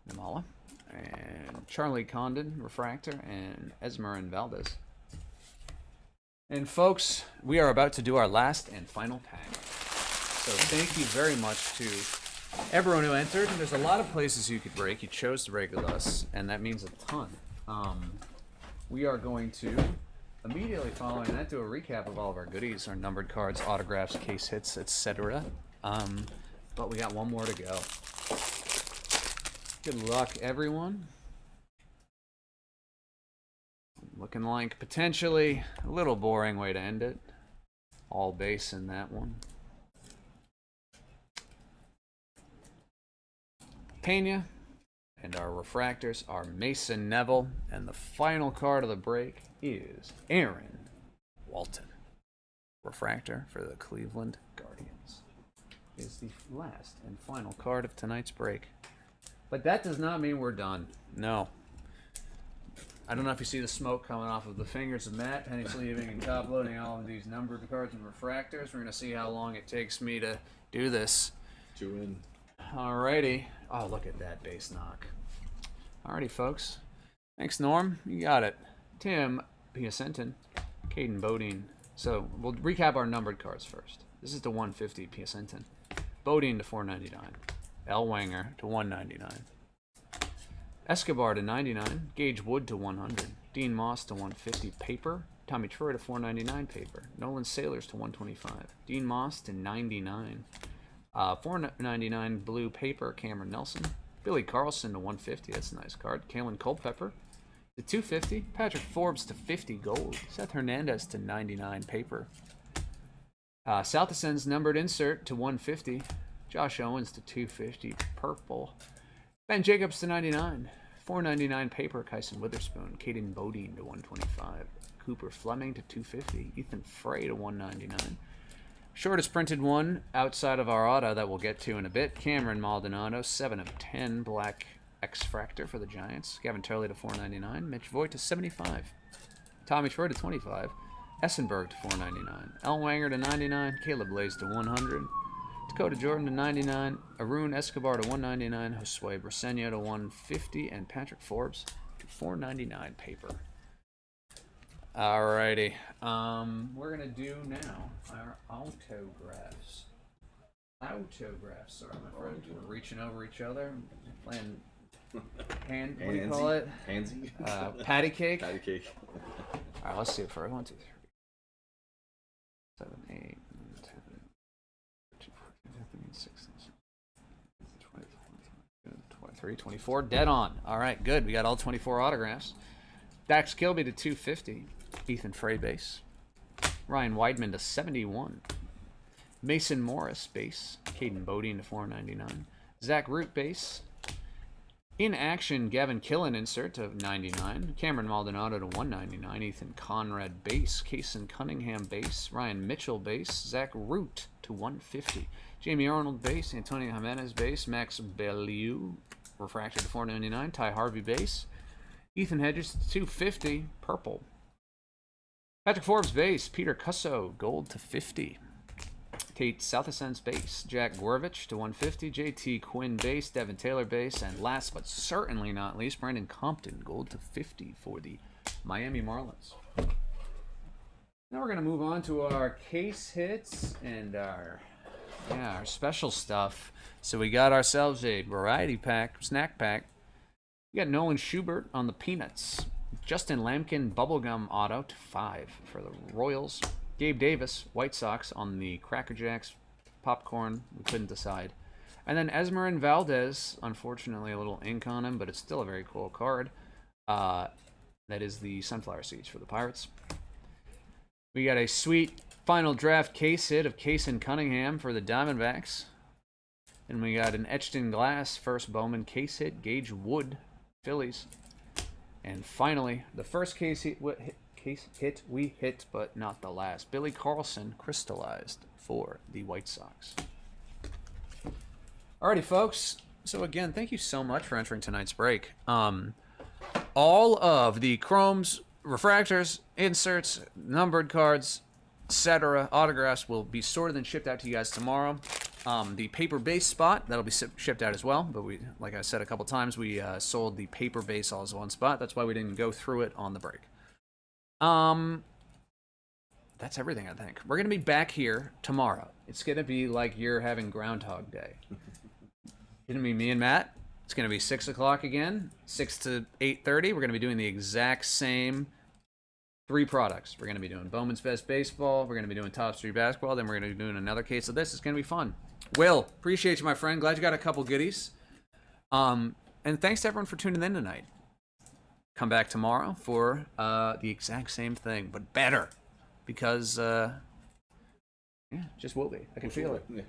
[SPEAKER 1] Namala. And Charlie Condon, Refractor. And Esmeralda Valdez. And folks, we are about to do our last and final pack. So thank you very much to everyone who entered. There's a lot of places you could break. You chose to break with us, and that means a ton. We are going to immediately following that, do a recap of all of our goodies, our numbered cards, autographs, case hits, etc. But we got one more to go. Good luck, everyone. Looking like potentially a little boring way to end it. All base in that one. Pena. And our refractors are Mason Neville. And the final card of the break is Aaron Walton. Refractor for the Cleveland Guardians is the last and final card of tonight's break. But that does not mean we're done. No. I don't know if you see the smoke coming off of the fingers of Matt, penny sleeving and top loading all of these numbered cards and refractors. We're going to see how long it takes me to do this.
[SPEAKER 2] 2 in.
[SPEAKER 1] Alrighty. Oh, look at that base knock. Alrighty, folks. Thanks, Norm. You got it. Tim Piacentin, Caden Bodine. So we'll recap our numbered cards first. This is to 150, Piacentin. Bodine to 499. Elwanger to 199. Escobar to 99. Gage Wood to 100. Dean Moss to 150 paper. Tommy Troy to 499 paper. Nolan Sailors to 125. Dean Moss to 99. 499 blue paper. Cameron Nelson. Billy Carlson to 150. That's a nice card. Kalen Culpepper to 250. Patrick Forbes to 50 gold. Seth Hernandez to 99 paper. South Ascend's numbered insert to 150. Josh Owens to 250 purple. Ben Jacobs to 99. 499 paper. Kyson Witherspoon. Caden Bodine to 125. Cooper Fleming to 250. Ethan Frey to 199. Shortest printed one outside of our auto that we'll get to in a bit. Cameron Maldonado, 7 of 10. Black X-Fractor for the Giants. Gavin Turley to 499. Mitch Voigt to 75. Tommy Troy to 25. Essenberg to 499. Elwanger to 99. Caleb Blaze to 100. Dakota Jordan to 99. Arun Escobar to 199. Josue Briseño to 150. And Patrick Forbes to 499 paper. Alrighty. We're going to do now our autographs. Sorry, my friend. We're reaching over each other. Playing what do you call it?
[SPEAKER 2] Handsy?
[SPEAKER 1] Patty cake?
[SPEAKER 2] Patty cake.
[SPEAKER 1] Alright, let's see it for 1, 2, 3, 7, 8, 9, 10, 15, 16, 20, 23, 24. Dead on. Alright, good. We got all 24 autographs. Dax Kilby to 250. Ethan Frey base. Ryan Weidman to 71. Mason Morris base. Caden Bodine to 499. Zach Root base. In action, Gavin Killen insert to 99. Cameron Maldonado to 199. Ethan Conrad base. Kaysen Cunningham base. Ryan Mitchell base. Zach Root to 150. Jamie Arnold base. Antonio Jimenez base. Max Bellew refracted to 499. Ty Harvey base. Ethan Hedges to 250. Purple. Patrick Forbes base. Peter Cusso gold to 50. Tate South Ascend's base. Jack Gorvich to 150. JT Quinn base. Devin Taylor base. And last but certainly not least, Brandon Compton gold to 50 for the Miami Marlins. Now we're going to move on to our case hits and our special stuff. So we got ourselves a variety pack, snack pack. We got Nolan Schubert on the Peanuts. Justin Lamkin bubblegum auto to 5 for the Royals. Gabe Davis, White Sox on the Cracker Jacks popcorn. We couldn't decide. And then Esmerin Valdez, unfortunately a little ink on him, but it's still a very cool card. That is the Sunflower Seeds for the Pirates. We got a sweet final draft case hit of Kaysen Cunningham for the Diamondbacks. And we got an etched in glass first Bowman case hit, Gage Wood, Phillies. And finally, the first case hit we hit, but not the last. Billy Carlson crystallized for the White Sox. Alrighty, folks. So again, thank you so much for entering tonight's break. All of the chromes, refractors, inserts, numbered cards, etc., autographs will be sorted and shipped out to you guys tomorrow. The paper base spot, that'll be shipped out as well, but we, like I said a couple times, we sold the paper base all as one spot. That's why we didn't go through it on the break. That's everything, I think. We're going to be back here tomorrow. It's going to be like you're having Groundhog Day. It's going to be me and Matt. It's going to be 6 o'clock again, 6 to 8:30. We're going to be doing the exact same 3 products. We're going to be doing Bowman's Best Baseball. We're going to be doing Top 3 Basketball. Then we're going to be doing another case of this. It's going to be fun. Will, appreciate you, my friend. Glad you got a couple goodies. And thanks to everyone for tuning in tonight. Come back tomorrow for the exact same thing, but better. Because, just will be. I can feel it.
[SPEAKER 2] Yeah.